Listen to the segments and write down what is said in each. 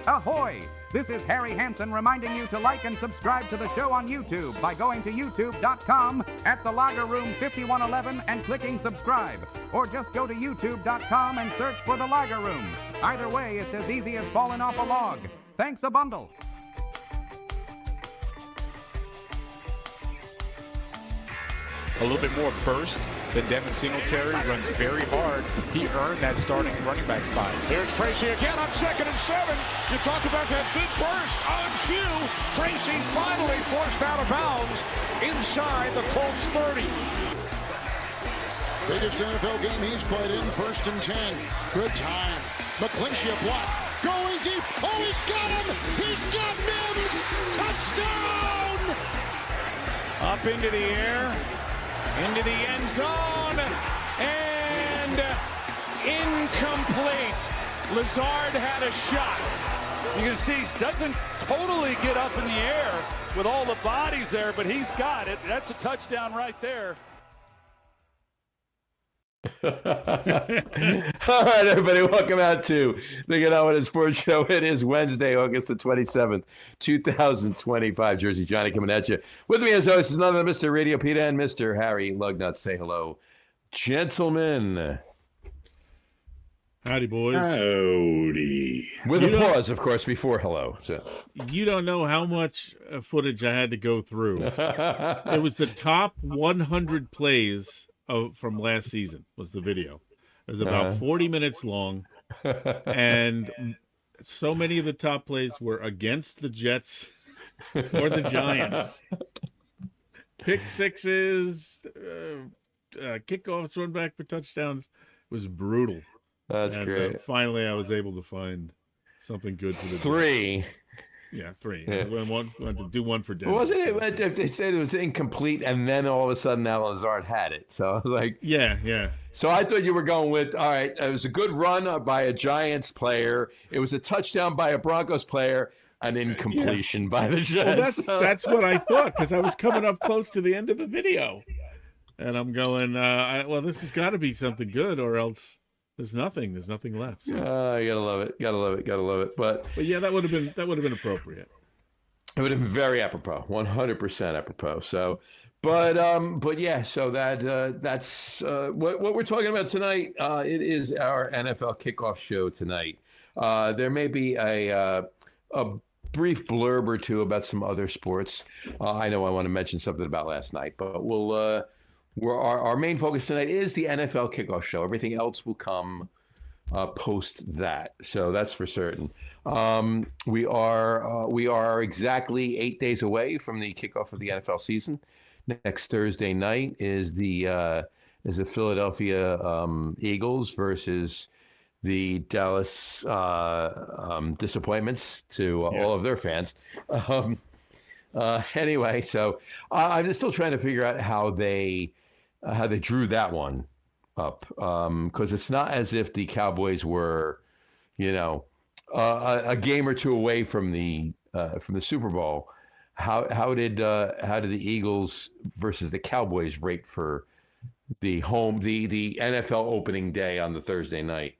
Ahoy! This is Harry Hansen reminding you to like and subscribe to the show on YouTube by going to youtube.com at the Lager Room 5111 and clicking subscribe. Or just go to youtube.com and search for the Lager Room. Either way, it's as easy as falling off a log. Thanks a bundle. A little bit more burst than Devin Singletary, runs very hard. He earned that starting running back spot. There's Tracy again on 2nd and 7. You talk about that big burst on cue. Tracy finally forced out of bounds inside the Colts 30. Biggest NFL game he's played in, 1st and 10. Good time. McClinchy a block. Going deep. Oh, he's got him. He's got Mims. Touchdown. Up into the air. Into the end zone, and incomplete. Lazard had a shot. You can see he doesn't totally get up in the air with all the bodies there, but he's got it. That's a touchdown right there. All right, everybody, welcome out to the Get On With It Sports Show. It is Wednesday, August the 27th, 2025. Jersey Johnny coming at you. With me, as always, is none other than Mr. RadioPeteM and Mr. Harry Lugnut. Say hello, gentlemen. Howdy, boys. Howdy. With a pause, of course, before hello. So you don't know how much footage I had to go through. It was the top 100 plays from last season was the video. It was about 40 minutes long, and so many of the top plays were against the Jets or the Giants. Pick sixes, kickoffs, run back for touchdowns. It was brutal. That's great. Finally, I was able to find something good for the three. Jets. Yeah, 3. Yeah. I wanted to do one for Denver. Wasn't it? They said it was incomplete, and then all of a sudden, Al Lazard had it. So I was like, yeah. So I thought you were going with, all right, it was a good run by a Giants player. It was a touchdown by a Broncos player, an incompletion by the Jets. Well, that's what I thought, because I was coming up close to the end of the video, and I'm going, well, this has got to be something good, or else. There's nothing left. So. You gotta love it. But yeah, that would have been appropriate. It would have been very apropos, 100% apropos. So, but yeah, so that's what we're talking about tonight. It is our NFL kickoff show tonight. There may be a brief blurb or two about some other sports. I know I want to mention something about last night, but we'll. Our main focus tonight is the NFL kickoff show. Everything else will come post that, so that's for certain. We are exactly 8 days away from the kickoff of the NFL season. Next Thursday night is the Philadelphia Eagles versus the Dallas Disappointments to all of their fans. Anyway, so I'm just still trying to figure out how they drew that one up, because it's not as if the Cowboys were, a game or two away from the Super Bowl. How did the Eagles versus the Cowboys rate for the NFL opening day on the Thursday night?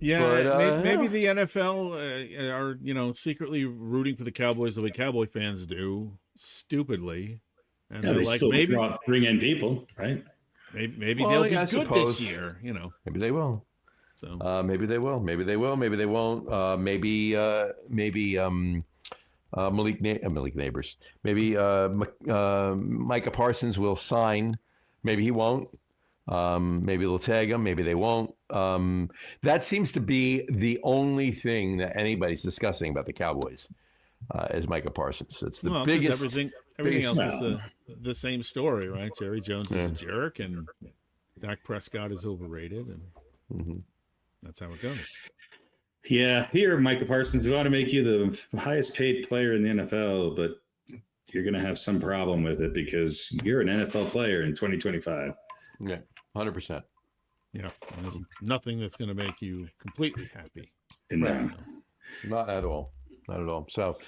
Yeah, but, maybe the NFL are secretly rooting for the Cowboys the way Cowboy fans do, stupidly. And yeah, they're like, still maybe bring in people, right? Maybe they'll be good this year, Maybe they will. So maybe they will. Maybe they will. Maybe they won't. Maybe Malik Neighbors. Maybe Micah Parsons will sign. Maybe he won't. Maybe they'll tag him. Maybe they won't. That seems to be the only thing that anybody's discussing about the Cowboys. Is Micah Parsons. It's the biggest. Everything else is the same story, right? Jerry Jones is a jerk, and Dak Prescott is overrated, and that's how it goes. Yeah, here, Micah Parsons, we want to make you the highest paid player in the NFL, but you're going to have some problem with it because you're an NFL player in 2025. Yeah, 100%. Yeah, there's nothing that's going to make you completely happy. No. Not at all. Not at all. So,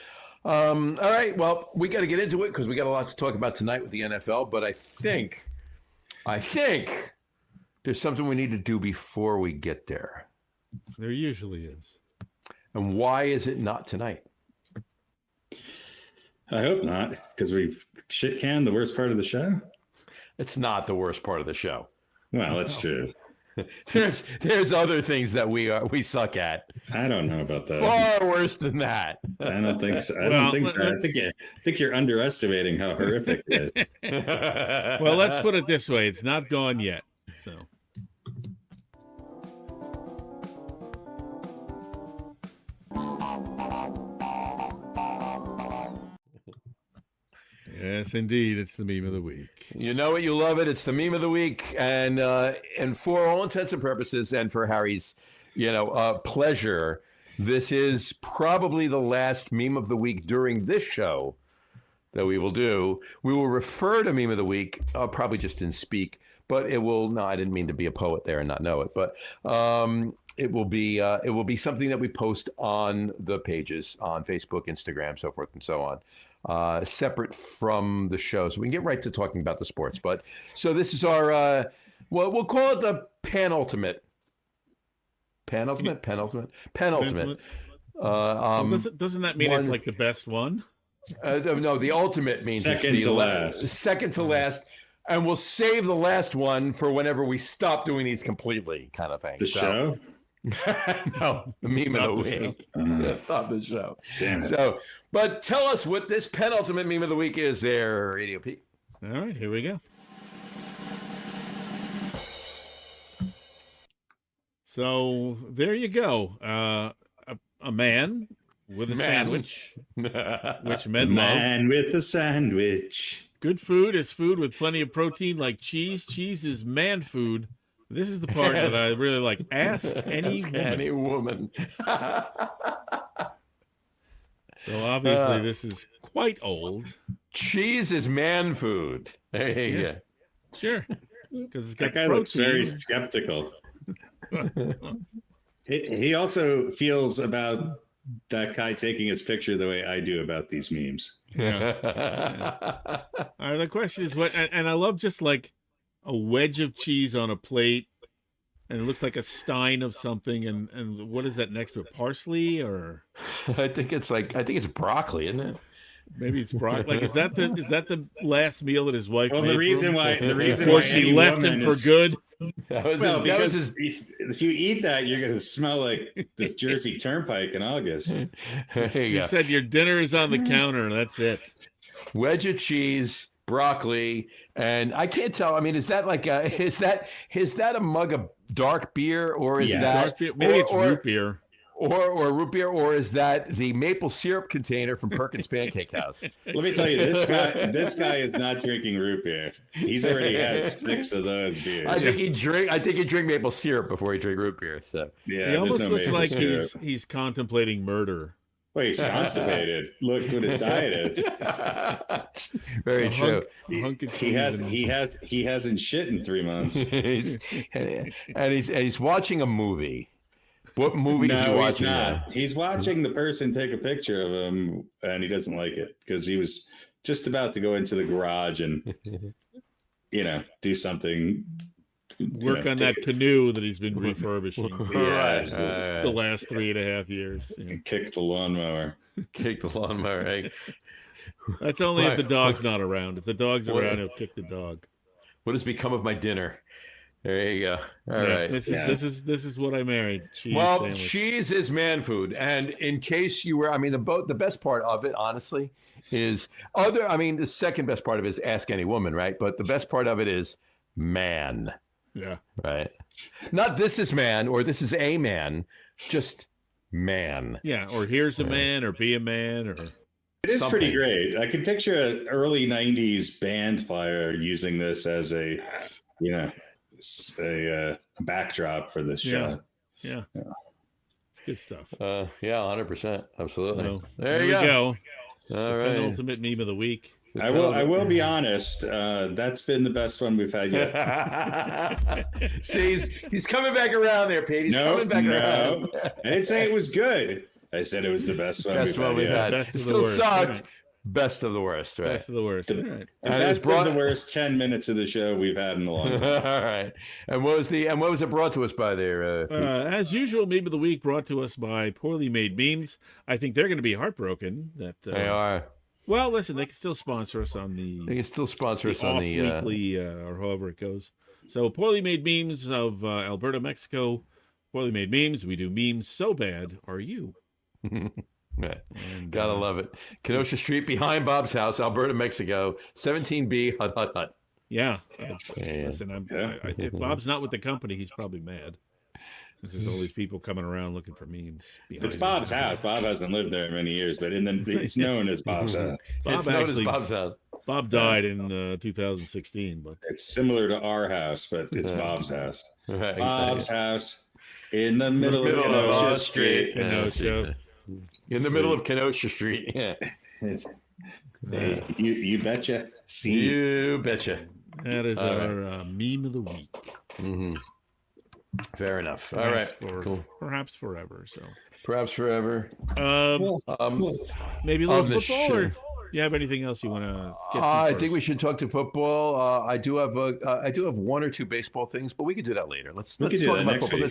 all right. Well, we got to get into it because we got a lot to talk about tonight with the NFL. But I think there's something we need to do before we get there. There usually is. And why is it not tonight? I hope not, because we've shit canned the worst part of the show. It's not the worst part of the show. Well, that's true. There's other things that we suck at. I don't know about that. Far worse than that. I don't think so. I think you're underestimating how horrific it is. Well, let's put it this way: it's not gone yet. So. Yes, indeed, it's the meme of the week. You know it, you love it. It's the meme of the week, and for all intents and purposes, and for Harry's, pleasure, this is probably the last meme of the week during this show that we will do. We will refer to meme of the week, probably just in speak, but it will. No, I didn't mean to be a poet there and not know it, but it will be something that we post on the pages on Facebook, Instagram, so forth and so on. Separate from the show, so we can get right to talking about the sports. But so this is our we'll call it the penultimate. Doesn't that mean it's like the best one? No, the ultimate means second to last. Second to last, and we'll save the last one for whenever we stop doing these completely, kind of thing. The show. No, the meme of the week. Stop the show. Damn it. So, but tell us what this penultimate meme of the week is there, Radio Pete. All right, here we go. So there you go. A man with a sandwich, which men love. Man with a sandwich. Good food is food with plenty of protein, like cheese. Cheese is man food. This is the part that I really like. Ask any woman. So obviously this is quite old. Cheese is man food. Hey, sure. Because that guy looks very skeptical. He also feels about that guy taking his picture the way I do about these memes. Yeah. The question is what, and I love just like a wedge of cheese on a plate, and it looks like a stein of something. And what is that next to it? Parsley or? I think it's broccoli, isn't it? Maybe it's broccoli. Like, is that the last meal that his wife? Well, made the reason before why she left him for good. Because if you eat that, you're going to smell like the Jersey Turnpike in August. She said your dinner is on the counter, and that's it. Wedge of cheese, broccoli, and I can't tell. I mean, is that like is that a mug of dark beer, or is that maybe it's root beer? Or root beer, or is that the maple syrup container from Perkins Pancake House? Let me tell you, this guy is not drinking root beer. He's already had 6 of those beers. I think he drink maple syrup before he drink root beer. So yeah, he almost looks like he's contemplating murder. Well, he's constipated. Look what his diet is. Very true. He hasn't shit in 3 months. he's watching a movie. What movie is he watching? He's not. He's watching the person take a picture of him, and he doesn't like it because he was just about to go into the garage and, do something. Work on that canoe that he's been refurbishing for the last 3.5 years. Kick the lawnmower. Right? That's only if the dog's not around. If the dog's around, he'll kick the dog. What has become of my dinner? There you go. All right. This is what I married. Cheese sandwich. Cheese is man food, and in case you were, the best part of it, honestly, is the second best part of it is ask any woman, right? But the best part of it is man. Yeah. Right. Not this is man or this is a man, just man. Yeah. Or here's a man or be a man or. It is pretty great. I can picture an early 90s band flyer using this as a backdrop for this show. Yeah. It's good stuff. 100%. Absolutely. Well, there you go. All right. Penultimate meme of the week. I will be honest. That's been the best one we've had yet. See, he's coming back around there, Pete. He's coming back around. I didn't say it was good. I said it was the best one we've had. It still sucked, Best of the worst, right? Best of the worst. All right. That's the worst 10 minutes of the show we've had in a long time. All right. And what was it brought to us by there? As usual, meme of the week brought to us by Poorly Made Memes. I think they're going to be heartbroken that they are. Well, listen, they can still sponsor us on the. They can still sponsor us on the weekly or however it goes. So, Poorly Made Memes of Alberta, Mexico. Poorly Made Memes. We do memes so bad. Are you? Yeah. Gotta love it. Kenosha Street behind Bob's house, Alberta, Mexico. 17B. Hut. Yeah. Listen, if Bob's not with the company, he's probably mad. There's all these people coming around looking for memes. It's Bob's house. Bob hasn't lived there many years, but it's known as Bob's house. Bob's house. Bob died in 2016, but it's similar to our house, but it's Bob's house. Right, Bob's house in the middle of Kenosha Street. Kenosha. In the middle of Kenosha Street. Yeah. Hey, you betcha. You betcha. That is our meme of the week. Mm-hmm. Fair enough. Perhaps all right. Cool. Perhaps forever. So. Perhaps forever. Maybe a little football. Or you have anything else you want to get to I think we should talk to football. I do have one or two baseball things, but we could do that later. Let's talk about football.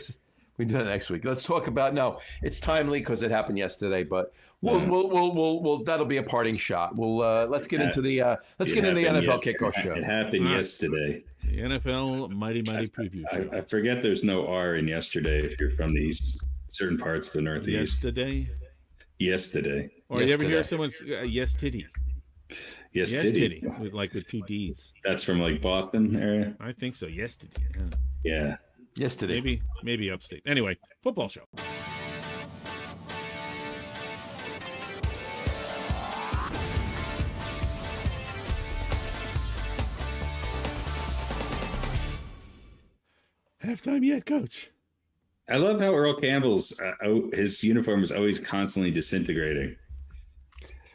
We can do that next week. Let's talk about it's timely because it happened yesterday, but we'll that'll be a parting shot. Let's get into the NFL kickoff show. It happened yesterday. The NFL mighty preview show. I forget there's no R in yesterday if you're from the certain parts of the Northeast. Yesterday. Or you ever hear someone's yes titty? Yes titty. With two D's. That's from like Boston area? I think so. Yes titty. Yeah. Yesterday. Maybe upstate. Anyway, football show. Halftime yet, Coach? I love how Earl Campbell's his uniform is always constantly disintegrating.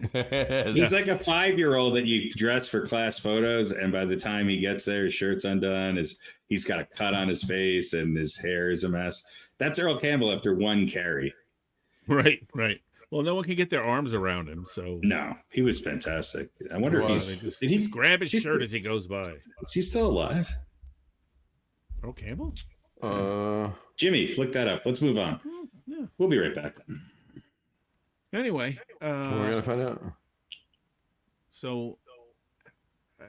He's like a 5-year-old that you dress for class photos, and by the time he gets there, his shirt's undone, he's got a cut on his face, and his hair is a mess. That's Earl Campbell after one carry. Right. Well, no one can get their arms around him, so no, he was fantastic. I wonder if did he grab his shirt as he goes by? Is he still alive? Earl Campbell? Jimmy, look that up. Let's move on. Yeah. We'll be right back. Anyway, we're gonna find out. So, am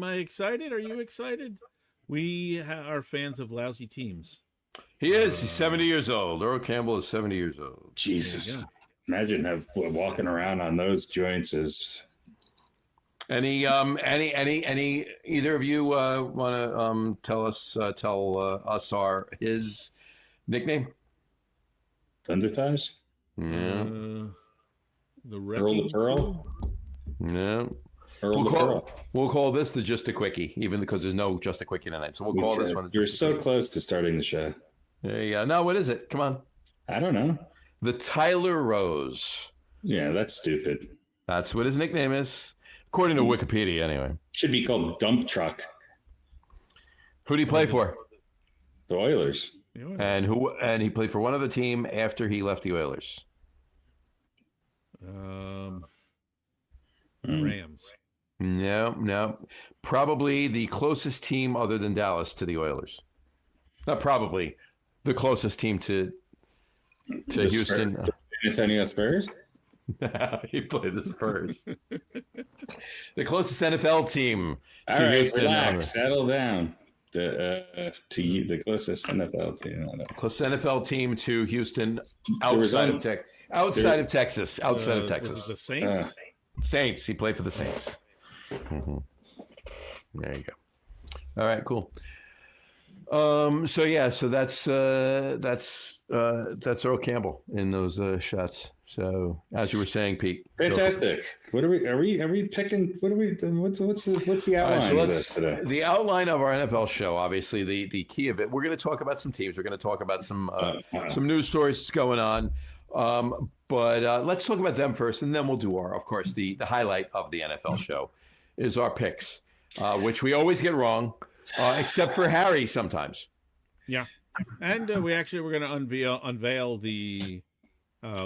I excited? Are you excited? We are fans of lousy teams. He is. He's 70 years old. Earl Campbell is 70 years old. Jesus, imagine walking around on those joints is. Any either of you want to tell us his nickname? Thunder Thighs? Yeah. Earl the Pearl? Yeah. We'll call this the Just a Quickie, even because there's no Just a Quickie tonight. So we'll call this one. You're so close to starting the show. There you go. No, what is it? Come on. I don't know. The Tyler Rose. Yeah, that's stupid. That's what his nickname is, according to Wikipedia, anyway. Should be called Dump Truck. Who did he play for? The Oilers. And he played for one other team after he left the Oilers. Rams. No. Probably the closest team other than Dallas to the Oilers. Not probably. The closest team to Houston. San Antonio Spurs? He played the Spurs. The closest NFL team to All right, Houston. Relax, settle down. The closest NFL team. Closest NFL team to Houston outside of Texas. Was it the Saints? Saints. He played for the Saints. Mm-hmm. There you go. All right, cool. So that's Earl Campbell in those shots. So as you were saying, Pete. Fantastic. What are we picking? What's the outline of this today? The outline of our NFL show, obviously the key of it. We're going to talk about some teams. We're going to talk about some news stories that's going on. But let's talk about them first, and then we'll do of course, the highlight of the NFL show is our picks, which we always get wrong, except for Harry sometimes. Yeah, and we're going to unveil the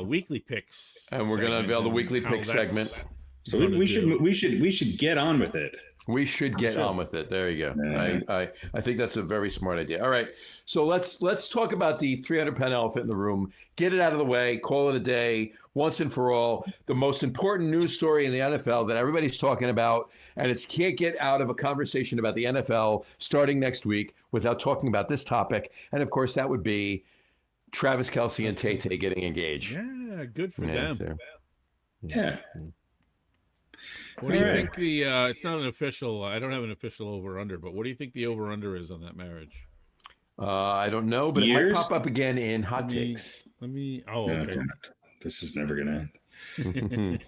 weekly picks. And we're going to unveil the weekly pick segment. So we should get on with it. We should get on with it. There you go. Yeah. I think that's a very smart idea. All right. So let's talk about the 300-pound elephant in the room. Get it out of the way. Call it a day once and for all. The most important news story in the NFL that everybody's talking about, and it can't get out of a conversation about the NFL starting next week without talking about this topic. And, of course, that would be Travis Kelce and Tay getting engaged. Yeah, good for them. So. Yeah. What do you think it's not an official, I don't have an official over-under, but what do you think the over-under is on that marriage? I don't know, but Years? it might pop up again in hot takes. Okay. This is never going to end.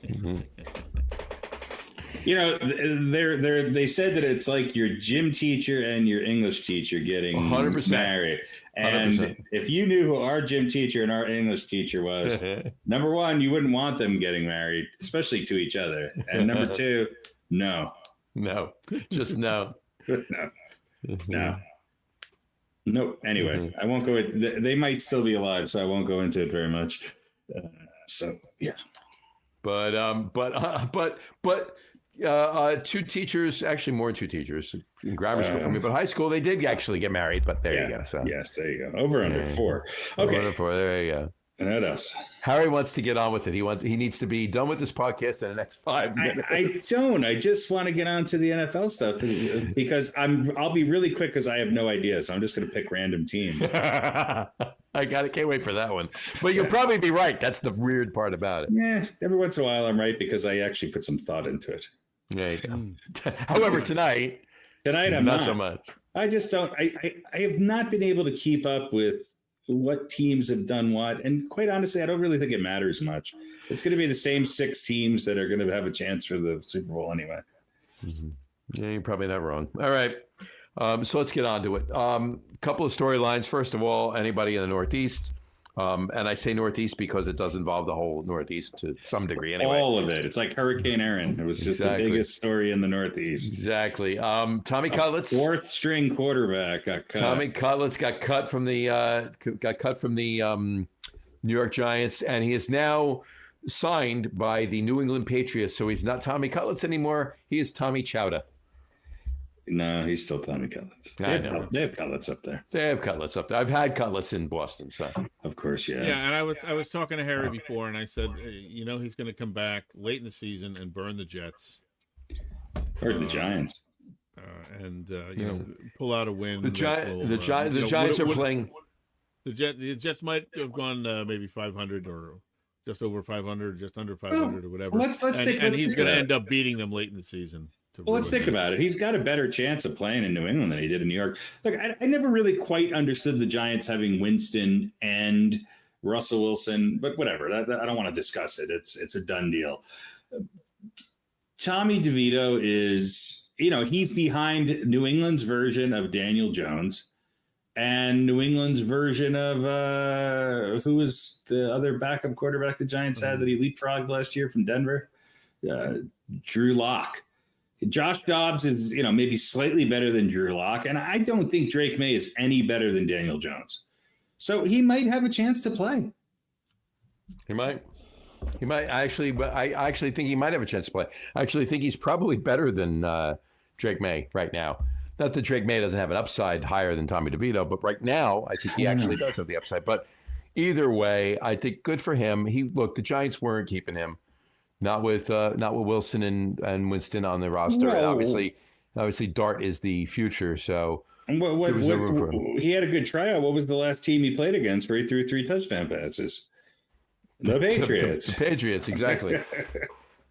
They said that it's like your gym teacher and your English teacher getting 100%. married. And 100%. if you knew who our gym teacher and our English teacher was, number one, you wouldn't want them getting married, especially to each other. And number two, no. No, just no. No. Nope. Anyway, I won't go. They might still be alive, so I won't go into it very much. Yeah. But two teachers, actually more than two teachers in grammar school for me, but high school they did actually get married. But there you go. So yes, there you go. Over under 4. Okay. Over under 4. There you go. And what else? Harry wants to get on with it. He needs to be done with this podcast in the next 5 minutes. I don't. I just want to get on to the NFL stuff because I'll be really quick because I have no idea. So I'm just going to pick random teams. Can't wait for that one. But you'll probably be right. That's the weird part about it. Yeah. Every once in a while I'm right because I actually put some thought into it. There you go. However, tonight I'm not so much. I just don't. I have not been able to keep up with what teams have done what. And quite honestly, I don't really think it matters much. It's going to be the same 6 teams that are going to have a chance for the Super Bowl anyway. Mm-hmm. Yeah, you're probably not wrong. All right. So let's get on to it. Couple of storylines. First of all, anybody in the Northeast. And I say Northeast because it does involve the whole Northeast to some degree. Anyway, all of it. It's like Hurricane Aaron. It was just the biggest story in the Northeast. Exactly. Tommy Cutlets, 4th string quarterback, got cut. Tommy Cutlets got cut from the New York Giants, and he is now signed by the New England Patriots. So he's not Tommy Cutlets anymore. He is Tommy Chowda. No, he's still Tommy Cutlets. They have Cutlets up there. They have Cutlets up there. I've had Cutlets in Boston, so of course, yeah. Yeah, and I was talking to Harry before, and I said, he's going to come back late in the season and burn the Jets or the Giants, and pull out a win. The Giants are playing. The Jets might have gone maybe 500 or just over 500, just under 500 or whatever. And he's going to end up beating them late in the season. Well, let's think about it. He's got a better chance of playing in New England than he did in New York. Look, I never really quite understood the Giants having Winston and Russell Wilson, but whatever. I don't want to discuss it. It's a done deal. Tommy DeVito is, he's behind New England's version of Daniel Jones and New England's version of who was the other backup quarterback the Giants had that he leapfrogged last year from Denver? Drew Lock. Josh Dobbs is, maybe slightly better than Drew Lock, and I don't think Drake May is any better than Daniel Jones. So he might have a chance to play. He might. I actually think he might have a chance to play. I actually think he's probably better than Drake May right now. Not that Drake May doesn't have an upside higher than Tommy DeVito, but right now I think he actually does have the upside. But either way, I think good for him. The Giants weren't keeping him. Not with Wilson and Winston on the roster. And obviously, Dart is the future. So he had a good tryout. What was the last team he played against where he threw 3 touchdown passes? The Patriots. The Patriots, exactly.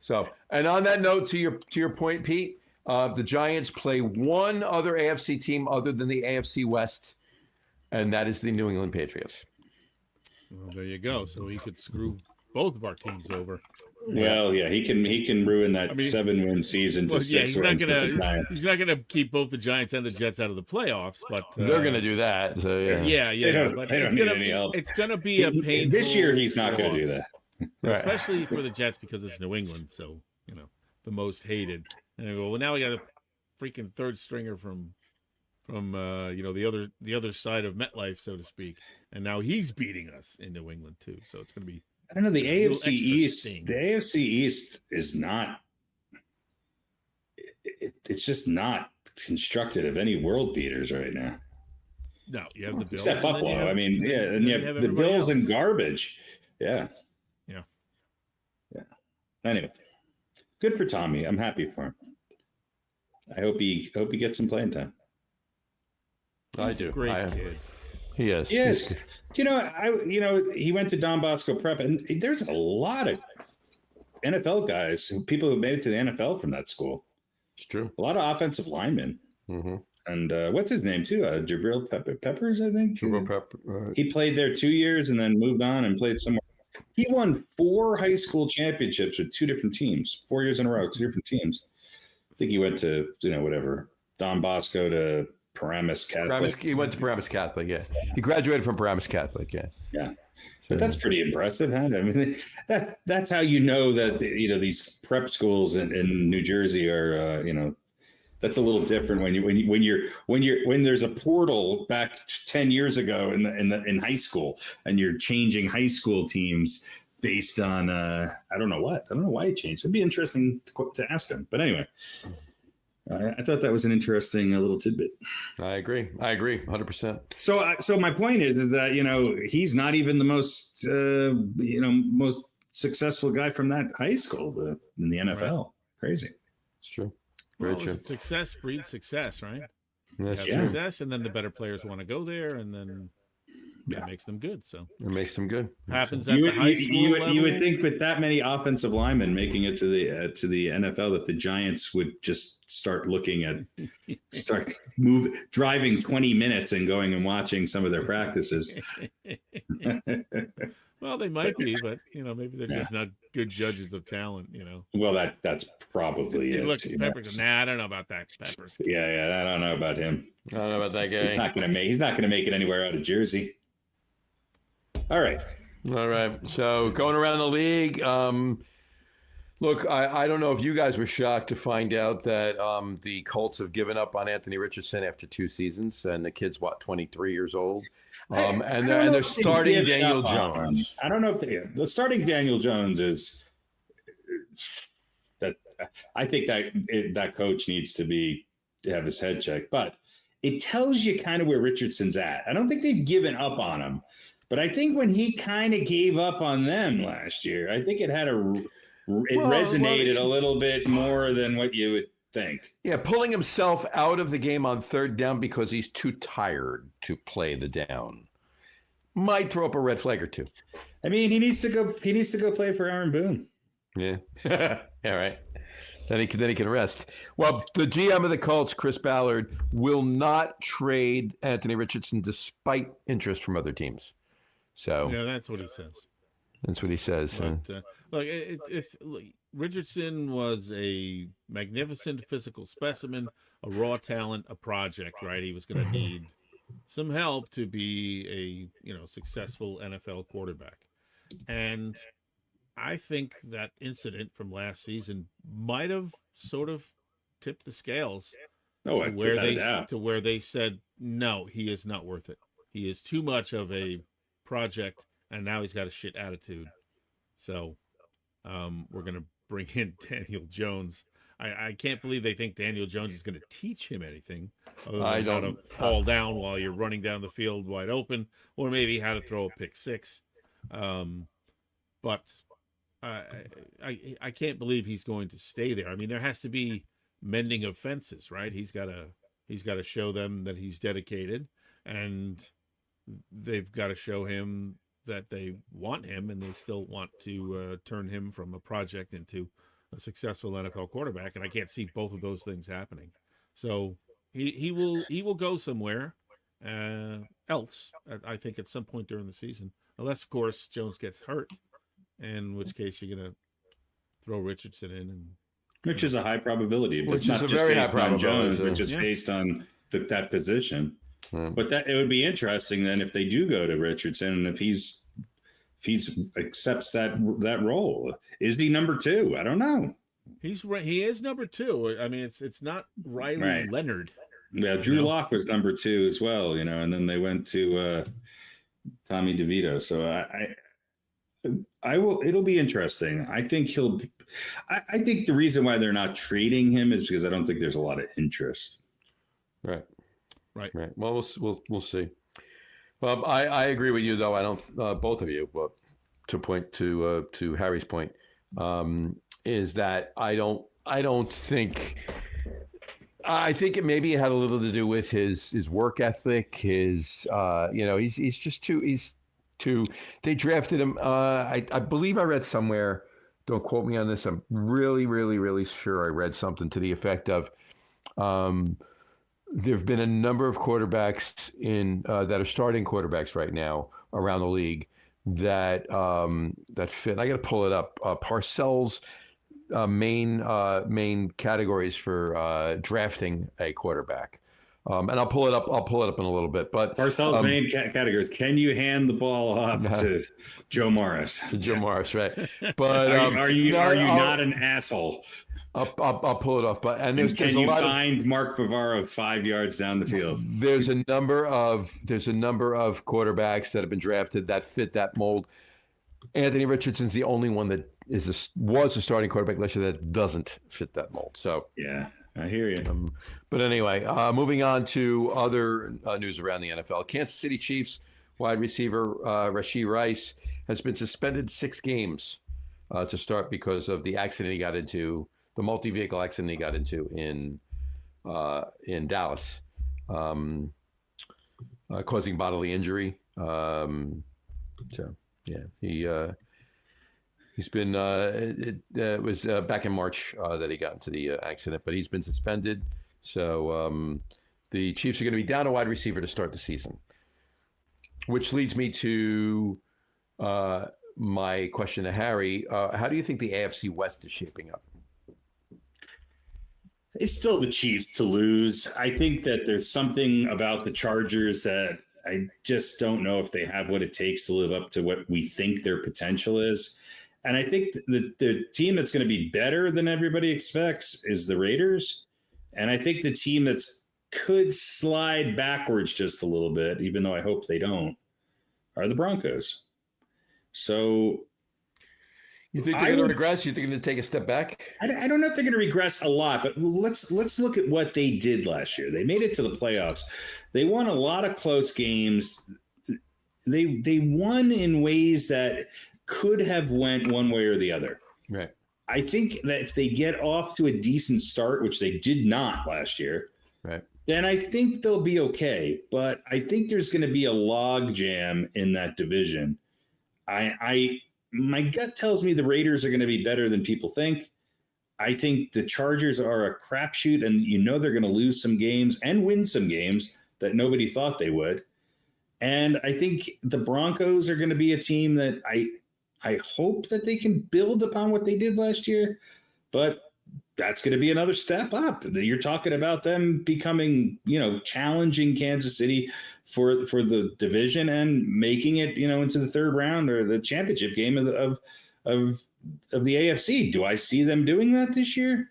So, and on that note, to your point, Pete, the Giants play one other AFC team other than the AFC West, and that is the New England Patriots. Well, there you go. So he could screw both of our teams over. Well, yeah, he can ruin that 7-win season to 6 wins. He's not gonna keep both the Giants and the Jets out of the playoffs, but they're gonna do that. So, yeah. They don't need any help. It's gonna be a painful. This year, he's not gonna do that, especially for the Jets because it's New England, so the most hated. And I go, well, now we got a freaking third stringer from the other side of MetLife, so to speak, and now he's beating us in New England too. So it's gonna be I don't know. The a little AFC extra East. sting. The AFC East is not. It's just not constructed of any world beaters right now. No, you have the Bills. Except Buffalo. I mean, yeah, and you have the Bills and garbage. Yeah. Yeah. Yeah. Anyway, good for Tommy. I'm happy for him. I hope he gets some playing time. He's a great kid. He is. Yes. He went to Don Bosco Prep, and there's a lot of NFL guys, people who made it to the NFL from that school. It's true. A lot of offensive linemen. Mm-hmm. And what's his name too? Jabril Peppers, I think. Jabril Pepper. He played there 2 years and then moved on and played somewhere. He won 4 high school championships with 2 different teams, 4 years in a row, 2 different teams. I think he went to whatever Don Bosco to Paramus Catholic. He went to Paramus Catholic. Yeah, he graduated from Paramus Catholic. Yeah. Yeah. But that's pretty impressive, huh? I mean, that's how you know that these prep schools in New Jersey are that's a little different when there's a portal back 10 years ago in high school and you're changing high school teams based on I don't know why it changed. It'd be interesting to ask him. But anyway, I thought that was an interesting little tidbit. I agree 100%. So my point is that he's not even the most most successful guy from that high school in the NFL. Right. Crazy. It's true. Very true. Success breeds success, right? That's true. Success, and then the better players want to go there, and then that makes them good. So it makes them good. Happens at the high school level. You would think with that many offensive linemen making it to the NFL that the Giants would just start driving 20 minutes and going and watching some of their practices. Well, they might be, but maybe they're just not good judges of talent. Well, that's probably it. Look at Peppers. I don't know about that Peppers. Yeah, I don't know about him. I don't know about that guy. He's not gonna make it anywhere out of Jersey. All right. So going around the league, look, I don't know if you guys were shocked to find out that the Colts have given up on Anthony Richardson after 2 seasons, and the kid's 23 years old, and they're starting Daniel Jones. I don't know if the starting Daniel Jones is that. I think that coach needs to have his head checked, but it tells you kind of where Richardson's at. I don't think they've given up on him. But I think when he kind of gave up on them last year, I think it resonated a little bit more than what you would think. Yeah, pulling himself out of the game on 3rd down because he's too tired to play the down might throw up a red flag or 2. I mean, he needs to go play for Aaron Boone. Yeah. All right. Then he can rest. Well, the GM of the Colts, Chris Ballard, will not trade Anthony Richardson despite interest from other teams. So yeah, that's what he says. That's what he says. But, look, Richardson was a magnificent physical specimen, a raw talent, a project. Right, he was going to need some help to be a successful NFL quarterback, and I think that incident from last season might have sort of tipped the scales to where they said no, he is not worth it. He is too much of a project, and now he's got a shit attitude. So we're going to bring in Daniel Jones. I can't believe they think Daniel Jones is going to teach him anything other than how to fall down while you're running down the field wide open, or maybe how to throw a pick 6. But I can't believe he's going to stay there. I mean, there has to be mending of fences, right? He's got to show them that he's dedicated, and they've got to show him that they want him, and they still want to turn him from a project into a successful NFL quarterback. And I can't see both of those things happening. So he will go somewhere else, I think, at some point during the season, unless of course Jones gets hurt, in which case you're gonna throw Richardson in, which is a high probability, which is a very high probability, Jones, but just based on that position. But it would be interesting then if they do go to Richardson, and if he's accepts that role. Is he number 2? I don't know. He is number 2. I mean, it's not Riley Leonard. Yeah, Drew Lock was number 2 as well, and then they went to Tommy DeVito. So It'll be interesting. I think I think the reason why they're not trading him is because I don't think there's a lot of interest. Right. Right. Well, we'll see. I agree with you though. I don't both of you, but to Harry's point, is that I don't think. I think maybe it had a little to do with his work ethic. He's just too. They drafted him. I believe I read somewhere. Don't quote me on this. I'm really, really, really sure I read something to the effect of. There have been a number of quarterbacks that are starting quarterbacks right now around the league that fit. I got to pull it up. Parcells. Main categories for drafting a quarterback, and I'll pull it up. In a little bit. But Parcells' main categories: can you hand the ball off to Joe Morris? To Joe Morris, right? But are you not an asshole? I'll pull it off. But can you find Mark Bavaro 5 yards down the field? There's a number of quarterbacks that have been drafted that fit that mold. Anthony Richardson's the only one that was a starting quarterback last year that doesn't fit that mold. So yeah, I hear you. But anyway, moving on to other news around the NFL. Kansas City Chiefs wide receiver Rashee Rice has been suspended 6 games to start because of the accident he got into, the multi-vehicle accident he got into in Dallas, causing bodily injury. Yeah, he's been. It was back in March that he got into the accident, but he's been suspended. So the Chiefs are going to be down a wide receiver to start the season, which leads me to my question to Harry. How do you think the AFC West is shaping up? It's still the Chiefs to lose. I think that there's something about the Chargers that I just don't know if they have what it takes to live up to what we think their potential is. And I think the team that's going to be better than everybody expects is the Raiders. And I think the team that's could slide backwards just a little bit, even though I hope they don't, are the Broncos. So you think they're going to regress? You think they're going to take a step back? I don't know if they're going to regress a lot, but let's look at what they did last year. They made it to the playoffs. They won a lot of close games. They won in ways that could have went one way or the other. Right. I think that if they get off to a decent start, which they did not last year, right, then I think they'll be okay. But I think there's going to be a log jam in that division. My gut tells me the Raiders are going to be better than people think. I think the Chargers are a crapshoot, and they're going to lose some games and win some games that nobody thought they would. And I think the Broncos are going to be a team that I hope that they can build upon what they did last year, but that's going to be another step up. You're talking about them becoming, challenging Kansas City for the division and making it, into the third round or the championship game of the AFC. Do I see them doing that this year?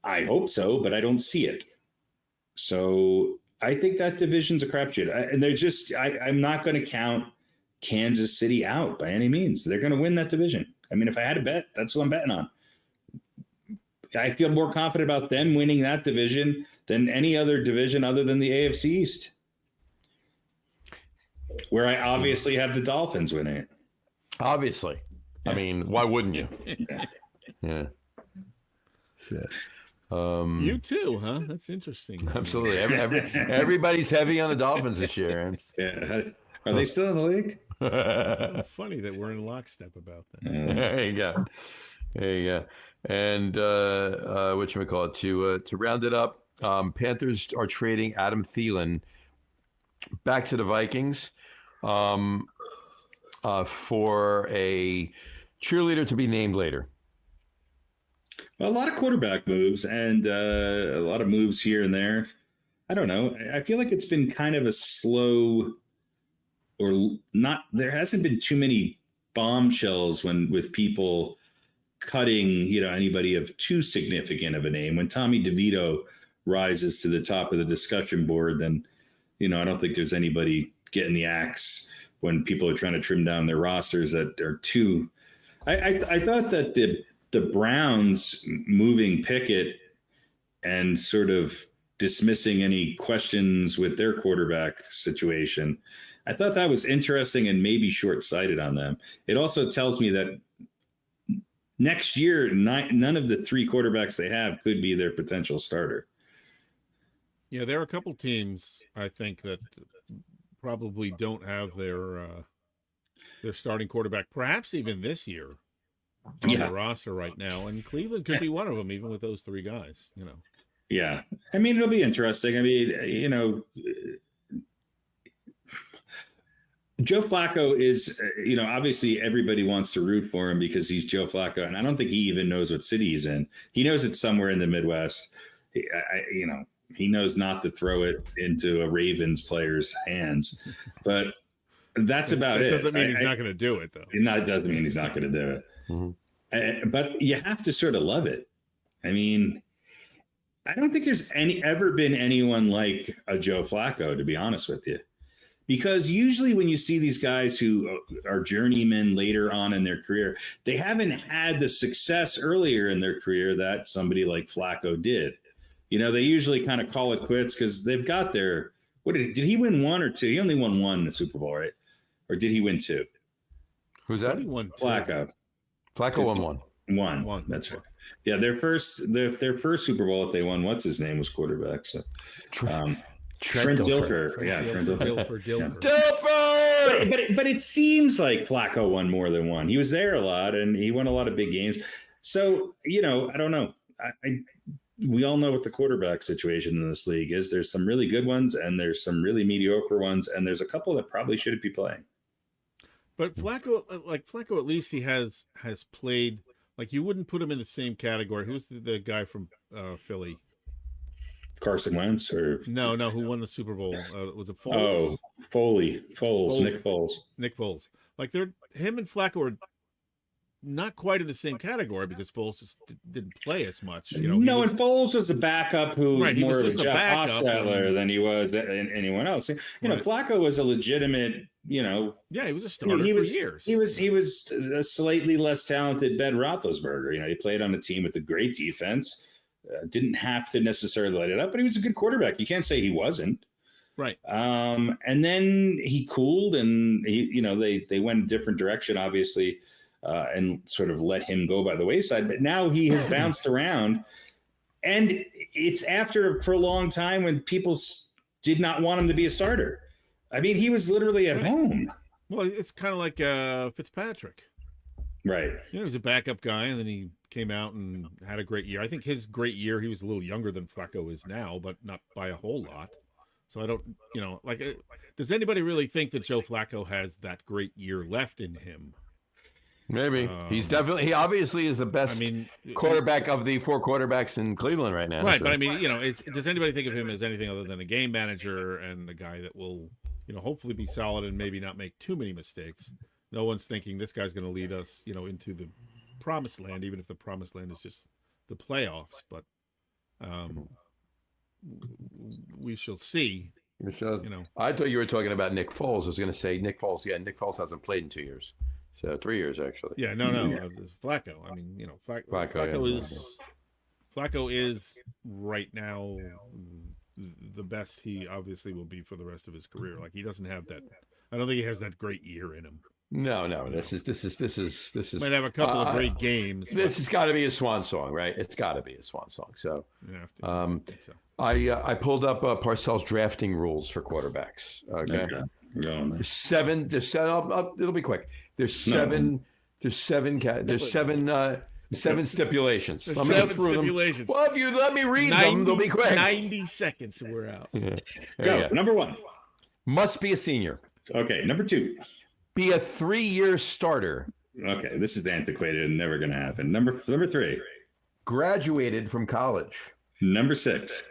I hope so, but I don't see it. So I think that division's a crapshoot. I'm not going to count Kansas City out by any means. They're going to win that division. I mean, if I had a bet, that's what I'm betting on. I feel more confident about them winning that division than any other division other than the AFC East, where I obviously have the Dolphins winning it. Obviously. Yeah. I mean, why wouldn't you? Yeah. You too, huh? That's interesting. Absolutely. Everybody's heavy on the Dolphins this year. Yeah. Are they still in the league? It's so funny that we're in lockstep about that. There you go. And whatchamacallit, to round it up, Panthers are trading Adam Thielen back to the Vikings for a cheerleader to be named later. Well, a lot of quarterback moves and a lot of moves here and there. I don't know. I feel like it's been kind of a slow or not. There hasn't been too many bombshells with people cutting, anybody of too significant of a name. When Tommy DeVito rises to the top of the discussion board, then, I don't think there's anybody getting the axe when people are trying to trim down their rosters that are too. I thought that the Browns moving Pickett and sort of dismissing any questions with their quarterback situation, I thought that was interesting and maybe short-sighted on them. It also tells me that next year, none of the three quarterbacks they have could be their potential starter. Yeah, there are a couple teams, I think, that probably don't have their starting quarterback, perhaps even this year, on the roster right now. And Cleveland could be one of them, even with those three guys, you know. Yeah. I mean, it'll be interesting. I mean, you know, Joe Flacco is, you know, obviously everybody wants to root for him because he's Joe Flacco. And I don't think he even knows what city he's in. He knows it's somewhere in the Midwest. You know, he knows not to throw it into a Ravens player's hands, but that's about it. That doesn't mean he's not going to do it, though. It doesn't mean he's not going to do it. Mm-hmm. But you have to sort of love it. I mean, I don't think there's ever been anyone like a Joe Flacco, to be honest with you. Because usually when you see these guys who are journeymen later on in their career, they haven't had the success earlier in their career that somebody like Flacco did. You know, they usually kind of call it quits because they've got their – did he win one or two? He only won one in the Super Bowl, right? Or did he win two? Who's that? He won two. Flacco. Flacco won one. One. That's right. Yeah, their first Super Bowl that they won, what's his name, was quarterback. So Trent Dilfer. Yeah, Trent Dilfer. Dilfer! But it seems like Flacco won more than one. He was there a lot, and he won a lot of big games. So, you know, I don't know. We all know what the quarterback situation in this league is. There's some really good ones, and there's some really mediocre ones, and there's a couple that probably shouldn't be playing. But Flacco, at least he has played. Like, you wouldn't put him in the same category. Who's the guy from Philly? Carson Wentz, or no, who won the Super Bowl? Was it Foles? Oh, Foles, Nick Foles. Like, him and Flacco are not quite in the same category because Foles just didn't play as much. You know, and Foles was a backup who was more of a Jeff Hostetler than he was anyone else. You know, Flacco was a legitimate. You know, yeah, he was a starter for years. He was a slightly less talented Ben Roethlisberger. You know, he played on a team with a great defense. Didn't have to necessarily light it up, but he was a good quarterback. You can't say he wasn't. Right. And then he cooled, and they went a different direction, obviously, and sort of let him go by the wayside. But now he has bounced around, and it's after a prolonged time when people did not want him to be a starter. I mean, he was literally at home. Well, it's kind of like Fitzpatrick. Right. You know, he was a backup guy, and then he came out and had a great year. I think his great year, he was a little younger than Flacco is now, but not by a whole lot. So I don't, does anybody really think that Joe Flacco has that great year left in him? Maybe. He obviously is the best quarterback of the four quarterbacks in Cleveland right now. Right, so. But I mean, does anybody think of him as anything other than a game manager and a guy that will, hopefully be solid and maybe not make too many mistakes? No one's thinking this guy's going to lead us, into the promised land, even if the promised land is just the playoffs. But we shall see. I thought you were talking about Nick Foles. I was going to say Nick Foles. Yeah, Nick Foles hasn't played in 2 years. So 3 years, actually. Yeah, no. Flacco. I mean, Flacco is right now the best he obviously will be for the rest of his career. Like, he doesn't have that. I don't think he has that great year in him. No. This is. Might have a couple of great games. This has got to be a swan song, right? It's got to be a swan song. So, I pulled up Parcells drafting rules for quarterbacks. Okay. There's seven. It'll be quick. There's seven stipulations. There's seven stipulations. Well, if you let me read them, they'll be quick. 90 seconds and we're out. Yeah. Go. Number 1. Must be a senior. Okay. Number 2. Be a 3-year starter. Okay. This is antiquated and never going to happen. Number 3. Graduated from college. Number 6.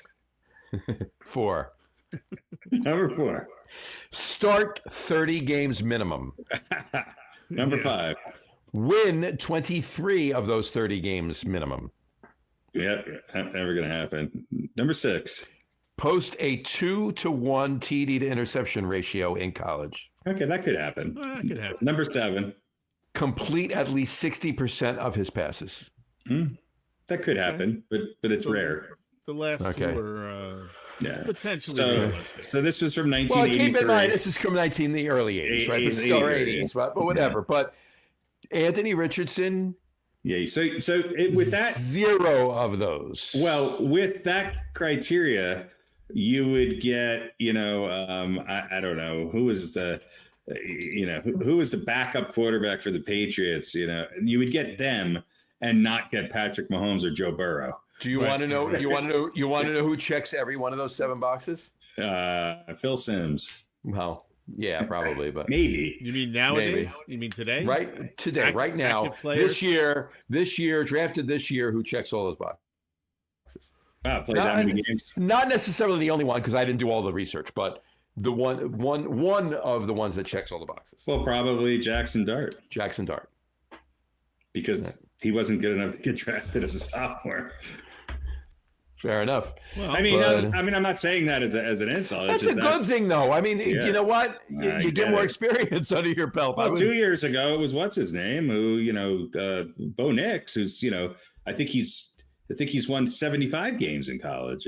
4. Number 4. Start 30 games minimum. Number 5. Win 23 of those 30 games minimum. Yep, never going to happen. Number 6. post a 2-to-1 TD to interception ratio in college. Okay, that could happen. That could happen. Number 7. Complete at least 60% of his passes. That could happen, but it's rare. The last two are potentially realistic. So this was from 1983. Well, keep in mind, this is from the early 80s, right? This is still 80s, but whatever. But Anthony Richardson... Yeah, so with that... 0 of those. Well, with that criteria, you would get, I don't know, who was the backup quarterback for the Patriots? You would get them and not get Patrick Mahomes or Joe Burrow. Do you want to know? You want to know who checks every one of those 7 boxes? Phil Simms. Well, yeah, probably, but maybe. You mean nowadays? Maybe. You mean today? Right today, right now, this year, drafted this year, who checks all those boxes? Wow, played that many games. Not necessarily the only one, because I didn't do all the research, but the one of the ones that checks all the boxes. Well, probably Jackson Dart. Because he wasn't good enough to get drafted as a sophomore. Fair enough. Well, I'm not saying that as an insult. That's a good thing, though. I mean, you know what? You get more experience under your belt. Well, 2 years ago, it was what's his name? Who Bo Nix, who's I think he's won 75 games in college.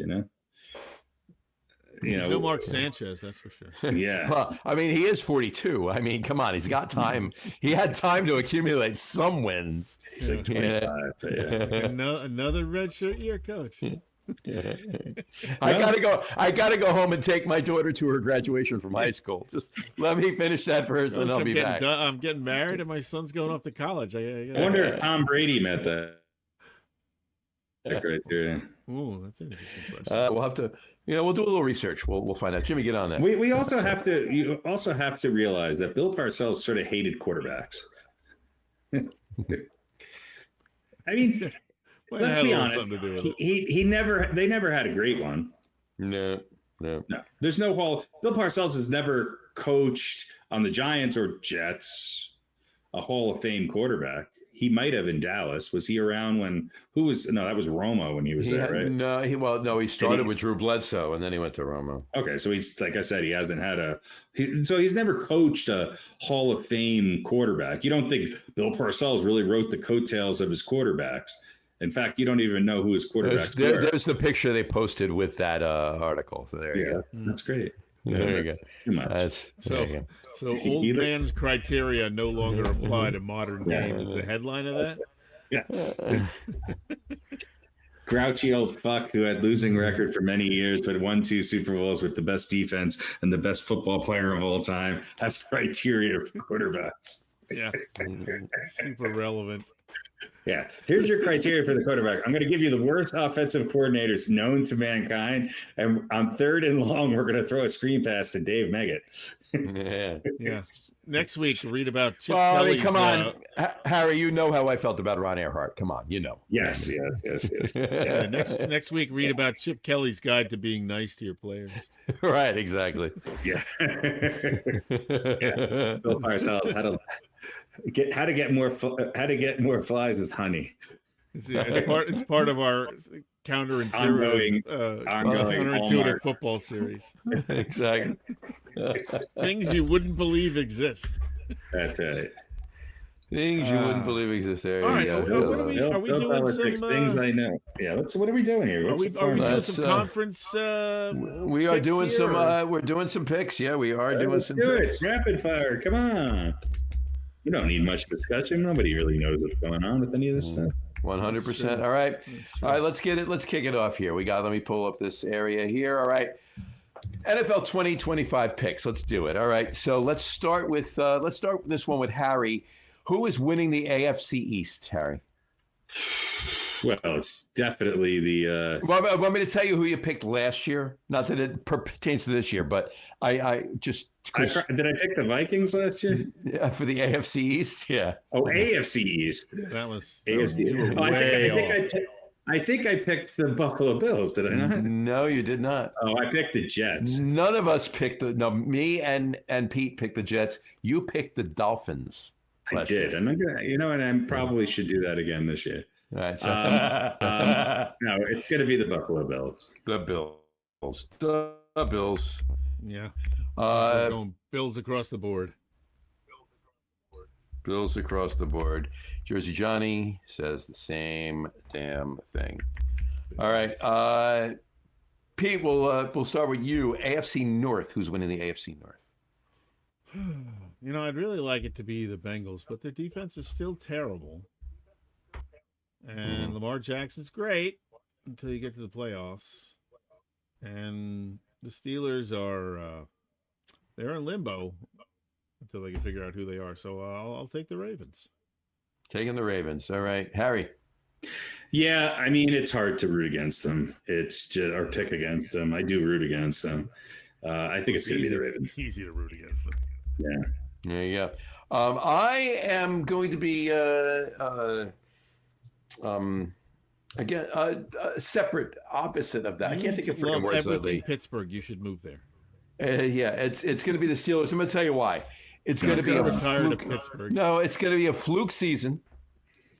There's no Mark Sanchez, that's for sure. Yeah. Well, I mean, he is 42. I mean, come on, he's got time. He had time to accumulate some wins. He's like 25. Another redshirt year, coach. I gotta go home and take my daughter to her graduation from high school. Just let me finish that first, and I'll be back. I'm getting married, and my son's going off to college. I wonder if Tom Brady met that criteria. Ooh, that's an interesting question. We'll have to, we'll do a little research. We'll find out. Jimmy, get on that. We also have to. You also have to realize that Bill Parcells sort of hated quarterbacks. I mean. Let's be honest. They never had a great one. No. There's no Hall. Bill Parcells has never coached on the Giants or Jets a Hall of Fame quarterback. He might have in Dallas. Was he around when? That was Romo when he was there, right? No. He started with Drew Bledsoe and then he went to Romo. Okay, so he's like I said, he hasn't had he's never coached a Hall of Fame quarterback. You don't think Bill Parcells really wrote the coattails of his quarterbacks? In fact, you don't even know who his quarterbacks were. There's the picture they posted with that article. So there you go. That's great. There you go. Too much. So old man's criteria no longer apply to modern game is the headline of that? Yes. Grouchy old fuck who had losing record for many years but won 2 Super Bowls with the best defense and the best football player of all time has criteria for quarterbacks. Yeah. Super relevant. Yeah. Here's your criteria for the quarterback. I'm going to give you the worst offensive coordinators known to mankind. And on 3rd and long, we're going to throw a screen pass to Dave Meggett. Yeah. Next week, read about Chip Kelly's. Come on, Harry. You know how I felt about Ron Earhart. Come on, Yes. Yeah, next week, read about Chip Kelly's guide to being nice to your players. Right. Exactly. Yeah. Bill Parcells, how to get more flies with honey. It's part of our counterintuitive football series. Exactly. Things you wouldn't believe exist. That's right. Things you wouldn't believe exist. There all right. you go. Are we doing some things I know? Yeah. What are we doing here? Are we doing some conference? We are doing some. We're doing some picks. Yeah, we are doing some. Do it. Rapid fire. Come on. You don't need much discussion. Nobody really knows what's going on with any of this stuff. 100%. All right. Let's get it. Let's kick it off here. Let me pull up this area here. All right. NFL 2025 picks. Let's do it. All right. So let's start with this one with Harry. Who is winning the AFC East, Harry? Well, it's definitely the. Want me to tell you who you picked last year? Not that it pertains to this year, but I just. Did I pick the Vikings last year? Yeah, for the AFC East. Yeah. Oh, AFC East. That was AFC. I think I picked the Buffalo Bills. Did I not? No, you did not. Oh, I picked the Jets. None of us picked me and Pete picked the Jets. You picked the Dolphins. I did, and I probably should do that again this year. All right. So. No, it's going to be the Buffalo Bills. The Bills. The Bills. Yeah. We're going Bills across the board. Bills across the board. Jersey Johnny says the same damn thing. All right. Pete, we'll start with you. AFC North. Who's winning the AFC North? You know, I'd really like it to be the Bengals, but their defense is still terrible. And Lamar Jackson's great until you get to the playoffs. And the Steelers are they're in limbo until they can figure out who they are. So I'll take the Ravens. Taking the Ravens. All right. Harry. Yeah, I mean, it's hard to root against them. It's just or pick against them. I do root against them. I think it's going to be the Ravens. Easy to root against them. Yeah. There you go. I am going to be again separate opposite of that. I can't think of freaking words lately. Pittsburgh, you should move there. Yeah, it's going to be the Steelers. I'm going to tell you why. It's going to be a fluke. Pittsburgh. No, it's going to be a fluke season.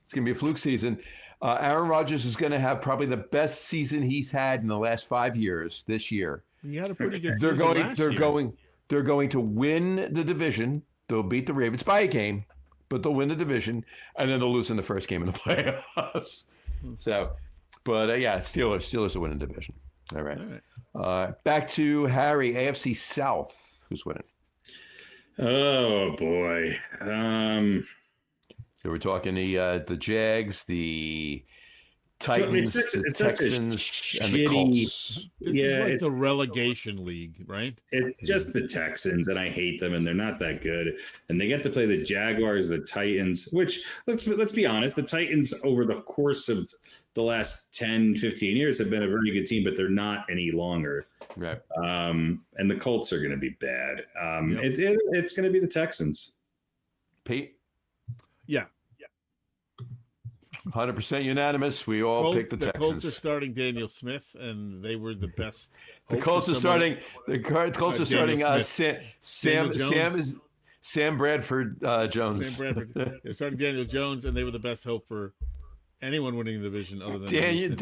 It's going to be a fluke season. Aaron Rodgers is going to have probably the best season he's had in the last 5 years this year. He had a pretty good season last year. They're going to win the division. They'll beat the Ravens by a game, but they'll win the division, and then they'll lose in the first game in the playoffs. So, but yeah, Steelers will win the division. All right. Back to Harry, AFC South. Who's winning? Oh boy. So we're talking the Jags, the Titans, the Texans, and the Colts. This is like the relegation league, right? It's just the Texans, and I hate them, and they're not that good. And they get to play the Jaguars, the Titans, which, let's be honest, the Titans over the course of the last 10, 15 years have been a very good team, but they're not any longer. Right. And the Colts are going to be bad. It's going to be the Texans. Pete? Yeah. 100% unanimous. We all picked the Texans. The Colts are starting Daniel Smith, and they were the best. The Colts are starting. The Colts are starting. Sam Bradford Jones. Sam Bradford. They're starting Daniel Jones, and they were the best hope for anyone winning the division other than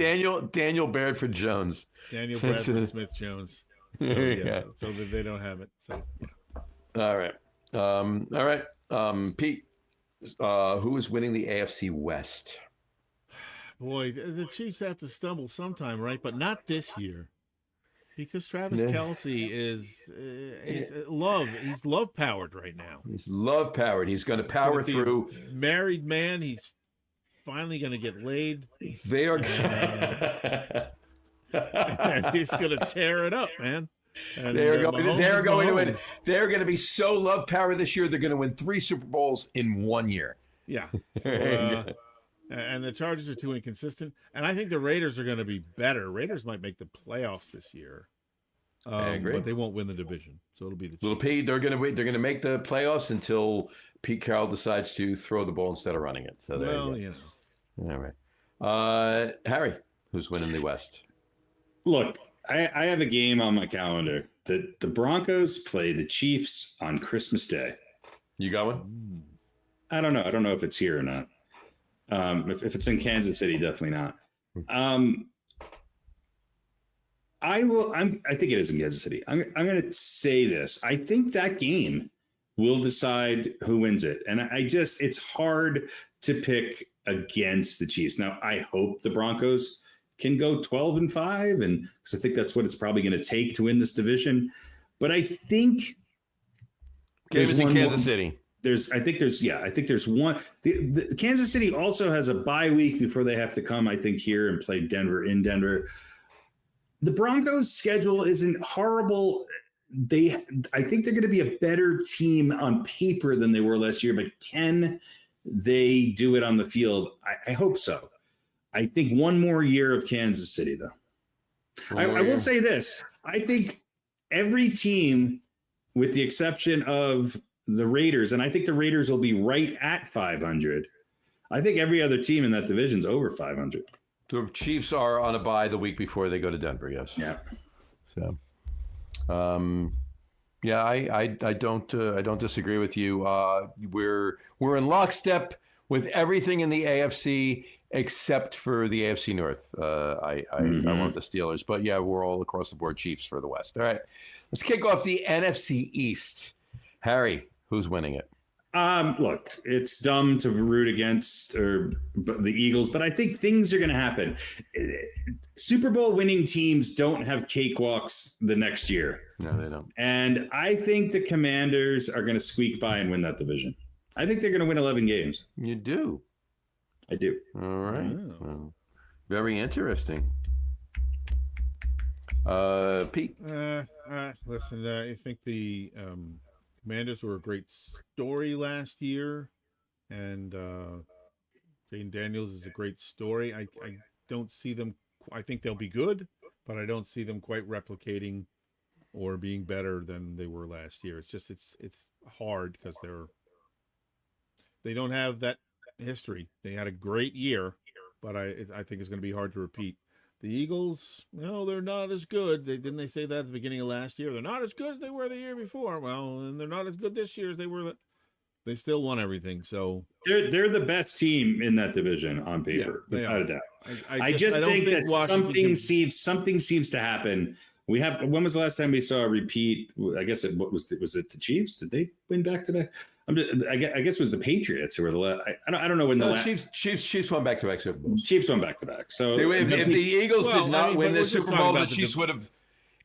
Daniel Bradford Jones. Daniel Bradford Smith Jones. So, yeah. So they don't have it. So. Yeah. All right. Pete, who is winning the AFC West? Boy, the Chiefs have to stumble sometime, right? But not this year, because Travis Kelce is he's love powered right now. He's love powered. He's going to power through. Married man. He's finally going to get laid. They are. And he's going to tear it up, man. And they're going to win. They're going to be so love powered this year. They're going to win 3 Super Bowls in 1 year. Yeah. So, and the Chargers are too inconsistent. And I think the Raiders are going to be better. Raiders might make the playoffs this year. I agree. But they won't win the division. So it'll be the Chiefs. Little Pete, they're going to make the playoffs until Pete Carroll decides to throw the ball instead of running it. So there you go. All right. Harry, who's winning the West? Look, I have a game on my calendar. The Broncos play the Chiefs on Christmas Day. You got one? I don't know. I don't know if it's here or not. If it's in Kansas City, definitely not. I think it is in Kansas City. I'm going to say this. I think that game will decide who wins it. And it's hard to pick against the Chiefs. Now, I hope the Broncos can go 12-5, and because I think that's what it's probably going to take to win this division. But I think games in Kansas City. I think there's one. The Kansas City also has a bye week before they have to come, I think, here and play Denver in Denver. The Broncos' schedule isn't horrible. I think they're going to be a better team on paper than they were last year, but can they do it on the field? I hope so. I think one more year of Kansas City, though. I will say this. I think every team, with the exception of the Raiders, and I think the Raiders will be right at 500. I think every other team in that division is over 500. The Chiefs are on a bye the week before they go to Denver, yes. Yeah. So, I don't disagree with you. We're in lockstep with everything in the AFC, except for the AFC North. I want the Steelers, but yeah, we're all across the board Chiefs for the West. All right, let's kick off the NFC East. Harry, who's winning it? Look, it's dumb to root against the Eagles, but I think things are going to happen. Super Bowl winning teams don't have cakewalks the next year. No, they don't. And I think the Commanders are going to squeak by and win that division. I think they're going to win 11 games. You do? I do. All right. Well, very interesting. Pete? Listen, I think the Commanders were a great story last year, and Jane Daniels is a great story. I don't see them. I think they'll be good, but I don't see them quite replicating or being better than they were last year. It's just it's hard because they don't have that history. They had a great year, but I think it's going to be hard to repeat. The Eagles, no, they're not as good. Didn't they say that at the beginning of last year? They're not as good as they were the year before. Well, and they're not as good this year as they were. They still won everything. So they're the best team in that division on paper, without a doubt. I just think that something seems to happen. When was the last time we saw a repeat? I guess was it the Chiefs? Did they win back to back? I guess it was the Patriots who were the last. I don't know when the last. Chiefs won back to back Super Bowls. Chiefs won back to back. So if the Eagles did not win the Super Bowl, the Chiefs would have.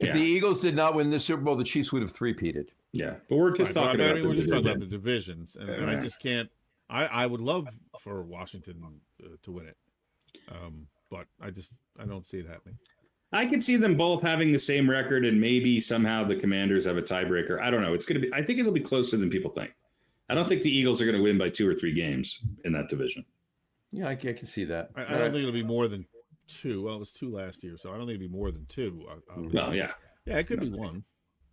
If the Eagles did not win the Super Bowl, the Chiefs would have three-peated. Yeah, but we're just talking about. We're just talking about the divisions, and I just can't. I would love for Washington to win it, but I don't see it happening. I could see them both having the same record, and maybe somehow the Commanders have a tiebreaker. I don't know. It's going to be. I think it'll be closer than people think. I don't think the Eagles are going to win by 2 or 3 games in that division. Yeah, I can see that. I don't think it'll be more than 2. Well, it was 2 last year, so I don't think it'll be more than 2. Well, yeah. Yeah, it could be 1.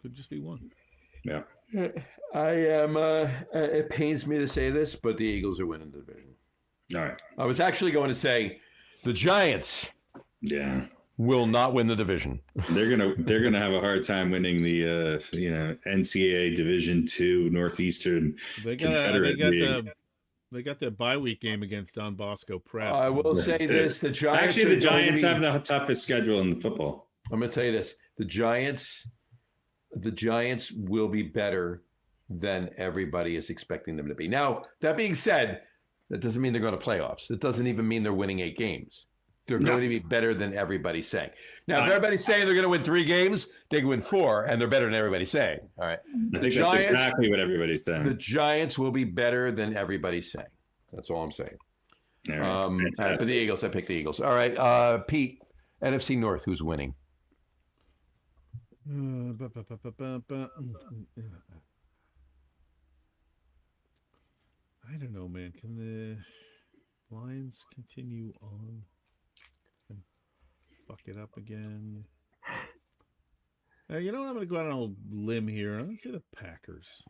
Could just be 1. Yeah. I am. It pains me to say this, but the Eagles are winning the division. All right. I was actually going to say the Giants. Yeah. Will not win the division. They're gonna have a hard time winning the NCAA Division II Northeastern Confederate League. They got their bye week game against Don Bosco Prep. I will say this: the Giants. Actually, the Giants have the toughest schedule in football. I'm going to tell you this: the Giants will be better than everybody is expecting them to be. Now, that being said, that doesn't mean they're going to playoffs. It doesn't even mean they're winning 8 games. They're going to be better than everybody's saying. Now, if everybody's saying they're going to win 3 games, they can win 4, and they're better than everybody's saying. All right. I think that's exactly what everybody's saying. The Giants will be better than everybody's saying. That's all I'm saying. All right. For the Eagles, I picked the Eagles. All right, Pete, NFC North, who's winning? I don't know, man. Can the Lions continue on? Fuck it up again. You know what? I'm going to go out on a limb here. I'm going to say the Packers.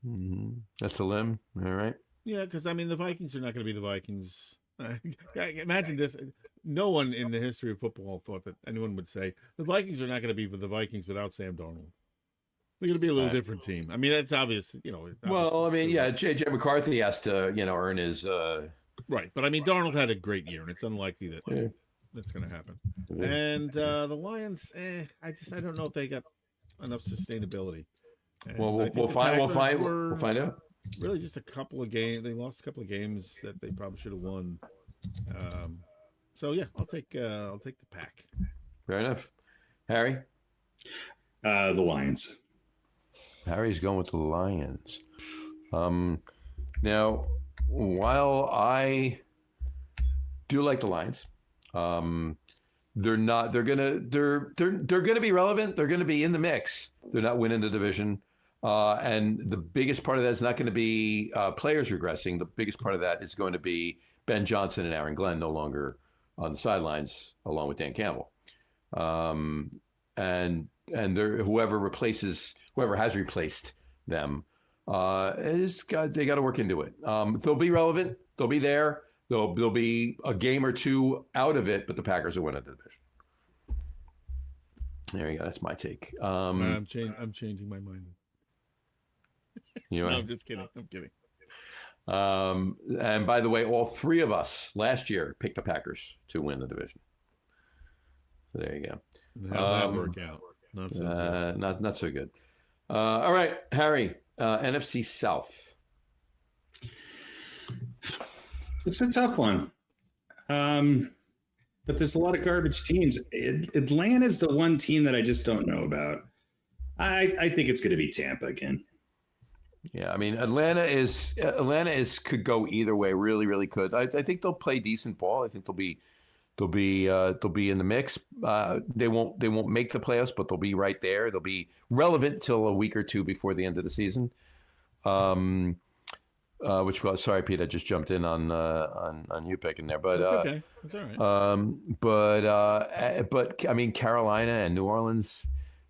Mm-hmm. That's a limb. All right. Yeah, because, I mean, the Vikings are not going to be the Vikings. Imagine this. No one in the history of football thought that anyone would say the Vikings are not going to be the Vikings without Sam Darnold. They're going to be a little different team. I mean, that's obvious. Well, I mean, yeah, J.J. McCarthy has to, earn his. Right. But, I mean, Darnold had a great year, and it's unlikely that. Yeah. That's going to happen. And the Lions, I don't know if they got enough sustainability. And we'll find out. Really just a couple of games. They lost a couple of games that they probably should have won. So yeah, I'll take the Pack. Fair enough. Harry? The Lions. Harry's going with the Lions. Now, while I do like the Lions, they're gonna be relevant. They're gonna be in the mix. They're not winning the division. And the biggest part of that is not going to be players regressing. The biggest part of that is going to be Ben Johnson and Aaron Glenn no longer on the sidelines, along with Dan Campbell. And whoever has replaced them, they got to work into it. They'll be relevant. They'll be there. There'll be a game or 2 out of it, but the Packers will win the division. There you go. That's my take. I'm changing my mind. No, I'm just kidding. I'm kidding. And by the way, all three of us last year picked the Packers to win the division. So there you go. How'd that work out? Not so good. Not so good. All right, Harry, NFC South. It's a tough one. But there's a lot of garbage teams. Atlanta's the one team that I just don't know about. I think it's going to be Tampa again. Yeah, I mean, Atlanta could go either way. Really, really could. I think they'll play decent ball. I think they'll be in the mix. They won't make the playoffs, but they'll be right there. They'll be relevant till a week or two before the end of the season. Sorry, Pete, I just jumped in on you picking there, but that's okay. That's all right. But I mean, Carolina and New Orleans,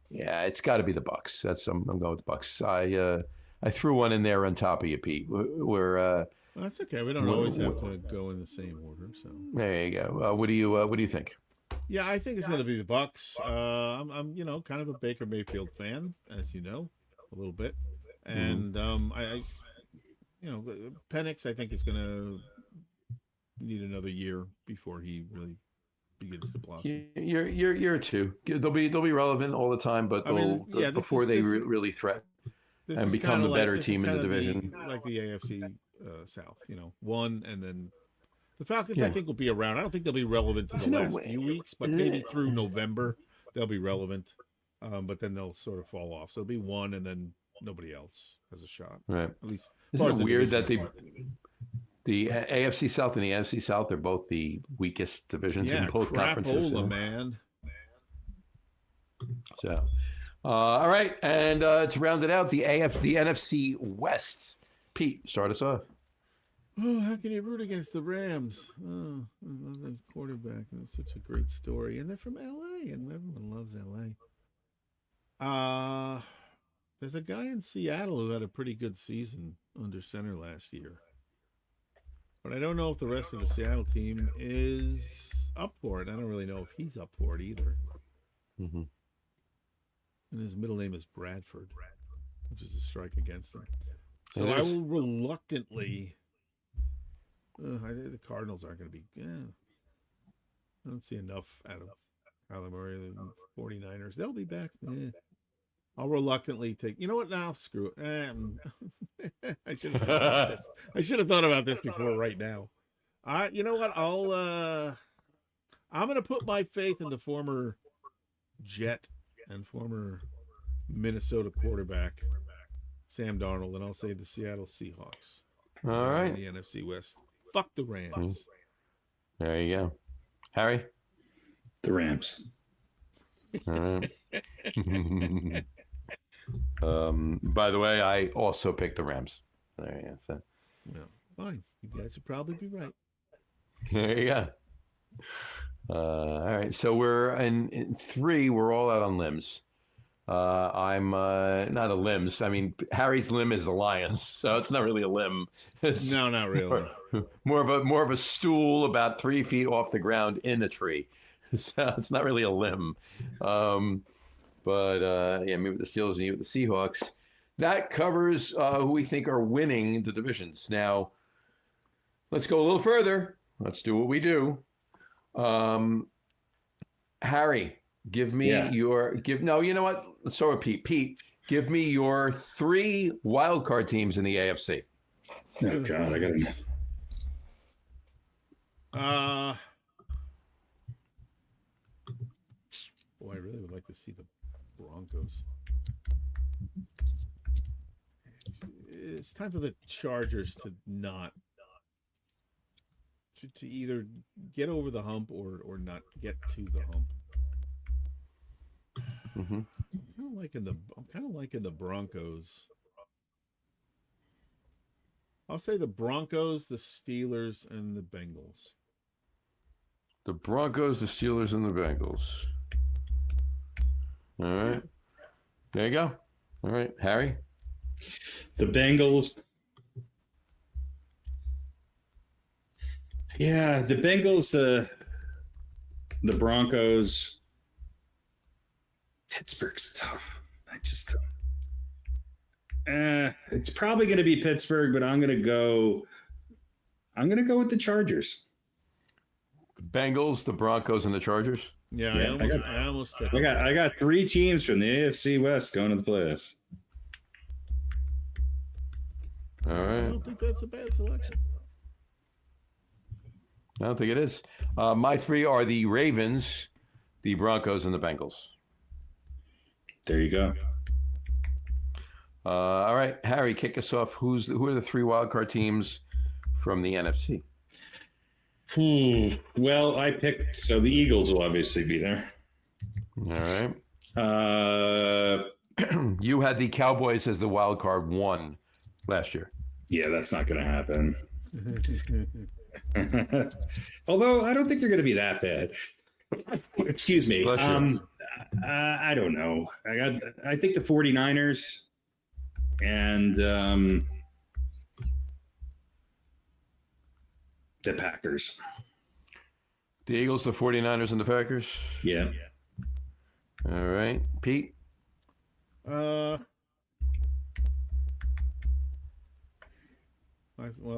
yeah, it's got to be the Bucs. I'm going with the Bucs. I threw one in there on top of you, Pete. Well, that's okay. We don't always have to go in the same order. So there you go. What do you think? Yeah, I think it's going to be the Bucs. I'm kind of a Baker Mayfield fan, as you know, a little bit, and Penix, I think, is going to need another year before he really begins to blossom. Year two. They'll be relevant all the time, but before they really threaten and become the better team in the division, like the AFC South. One, and then the Falcons. I think will be around. I don't think they'll be relevant to the last few weeks, but maybe through November they'll be relevant. But then they'll sort of fall off. So it'll be one, and then nobody else has a shot. Right. At least. Isn't it weird that the AFC South and the NFC South are both the weakest divisions in both conferences? Man. So, all right, and to round it out, the NFC West. Pete, start us off. Oh, how can you root against the Rams? Oh, I love that quarterback. It's such a great story, and they're from LA, and everyone loves LA. There's a guy in Seattle who had a pretty good season under center last year. But I don't know if the rest of the Seattle team is up for it. I don't really know if he's up for it either. Mm-hmm. And his middle name is Bradford, which is a strike against him. So I will reluctantly... the Cardinals aren't going to be... I don't see enough out of Kyler Murray, the 49ers. They'll be back. I'll reluctantly take. You know what? Now, screw it. I should have thought about this. I should have thought about this before right now. You know what? I'm going to put my faith in the former Jet and former Minnesota quarterback Sam Darnold, and I'll say the Seattle Seahawks. All right. In the NFC West. Fuck the Rams. There you go, Harry. The Rams. All right. By the way, I also picked the Rams. There you go. So. Well, fine. You guys would probably be right. There you go. All right. So we're in three. We're all out on limbs. I'm not a limbs. I mean, Harry's limb is the Lions, so it's not really a limb. No, not really. More of a stool about 3 feet off the ground in a tree. So it's not really a limb. But me with the Steelers and you with the Seahawks. That covers who we think are winning the divisions. Now, let's go a little further. Let's do what we do. Harry, give me No, you know what? Let's start with Pete. Pete, give me your 3 wild card teams in the AFC. Oh God, I gotta know. I really would like to see the Broncos. It's time for the Chargers to not to either get over the hump or not get to the hump. Mm-hmm. I'm kind of liking the Broncos. I'll say the Broncos, the Steelers, and the Bengals. The Broncos, the Steelers, and the Bengals. All right. There you go. All right. Harry? The Bengals. Yeah, the Bengals, the Broncos. Pittsburgh's tough. It's probably going to be Pittsburgh, but I'm going to go with the Chargers. Bengals, the Broncos, and the Chargers. Yeah, I almost took I got 3 teams from the AFC West going to the playoffs. All I right. don't think that's a bad selection. I don't think it is. My 3 are the Ravens, the Broncos, and the Bengals. There you go. All right, Harry, kick us off. Who are the 3 wildcard teams from the NFC? Well, I picked, so the Eagles will obviously be there. All right. You had the Cowboys as the wild card 1 last year. Yeah, that's not going to happen. Although I don't think they're going to be that bad. Excuse me. I don't know. I think the 49ers and the Packers. The Eagles, the 49ers, and the Packers? Yeah. All right. Pete?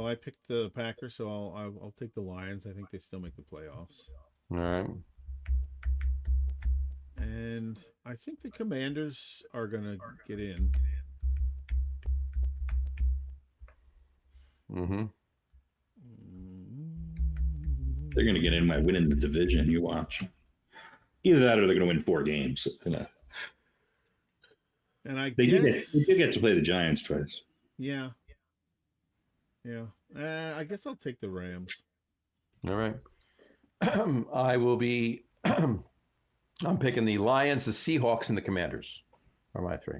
I picked the Packers, so I'll take the Lions. I think they still make the playoffs. All right. And I think the Commanders are going to get in. Mm-hmm. They're going to get in by winning the division. You watch. Either that or they're going to win 4 games. And they do get to play the Giants twice. Yeah. Yeah. I guess I'll take the Rams. All right. I will be I'm picking the Lions, the Seahawks, and the Commanders are my 3.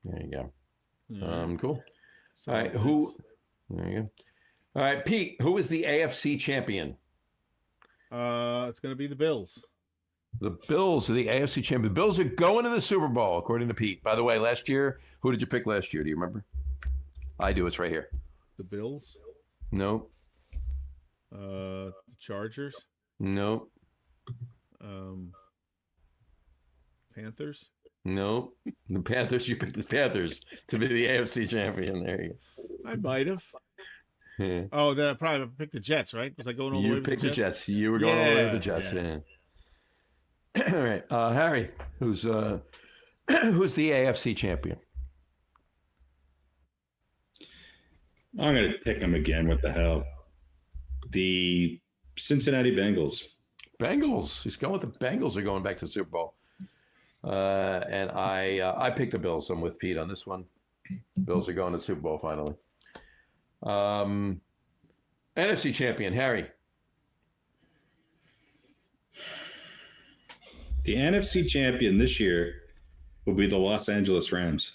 There you go. Cool. So all right. There you go. All right, Pete, who is the AFC champion? It's going to be the Bills. The Bills are the AFC champion. The Bills are going to the Super Bowl, according to Pete. By the way, last year, who did you pick last year? Do you remember? I do. It's right here. The Bills? Nope. The Chargers? Nope. Panthers? Nope. The Panthers. You picked the Panthers to be the AFC champion. There you go. I might have. Yeah. Oh, then I probably picked the Jets, right? Was I going all the way You with picked the the Jets? Jets. You were going all the way with the Jets. Yeah. All right, Harry, who's the AFC champion? I'm going to pick them again. What the hell? The Cincinnati Bengals. Bengals. He's going with the Bengals. Are going back to the Super Bowl. And I picked the Bills. I'm with Pete on this one. Bills are going to the Super Bowl finally. NFC champion, Harry. The NFC champion this year will be the Los Angeles Rams.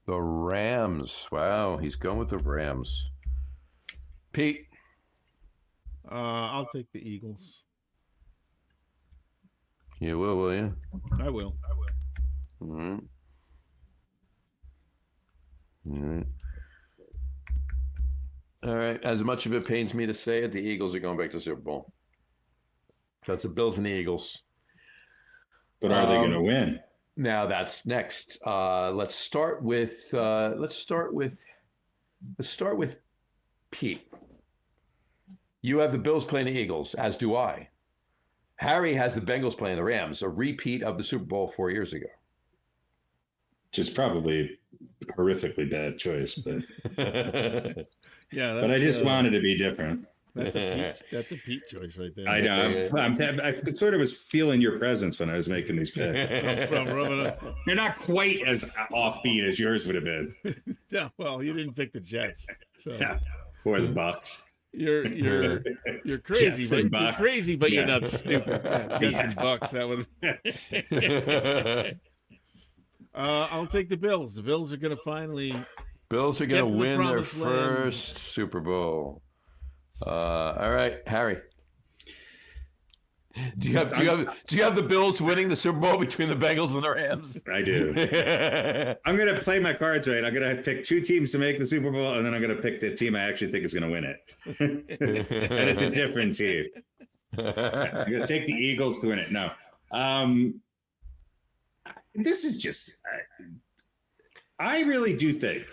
The Rams. Wow, he's going with the Rams. Pete. I'll take the Eagles. You will you? I will. Mm-hmm. Mm-hmm. All right. As much of it pains me to say it, the Eagles are going back to the Super Bowl. That's the Bills and the Eagles. But are they going to win? Now that's next. Let's start with Pete. You have the Bills playing the Eagles, as do I. Harry has the Bengals playing the Rams, a repeat of the Super Bowl 4 years ago. Which is probably a horrifically bad choice, but yeah. But I just wanted to be different. That's a Pete choice right there. I know. I sort of was feeling your presence when I was making these picks. They're not quite as offbeat as yours would have been. Yeah, well, you didn't pick the Jets, so yeah, or the Bucks. You're crazy, but you're crazy, but you're not stupid. Yeah, Jets and Bucks. That would. I'll take the Bills. The Bills are going to finally. Bills are going to win their promised first Super Bowl. All right, Harry. Do you have the Bills winning the Super Bowl between the Bengals and the Rams? I do. I'm going to play my cards right. I'm going to pick 2 teams to make the Super Bowl, and then I'm going to pick the team I actually think is going to win it. And it's a different team. I'm going to take the Eagles to win it. No. This is just I really do think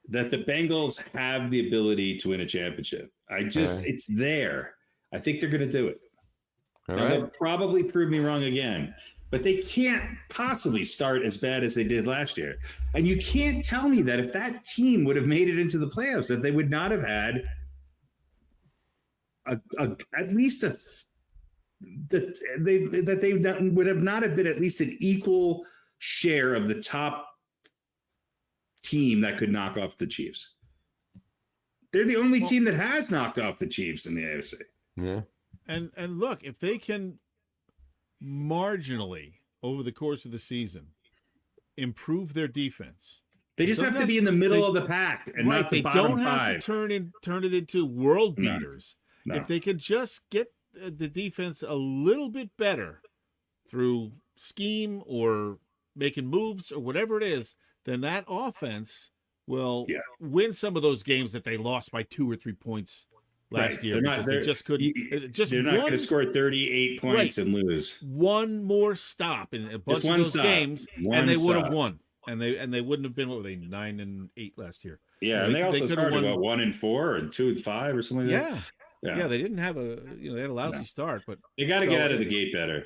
that the Bengals have the ability to win a championship. It's there. I think they're going to do it. Now, they'll probably prove me wrong again, but they can't possibly start as bad as they did last year. And you can't tell me that if that team would have made it into the playoffs, that they would not have had at least that they would have not have been at least an equal share of the top team that could knock off the Chiefs. They're the only team that has knocked off the Chiefs in the AFC. Yeah. And look, if they can marginally over the course of the season improve their defense, they just have to be in the middle of the pack and not the bottom five. They don't have to turn it into world beaters. No. If they could just get the defense a little bit better through scheme or making moves or whatever it is, then that offense will win some of those games that they lost by 2 or 3 points last year. They just couldn't. They're not going to score 38 points and lose. One more stop in a bunch of those games, and they would have won. And they wouldn't have been, what were they, 9-8 last year? Yeah, and they also started 1-4 or 2-5 or something like that. Yeah, they didn't have they had a lousy start, but they got to get out of the gate better.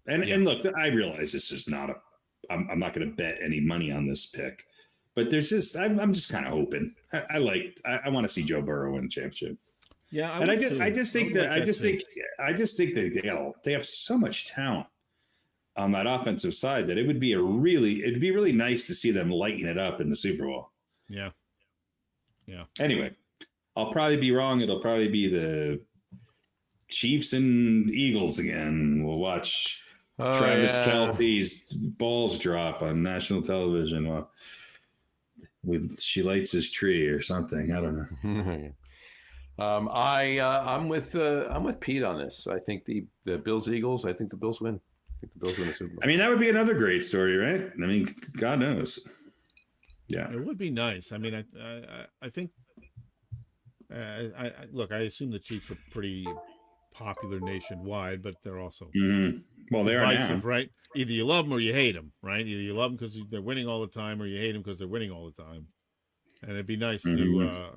And look, I realize this is not I'm not going to bet any money on this pick, but there's just I'm just kind of hoping. I want to see Joe Burrow win the championship. Yeah, I just think that they have so much talent on that offensive side that it'd be really nice to see them lighten it up in the Super Bowl. Yeah. Anyway, I'll probably be wrong. It'll probably be the Chiefs and Eagles again. We'll watch Travis Kelce's balls drop on national television while she lights his tree or something. I don't know. I'm with Pete on this. I think the Bills Eagles. I think the Bills win. I think the Bills win the Super Bowl. I mean, that would be another great story, right? I mean, God knows. Yeah, it would be nice. I mean, I think. Look. I assume the Chiefs are pretty popular nationwide, but they're also well, they divisive, are now, right? Either you love them or you hate them, right? Either you love them because they're winning all the time, or you hate them because they're winning all the time. And it'd be nice to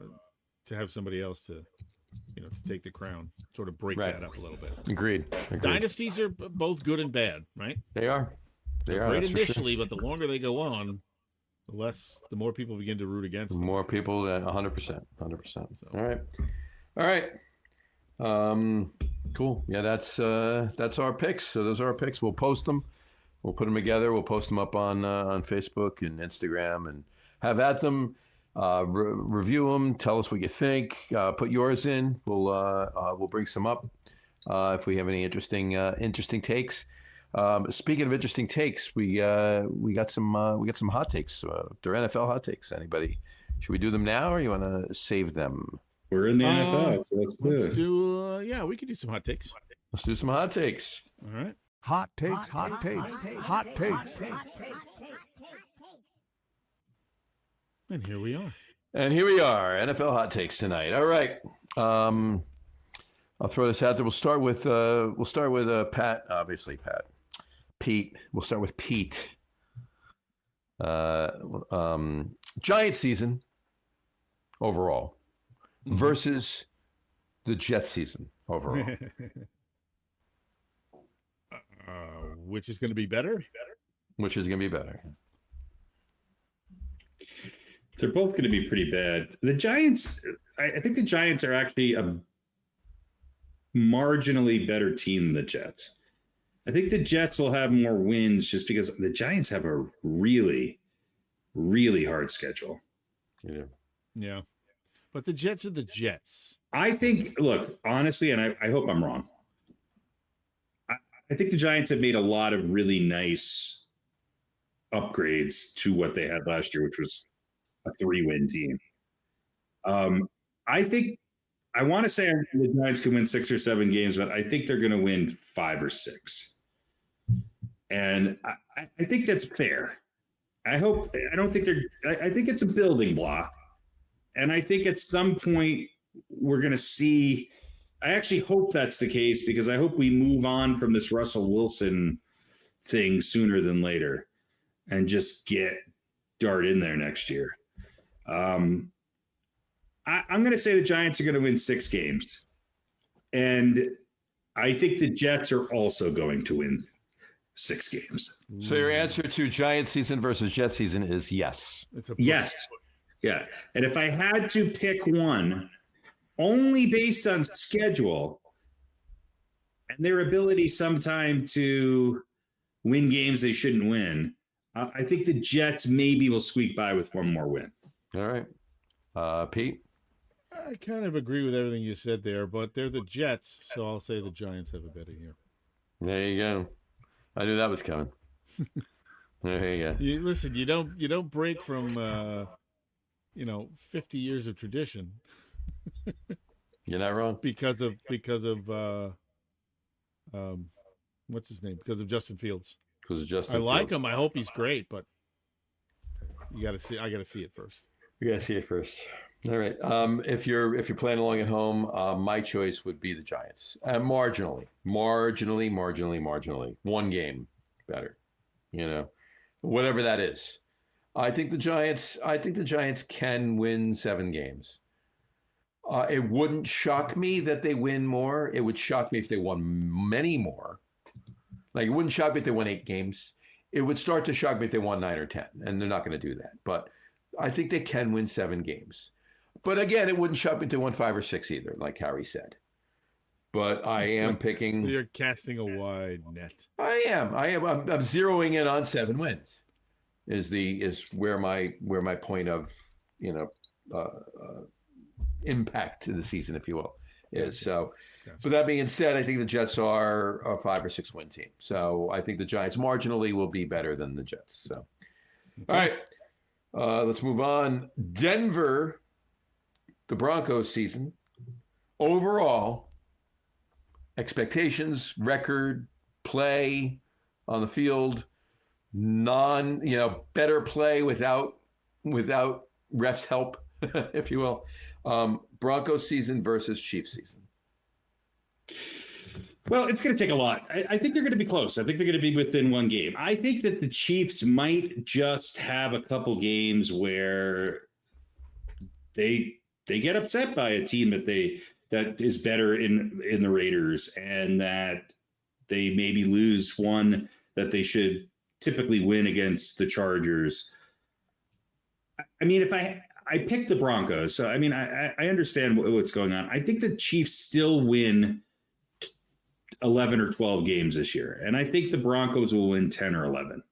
have somebody else to take the crown, sort of break that up a little bit. Agreed. Dynasties are both good and bad, right? They are. They're great initially, but the longer they go on, the more people begin to root against them. More people, 100%. All right. Cool. Yeah, that's our picks. So those are our picks. We'll post them. We'll put them together. We'll post them up on Facebook and Instagram and have at them. Review them. Tell us what you think. Put yours in. We'll bring some up if we have any interesting takes. Speaking of interesting takes, we got some hot takes. They're NFL hot takes. Anybody? Should we do them now, or you want to save them? We're in the NFL, so let's do. We could do some hot takes. Let's do some hot takes. All right. Hot takes. And here we are. NFL hot takes tonight. All right. I'll throw this out there. We'll start with Pat. Obviously, Pat. Pete. We'll start with Pete. Giant season overall versus the Jets season overall. Which is going to be better? Which is going to be better? They're both going to be pretty bad. The Giants, I think the Giants are actually a marginally better team than the Jets. I think the Jets will have more wins just because the Giants have a really, really hard schedule. Yeah. But the Jets are the Jets. I think, look, honestly, and I hope I'm wrong, I think the Giants have made a lot of really nice upgrades to what they had last year, which was a 3-win team. I think I want to say the Giants can win 6 or 7 games, but I think they're going to win 5 or 6. And I think that's fair. I think it's a building block. And I think at some point we're going to see, I actually hope that's the case because I hope we move on from this Russell Wilson thing sooner than later and just get dart in there next year. I'm going to say the Giants are going to win 6 games. And I think the Jets are also going to win 6 games. So your answer to Giants season versus Jets season is yes. Yes. Yeah. And if I had to pick one, only based on schedule and their ability sometime to win games they shouldn't win, I think the Jets maybe will squeak by with one more win. All right. Pete? I kind of agree with everything you said there, but they're the Jets, so I'll say the Giants have a better year. There you go. I knew that was coming. There you go. Listen, you don't break from 50 years of tradition. You're not wrong. Because of what's his name? Because of Justin Fields. Because of Justin Fields. I like him. I hope he's great, but I got to see it first. You got to see it first. All right. If you're playing along at home, my choice would be the Giants. Marginally. One game better. Whatever that is. I think the Giants can win 7 games. It wouldn't shock me that they win more. It would shock me if they won many more. Like, it wouldn't shock me if they won 8 games. It would start to shock me if they won 9 or 10, and they're not going to do that. But I think they can win 7 games. But again, it wouldn't shock me if they won 5 or 6 either, like Harry said. But I am picking. You're casting a wide net. I am. I'm zeroing in on 7 wins. Is where my point of impact to the season, if you will, is. So, but that being said, I think the Jets are a 5 or 6 win team. So I think the Giants marginally will be better than the Jets. So, all right, let's move on. Denver, the Broncos season overall, expectations, record, play on the field, better play without refs' help, if you will. Broncos season versus Chiefs season. Well, it's going to take a lot. I think they're going to be close. I think they're going to be within 1 game. I think that the Chiefs might just have a couple games where they get upset by a team that is better in the Raiders, and that they maybe lose one that they should typically win against the Chargers. I mean, if I picked the Broncos, so I mean, I understand what's going on. I think the Chiefs still win 11 or 12 games this year, and I think the Broncos will win 10 or 11.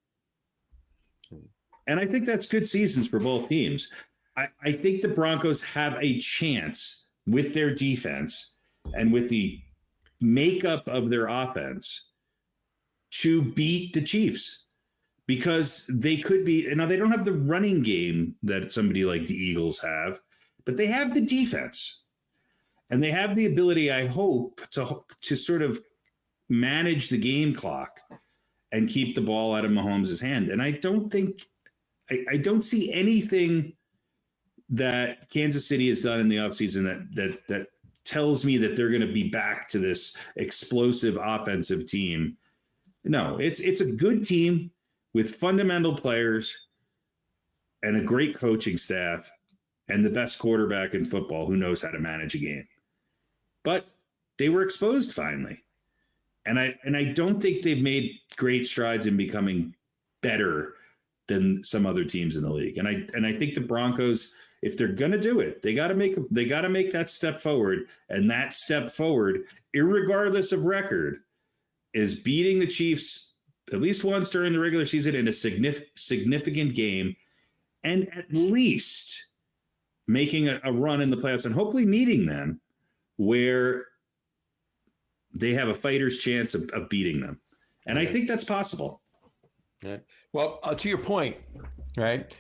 And I think that's good seasons for both teams. I think the Broncos have a chance with their defense and with the makeup of their offense to beat the Chiefs, because they could be. Now, they don't have the running game that somebody like the Eagles have, but they have the defense, and they have the ability, I hope, to sort of manage the game clock and keep the ball out of Mahomes' hand. And I don't see anything that Kansas City has done in the offseason that tells me that they're going to be back to this explosive offensive team. No, it's a good team with fundamental players and a great coaching staff and the best quarterback in football who knows how to manage a game. But they were exposed finally. And I don't think they've made great strides in becoming better than some other teams in the league. And I think the Broncos, if they're going to do it, they got to make that step forward. And that step forward, irregardless of record, is beating the Chiefs at least once during the regular season in a significant game, and at least making a run in the playoffs and hopefully meeting them where they have a fighter's chance of beating them. And I think that's possible. Yeah. Well, to your point, right?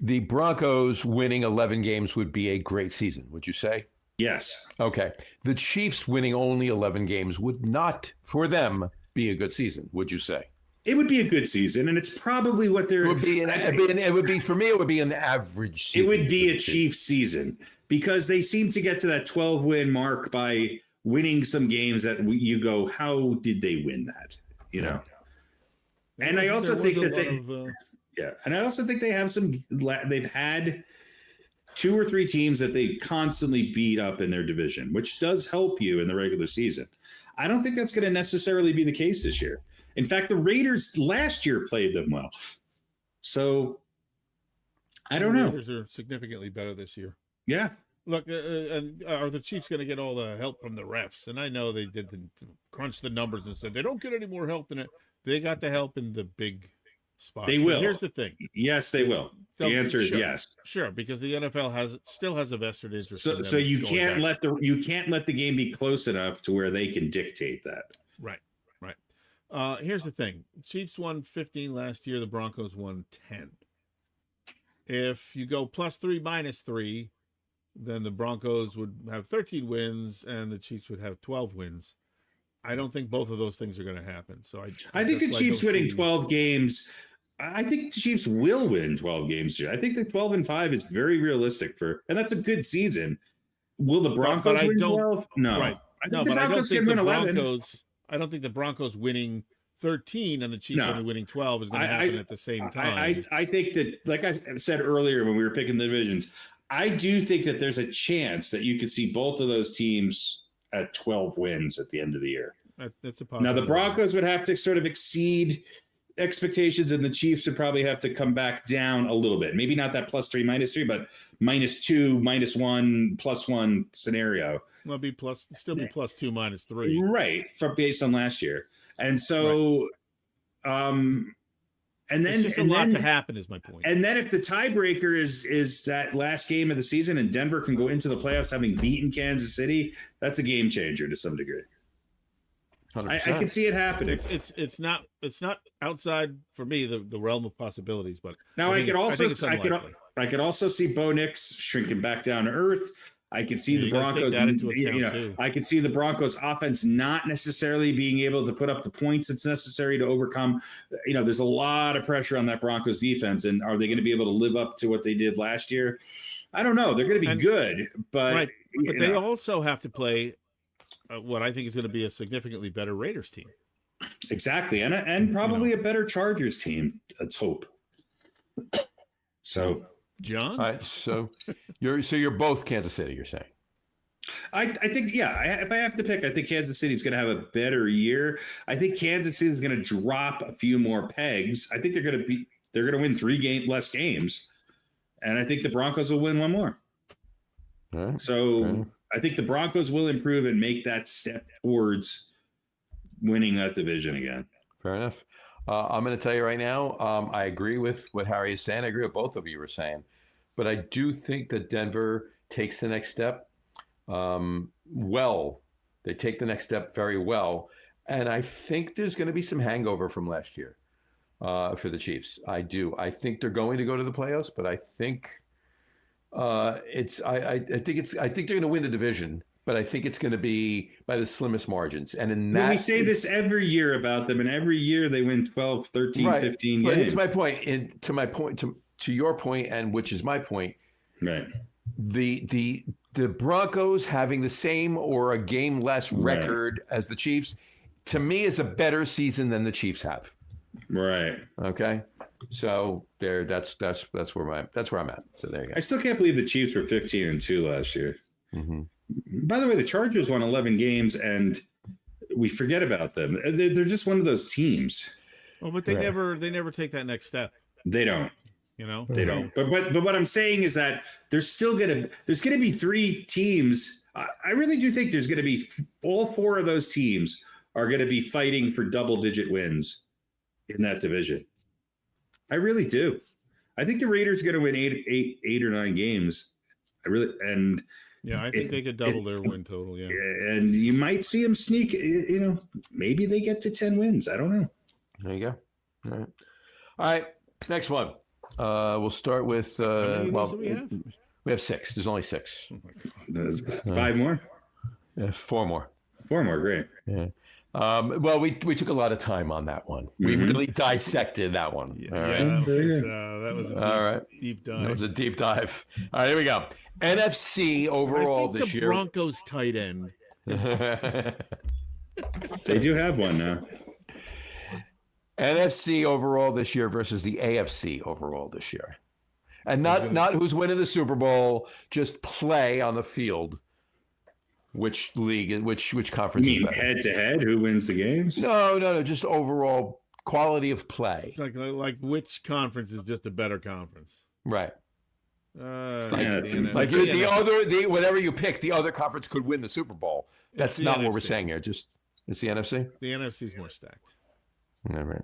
The Broncos winning 11 games would be a great season, would you say? Yes. Okay. The Chiefs winning only 11 games would not, for them, be a good season, would you say? It would be a good season, and it's probably what they're. It would be for me. It would be an average season. It would be a Chiefs season because they seem to get to that 12-win mark by winning some games that you go, how did they win that? You know. And I also think that Yeah, and I also think they have they've had 2 or 3 teams that they constantly beat up in their division, which does help you in the regular season. I don't think that's going to necessarily be the case this year. In fact, the Raiders last year played them well. So I don't know. The Raiders are significantly better this year. Yeah. Look, are the Chiefs going to get all the help from the refs? And I know they did crunch the numbers and said they don't get any more help than it. They got the help in the big spots. They will. Here's the thing. Yes, they will. The answer is yes. Sure, because the NFL still has a vested interest. So you can't let the game be close enough to where they can dictate that. Right. Here's the thing. Chiefs won 15 last year. The Broncos won 10. If you go +3, -3, then the Broncos would have 13 wins and the Chiefs would have 12 wins. I don't think both of those things are going to happen. So I think the Chiefs winning 12 games. I think the Chiefs will win 12 games here. I think the 12-5 is very realistic and that's a good season. Will the Broncos win 12? No. Right. I don't think the Broncos winning 13 and the Chiefs only winning 12 is going to happen at the same time. I think that, like I said earlier when we were picking the divisions, I do think that there's a chance that you could see both of those teams at 12 wins at the end of the year. That's a possibility. Now, the Broncos would have to sort of exceed expectations, and the Chiefs would probably have to come back down a little bit. Maybe not that +3, -3, but -2, -1, +1 scenario. Well, still be +2, -3. Right, based on last year. And so, and then it's just a lot to happen is my point. And then if the tiebreaker is that last game of the season and Denver can go into the playoffs having beaten Kansas City, that's a game changer to some degree. I can see it happening. It's not outside for me the realm of possibilities, but now I could also see Bo Nix shrinking back down to earth. I could see the Broncos. I could see the Broncos offense not necessarily being able to put up the points that's necessary to overcome. There's a lot of pressure on that Broncos defense, and are they going to be able to live up to what they did last year? I don't know. They're going to be good, but they also have to play what I think is going to be a significantly better Raiders team. Exactly, and probably a better Chargers team. Let's hope. So. John? All right, so you're both Kansas City, you're saying? I think, if I have to pick, I think Kansas City is going to have a better year. I think Kansas City is going to drop a few more pegs. I think they're going to win 3 less games, and I think the Broncos will win 1 more. Right. So I think the Broncos will improve and make that step towards winning that division again. Fair enough. I'm going to tell you right now, I agree with what Harry is saying. I agree with both of you were saying. But I do think that Denver takes the next step well. They take the next step very well. And I think there's going to be some hangover from last year for the Chiefs. I do. I think they're going to go to the playoffs, but I think I think they're going to win the division. But I think it's going to be by the slimmest margins. And we say this every year about them, and every year they win 12, 13, right. 15 but games. Here's my point. To your point, and which is my point. Right. The Broncos having the same or a game less record as the Chiefs, to me, is a better season than the Chiefs have. Right. Okay. So that's where I'm at. So there you go. I still can't believe the Chiefs were 15-2 last year. Mm-hmm. By the way, the Chargers won 11 games, and we forget about them. They're just one of those teams. Well, but they never take that next step. They don't. They don't. But what I'm saying is that there's gonna be 3 teams. I really do think there's gonna be all 4 of those teams are gonna be fighting for double-digit wins in that division. I really do. I think the Raiders are gonna win 8 or 9 games. I think they could double their win total. Yeah, and you might see them sneak. Maybe they get to 10 wins. I don't know. There you go. All right. Next one. We'll start with. We have 6. There's only 6. Oh 5 more. 4 more. 4 more. Great. Yeah. Well, we took a lot of time on that one. We really dissected that one. That was a deep dive. That was a deep dive. All right, here we go. NFC overall this year. The Broncos tight end. They do have one now. NFC overall this year versus the AFC overall this year. And not who's winning the Super Bowl, just play on the field. Which league, which conference You is mean better? head-to-head? Who wins the games? No, just overall quality of play. It's like which conference is just a better conference? Right. Like the whatever you pick, the other conference could win the Super Bowl. That's not NFC. what we're saying here. Just it's the NFC. The NFC's more stacked. All right.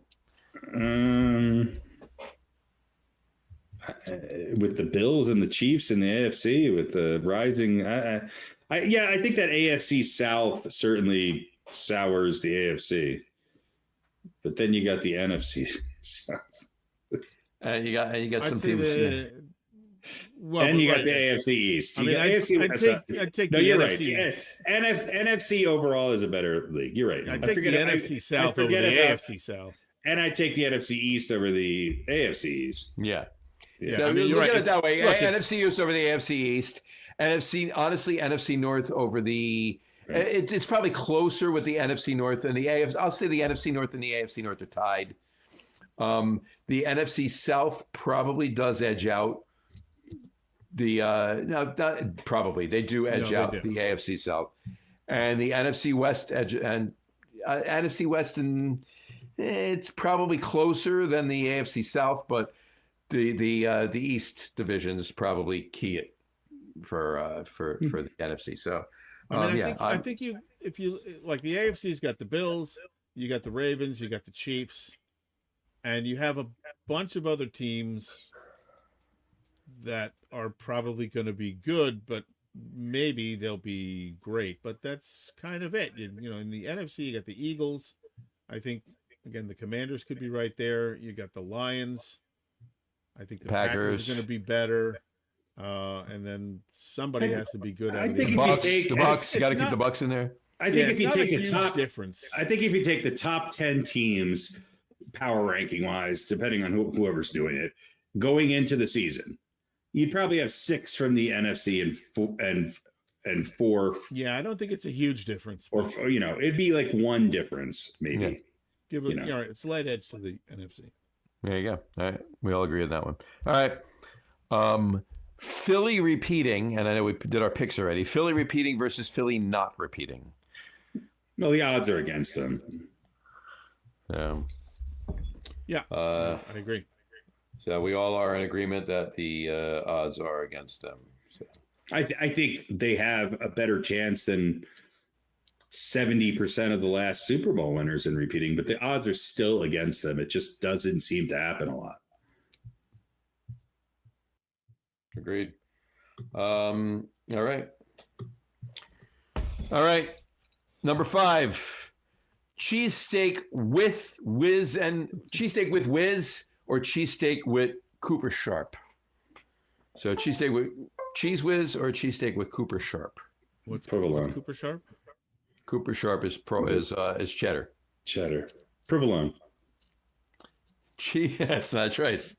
With the Bills and the Chiefs and the AFC, with the rising, I think that AFC South certainly sours the AFC, but then you got the NFC South, And you got some I'd say teams. and you got the AFC East. I mean, I'd take No, the you're NFC right. East. NFC overall is a better league. You're right. I'd take the NFC South over the AFC South. And I take the NFC East over the AFC East. Yeah. Yeah, So I mean, look you're at right. it that way. Look, NFC East over the AFC East. NFC North over the. It's probably closer with the NFC North and the AFC. I'll say the NFC North and the AFC North are tied. The NFC South probably does edge out the. No, not probably. They do edge out the AFC South, and the NFC West NFC West, and it's probably closer than the AFC South, but. The East division is probably key it for the NFC. So, I think if you like the AFC's got the Bills, you got the Ravens, you got the Chiefs, and you have a bunch of other teams that are probably going to be good, but maybe they'll be great. But that's kind of it. You know, in the NFC, you got the Eagles. I think again the Commanders could be right there. You got the Lions. I think the Packers are going to be better, and then somebody has to be good. I think the Bucks. You got to keep the Bucks in there. I think if you take the top difference, I think if you take the top 10 teams, power ranking wise, depending on whoever's doing it, going into the season, you'd probably have 6 from the NFC and 4. Yeah, I don't think it's a huge difference. Or it'd be like 1 difference maybe. Yeah. Give it, all right, slight edge to the NFC. There you go. All right. We all agree on that one. All right. Philly repeating, and I know we did our picks already. Philly repeating versus Philly not repeating. Well, the odds are against them. Yeah, I agree. So we all are in agreement that the odds are against them. So. I think they have a better chance than 70% of the last Super Bowl winners in repeating, but the odds are still against them. It just doesn't seem to happen a lot. Agreed. All right. Number 5, cheesesteak with whiz or cheesesteak with Cooper Sharp. So cheesesteak with cheese whiz or cheesesteak with Cooper Sharp. What's Provolone? Cooper Sharp? Cooper Sharp is cheddar. Cheddar. Provolone. That's not a choice.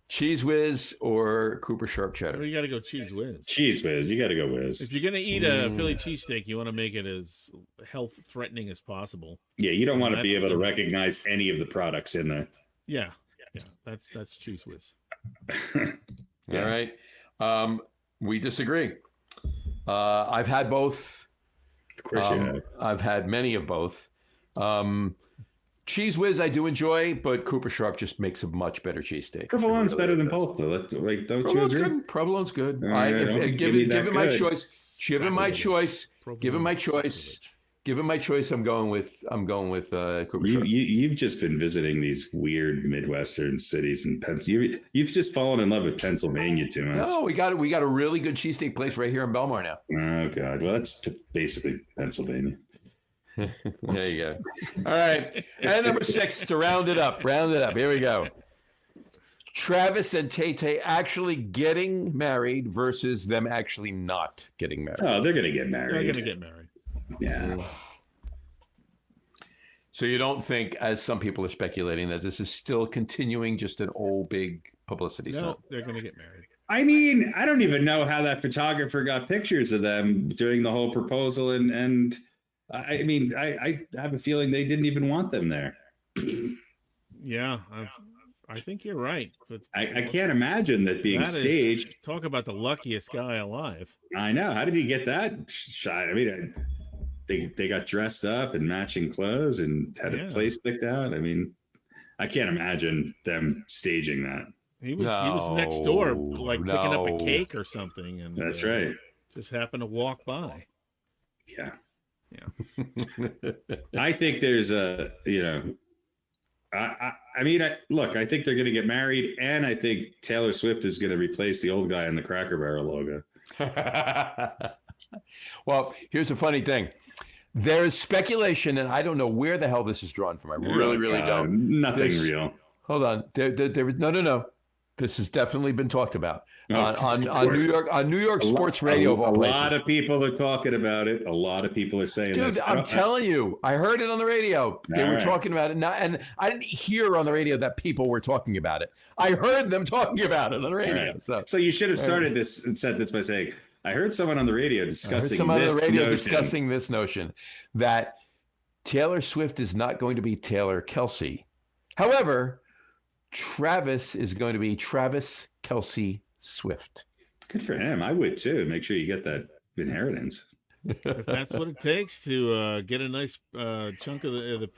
Cheese whiz or Cooper Sharp cheddar. Well, you got to go cheese whiz. Cheese whiz. You got to go whiz. If you're going to eat a Philly cheesesteak, you want to make it as health threatening as possible. Yeah, you don't want to be able to recognize any of the products in there. Yeah. That's cheese whiz. All right. We disagree. I've had both. Of course you have. I've had many of both. Cheese whiz I do enjoy, but Cooper Sharp just makes a much better cheesesteak. Provolone's better than both, though. Don't you agree? Good. Provolone's good. Give my choice. Give him my choice. Give him my choice. Give him my choice. I'm going with Cooper Sharp. You've just been visiting these weird Midwestern cities and Pennsylvania. You've just fallen in love with Pennsylvania too much. No, we got a really good cheesesteak place right here in Belmar now. Oh God, well that's basically Pennsylvania. There you go. All right, and number 6 to round it up. Here we go. Travis and Tay actually getting married versus them actually not getting married. Oh, they're gonna get married. They're going to get married. Yeah. So you don't think, as some people are speculating, that this is still continuing just an old big publicity stunt? No, they're going to get married. I mean, I don't even know how that photographer got pictures of them doing the whole proposal, and I mean, I have a feeling they didn't even want them there. Yeah, I think you're right. But I can't imagine that being staged. Talk about the luckiest guy alive. I know. How did he get that shot? I mean, they got dressed up in matching clothes and had a place picked out. I mean, I can't imagine them staging that. He was next door, like picking up a cake or something, and that's right. Just happened to walk by. Yeah. Yeah. I think there's a, I mean, look, I think they're going to get married, and I think Taylor Swift is going to replace the old guy in the Cracker Barrel logo. Well, here's the funny thing. There's speculation, and I don't know where the hell this is drawn from. I really don't. Nothing real. Hold on. No. This has definitely been talked about on New York sports radio. A lot of people are talking about it. A lot of people are saying this. Dude, I'm telling you, I heard it on the radio. They were talking about it, and I didn't hear on the radio that people were talking about it. I heard them talking about it on the radio. Right. So you should have started this and said this by saying, I heard someone on the radio discussing this notion that Taylor Swift is not going to be Taylor Kelsey. However, Travis is going to be Travis Kelsey Swift. Good for him. I would too. Make sure you get that inheritance. If that's what it takes to get a nice chunk of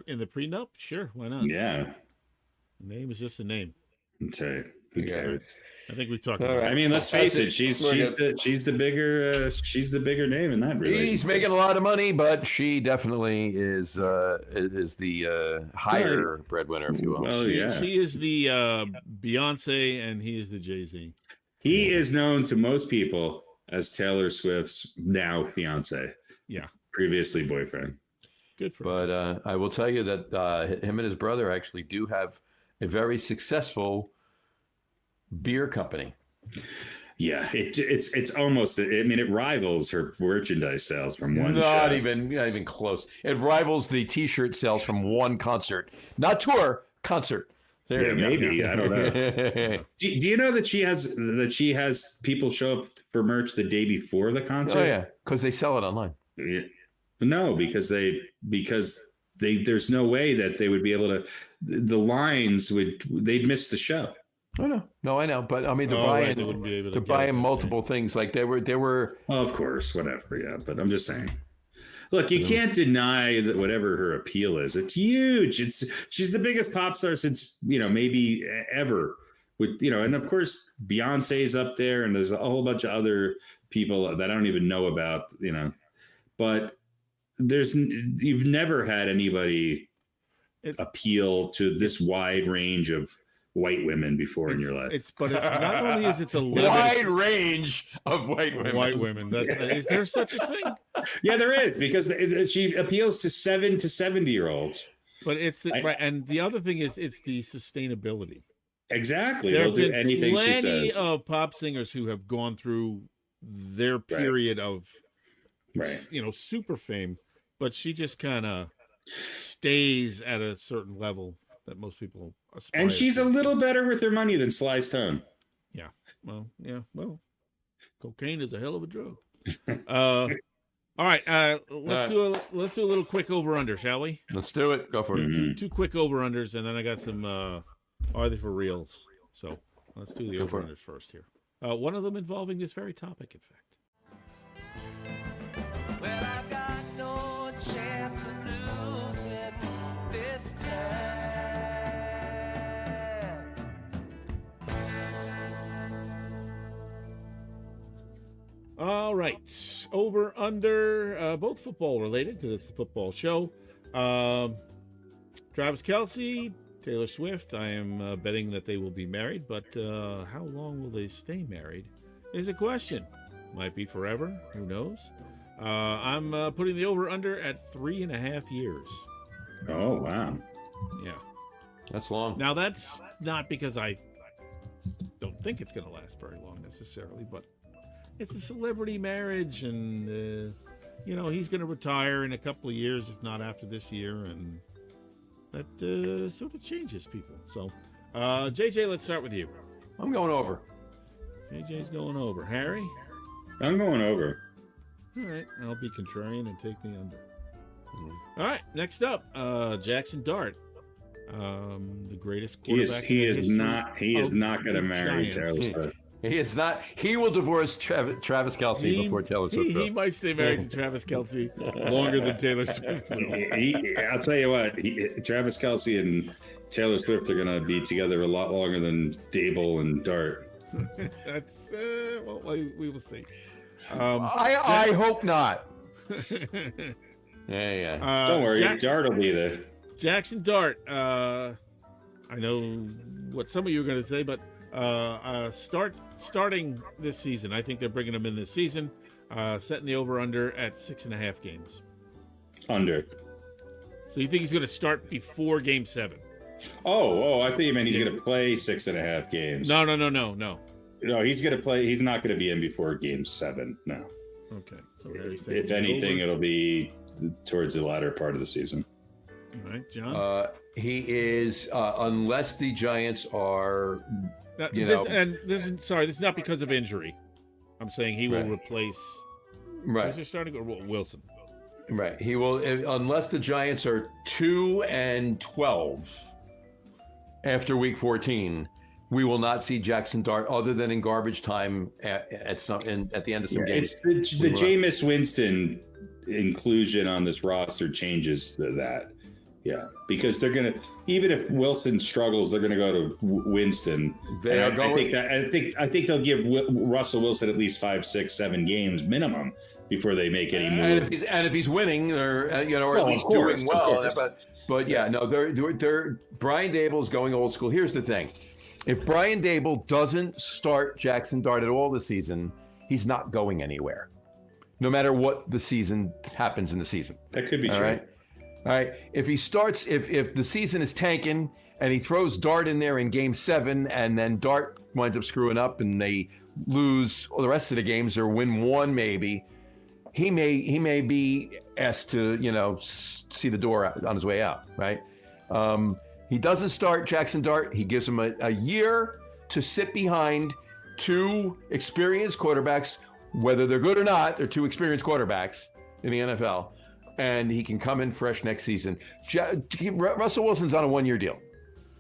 in the prenup, sure, why not? Yeah. The name is just a name. That's right. Who cares? I think we talked about it. I mean, let's face it. She's the bigger name in that relationship. He's making a lot of money, but she definitely is the higher breadwinner, if you will. Well, she is the Beyonce, and he is the Jay-Z. He is known to most people as Taylor Swift's now fiance. Yeah, previously boyfriend. Good for him. But I will tell you that him and his brother actually do have a very successful beer company. Yeah, it's almost. I mean, it rivals her merchandise sales from one. Not even close. It rivals the T-shirt sales from one concert, not tour, concert. There maybe I don't know. do you know that she has people show up for merch the day before the concert? Oh yeah, because they sell it online. Yeah. No, because there's no way that they would be able to. The lines they'd miss the show. Oh no, I know, but I mean, they're buying multiple things. Like they were. Well, of course, whatever. Yeah, but I'm just saying. Look, you can't deny that whatever her appeal is, it's huge. She's the biggest pop star since maybe ever. With and of course Beyonce's up there, and there's a whole bunch of other people that I don't even know about. But you've never had anybody appeal to this wide range of white women before in your life. But not only is it the wide range of white women. White women. Is there such a thing? Yeah, there is, because she appeals to 7 to 70-year-olds. But it's right, and the other thing is it's the sustainability. Exactly. There They'll do anything she says. Plenty of pop singers who have gone through their period of super fame, but she just kind of stays at a certain level that most people aspire and she's to. A little better with her money than Sly Stone. Yeah. Well, cocaine is a hell of a drug. All right, let's do a little quick over under, shall we? Let's do it. Go for it. Two quick over unders, and then I got some are they for reals? So let's do the over unders first here. One of them involving this very topic, in fact. Well, I've got no chance of losing this time. All right, over under, both football related because it's the football show. Travis Kelsey, Taylor Swift. I am betting that they will be married, but how long will they stay married is a question. Might be forever. Who knows? I'm putting the over under at 3.5 years. Oh wow! Yeah, that's long. Now that's not because I don't think it's going to last very long necessarily, but it's a celebrity marriage, and he's going to retire in a couple of years, if not after this year, and that sort of changes people. So, JJ, let's start with you. I'm going over. JJ's going over. Harry? I'm going over. All right, I'll be contrarian and take the under. All right, next up, Jackson Dart. the greatest He quarterback. is not going to marry Giants. Taylor Swift. He is not. He will divorce Travis Kelce before Taylor Swift. He might stay married to Travis Kelce longer than Taylor Swift will. I'll tell you what, Travis Kelce and Taylor Swift are going to be together a lot longer than Dable and Dart. That's well, we will see. I hope not. Yeah. Don't worry, Dart will be there. Jackson Dart. I know what some of you are going to say, but starting this season, I think they're bringing him in this season, setting the over/under at 6.5 games. Under. So you think he's going to start before Game 7? Oh, I think you meant he's going to play 6.5 games. No. No, he's going to play. He's not going to be in before Game 7. No. Okay. So if anything, it'll be towards the latter part of the season. All right, John. He is unless the Giants are. This is not because of injury. I'm saying he will replace. Right. Who's starting? Or Wilson. Right. He will, unless the Giants are 2-12 after Week 14. We will not see Jackson Dart other than in garbage time at the end of some games. It's the Jameis Winston inclusion on this roster changes that. Yeah, because they're gonna, even if Wilson struggles, they're gonna go to Winston. I think they'll give Russell Wilson at least 5, 6, 7 games minimum before they make any move. And if he's winning, or at least doing well, but yeah, no, they're Brian Dable's going old school. Here's the thing: if Brian Dable doesn't start Jackson Dart at all this season, he's not going anywhere, no matter what the season happens in the season. That could be true. All right. If he starts, if the season is tanking and he throws Dart in there in Game 7, and then Dart winds up screwing up and they lose all the rest of the games or win one maybe, he may be asked to see the door out, on his way out. Right. He doesn't start Jackson Dart. He gives him a year to sit behind 2 experienced quarterbacks, whether they're good or not. They're 2 experienced quarterbacks in the NFL. And he can come in fresh next season. Russell Wilson's on a 1-year deal.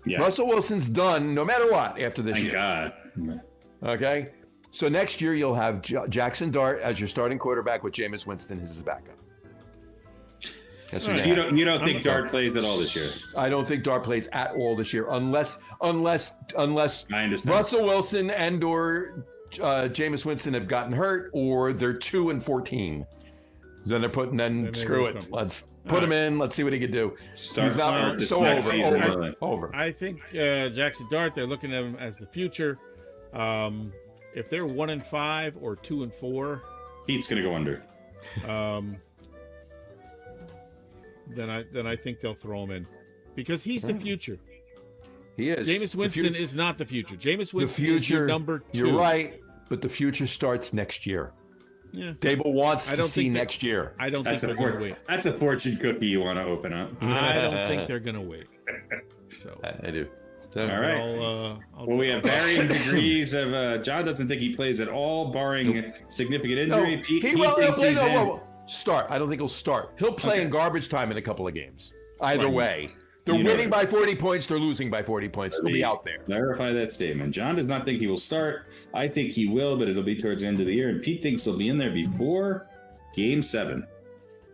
Yeah. Russell Wilson's done no matter what after this year. Thank God. Okay? So next year you'll have Jackson Dart as your starting quarterback with Jameis Winston as his backup. That's right. You don't think Dart plays at all this year? I don't think Dart plays at all this year unless Russell Wilson and or Jameis Winston have gotten hurt, or they're 2-14. Then they're screw it. Let's put him in. Let's see what he can do. Over. I think Jackson Dart, they're looking at him as the future. If they're 1-5 or 2-4, Pete's going to go under. Then I think they'll throw him in, because he's the future. He is. Jameis Winston is not the future. Jameis Winston is your number 2. You're right, but the future starts next year. Yeah. Dable wants to see next year. I don't think they're going to wait. That's a fortune cookie you want to open up. I don't think they're going to wait. So I do. So, all right. We have varying degrees of. John doesn't think he plays at all, barring significant injury. No, Pete thinks he's in. Start. I don't think he'll start. He'll play in garbage time in a couple of games. Either way. They're winning by 40 points. They're losing by 40 points. He'll be out there. Clarify that statement. John does not think he will start. I think he will, but it'll be towards the end of the year. And Pete thinks he'll be in there before Game 7.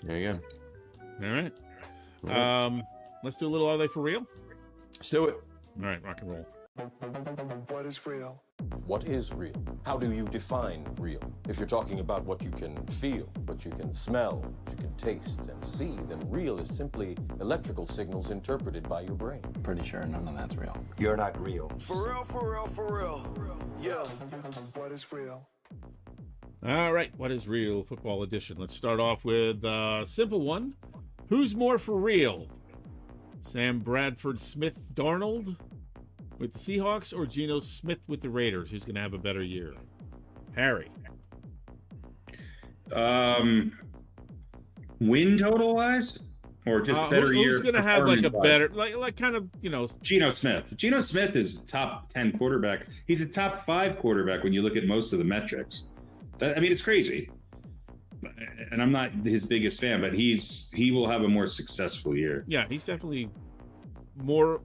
There you go. All right. Let's do a little Are They For Real? Let's do it. All right, rock and roll. What is real? What is real? How do you define real? If you're talking about what you can feel, what you can smell, what you can taste and see, then real is simply electrical signals interpreted by your brain. Pretty sure none of that's real. You're not real. For real, for real, for real. Yeah. What is real? All right, what is real? Football edition. Let's start off with a simple one. Who's more for real? Sam Bradford Smith Darnold with the Seahawks, or Geno Smith with the Raiders? Who's going to have a better year? Harry. Win total wise, or just better year? Who's going to have like a better, like kind of, Geno Smith. Geno Smith is top 10 quarterback. He's a top 5 quarterback when you look at most of the metrics. It's crazy. And I'm not his biggest fan, but he will have a more successful year. Yeah, he's definitely more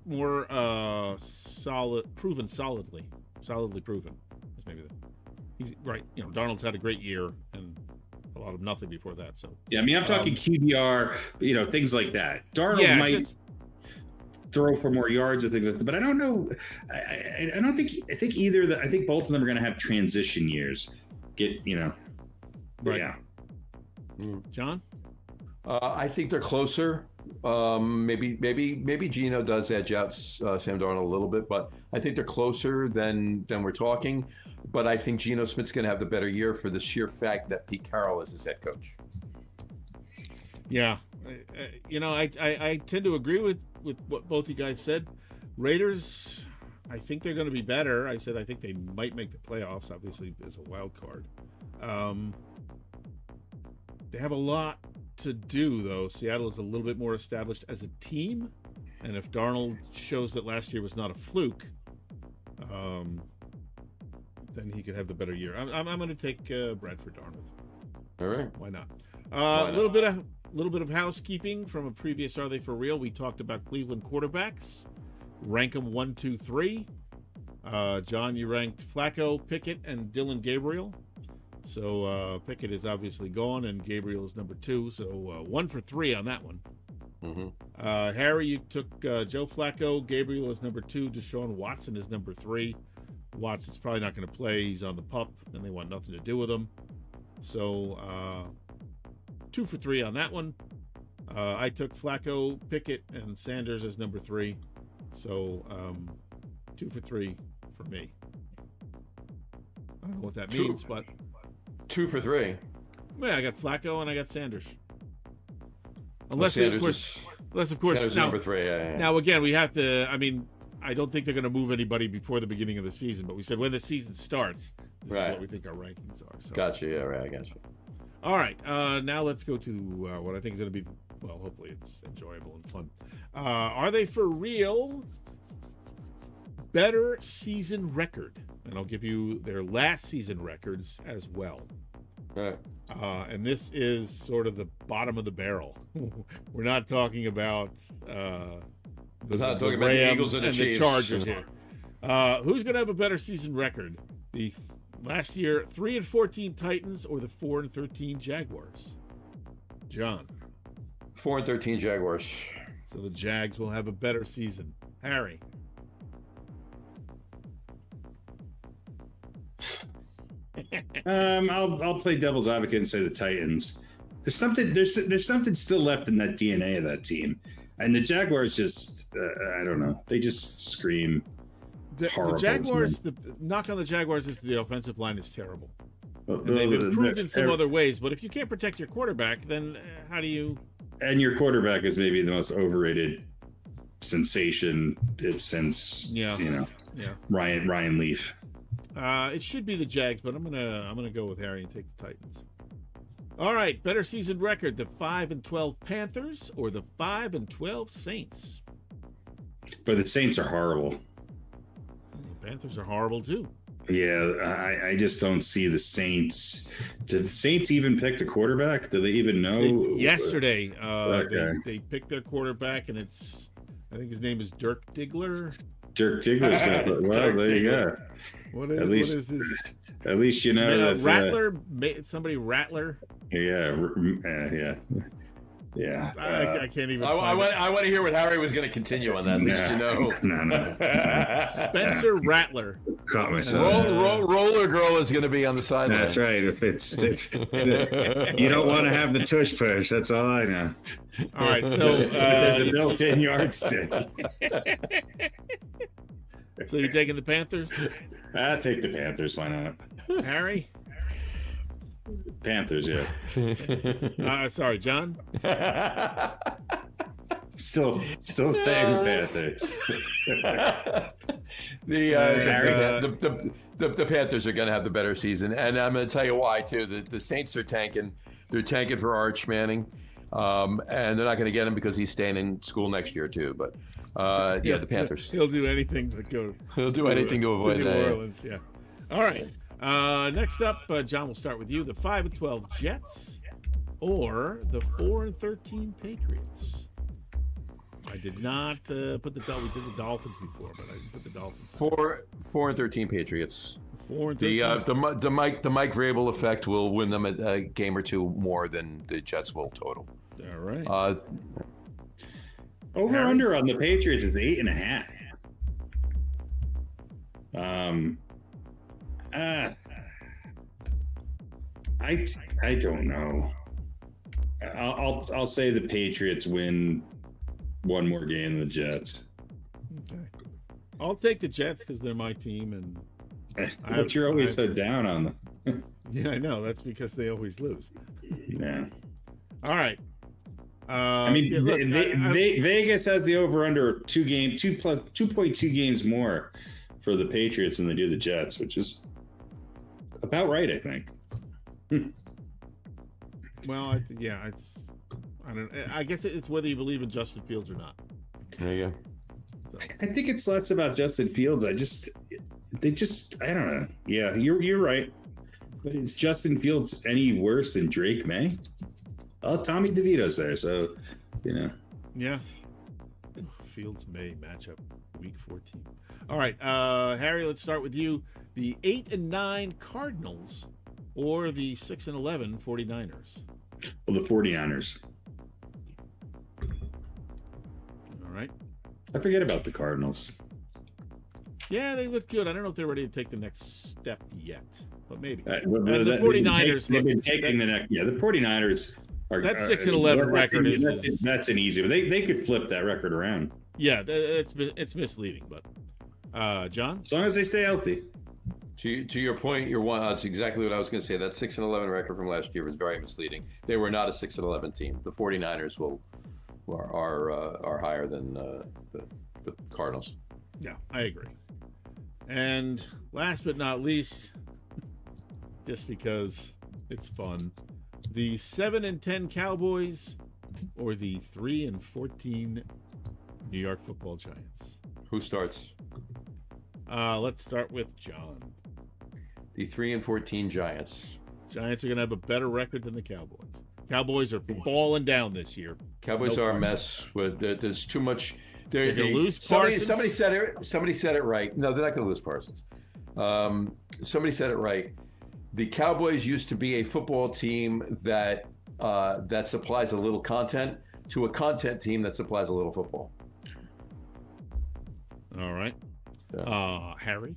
solidly proven. That's maybe he's right. Darnold's had a great year and a lot of nothing before that. So yeah, I mean, I'm talking QBR, things like that. Darnold might throw for more yards and things like that, but I don't know. I think both of them are going to have transition years. Right. Yeah. John, I think they're closer. Maybe Geno does edge out Sam Darnold a little bit, but I think they're closer than we're talking. But I think Geno Smith's going to have the better year for the sheer fact that Pete Carroll is his head coach. Yeah, I tend to agree with what both you guys said. Raiders, I think they're going to be better. I said I think they might make the playoffs, obviously as a wild card. They have a lot to do, though. Seattle is a little bit more established as a team, and if Darnold shows that last year was not a fluke, then he could have the better year. I'm going to take Bradford Darnold. All right, why not? A little bit of housekeeping from a previous Are They For Real? We talked about Cleveland quarterbacks. Rank them 1, 2, 3. John, you ranked Flacco, Pickett, and Dylan Gabriel. So Pickett is obviously gone, and Gabriel is number 2. So 1 for 3 on that one. Mm-hmm. Harry, you took Joe Flacco. Gabriel is number 2. Deshaun Watson is number 3. Watson's probably not going to play. He's on the PUP, and they want nothing to do with him. So 2 for 3 on that one. I took Flacco, Pickett, and Sanders as number 3. So 2 for 3 for me. I don't know what that means, but 2 for 3. Yeah, I got Flacco and I got Sanders. Unless, Sanders of course, Sanders now, number 3. Yeah. Now again, we have to. I mean, I don't think they're going to move anybody before the beginning of the season. But we said when the season starts, this is what we think our rankings are. So. Gotcha. Yeah, right. I gotcha. All right. Now let's go to what I think is going to be. Well, hopefully it's enjoyable and fun. Are they for real? Better season record, and I'll give you their last season records as well. Right. And this is sort of the bottom of the barrel. We're not talking about the Rams and the Chargers here. Who's going to have a better season record? The last year 3-14 Titans or the 4-13 Jaguars? John. 4-13 Jaguars. So the Jags will have a better season. Harry. I'll play devil's advocate and say the Titans. There's something still left in that DNA of that team, and the Jaguars just I don't know. They just scream. The Jaguars. The knock on the Jaguars is the offensive line is terrible. And they've improved in some other ways, but if you can't protect your quarterback, then how do you? And your quarterback is maybe the most overrated sensation since Ryan Leaf. It should be the Jags, but I'm gonna go with Harry and take the Titans. All right, better season record: the 5-12 Panthers or the 5-12 Saints. But the Saints are horrible. The Panthers are horrible too. Yeah, I just don't see the Saints. Did the Saints even pick the quarterback? Do they even know? Yesterday, they picked their quarterback, and I think his name is Dirk Diggler. Dirk Diggler's well, there you go. What is his? At least you know that Rattler. Somebody Rattler. Yeah. I can't even. I want to hear what Harry was going to continue on that. At least you know. No. Spencer Rattler. Caught myself. Roller Girl is going to be on the sideline. That's right. If you don't want to have the tush push, that's all I know. All right, so there's a built-in yardstick. So you taking the Panthers? I'll take the Panthers. Why not? Harry? Panthers, yeah. Sorry, John? Still saying Panthers. The Panthers are going to have the better season, and I'm going to tell you why too. The Saints are tanking. They're tanking for Arch Manning, and they're not going to get him because he's staying in school next year too. But the Panthers. He'll do anything to go. He'll do anything to avoid New Orleans. Yeah. All right. Next up, John, we'll start with you. The 5-12 Jets or the 4-13 Patriots. I did not put the we did the Dolphins before, but I didn't put the Dolphins. 4-13 Patriots. 4-13. The Mike Vrabel effect will win them a game or two more than the Jets will total. All right. Over under on the Patriots is 8.5. I don't know. I'll say the Patriots win one more game than the Jets. Okay. I'll take the Jets because they're my team, and but you're always so down on them. Yeah, I know. That's because they always lose. Yeah. All right. I mean, Vegas has the over/under 2.2 games more for the Patriots than they do the Jets, which is about right, I think. Well, I guess it's whether you believe in Justin Fields or not. There you go. So. I think it's less about Justin Fields. I don't know. Yeah, you're right. But is Justin Fields any worse than Drake May? Oh, Tommy DeVito's there, so Yeah. Fields May matchup week 14. All right, Harry, let's start with you. The 8-9 Cardinals or the 6-11 49ers? Well, the 49ers. All right. I forget about the Cardinals. Yeah, they look good. I don't know if they're ready to take the next step yet, but maybe. The 49ers they've been taking the next. Yeah, the 49ers are. That 6-11 record that's an easy. But they could flip that record around. Yeah, it's misleading, but John, as long as they stay healthy. To your point, that's exactly what I was going to say. That 6-11 record from last year was very misleading. They were not a 6-11 team. The 49ers are higher than the Cardinals. Yeah, I agree. And last but not least, just because it's fun, the 7-10 Cowboys or the 3-14 New York Football Giants. Who starts? Let's start with John. The 3-14 Giants. Giants are going to have a better record than the Cowboys. Cowboys are falling down this year. Cowboys are a mess. There's too much. They're going to lose Parsons. Somebody said it right. No, they're not going to lose Parsons. Somebody said it right. The Cowboys used to be a football team that supplies a little content to a content team that supplies a little football. All right. Harry?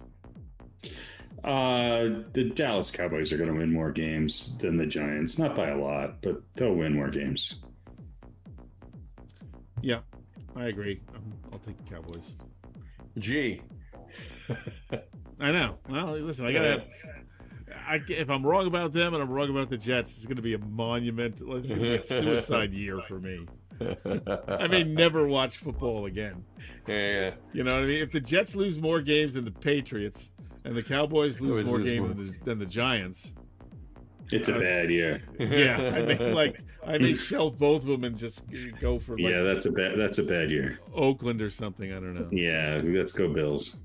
The Dallas Cowboys are going to win more games than the Giants. Not by a lot, but they'll win more games. Yeah, I agree. I'll take the Cowboys. Gee. I know. Well, listen, if I'm wrong about them and I'm wrong about the Jets, it's going to be a monument. It's going to be a suicide year for me. I may never watch football again. Yeah. You know what I mean? If the Jets lose more games than the Patriots and the Cowboys lose more games than the Giants, it's a bad year. Yeah, I may shelve both of them and just go for that's a bad year. Oakland or something. I don't know. Yeah, let's go Bills.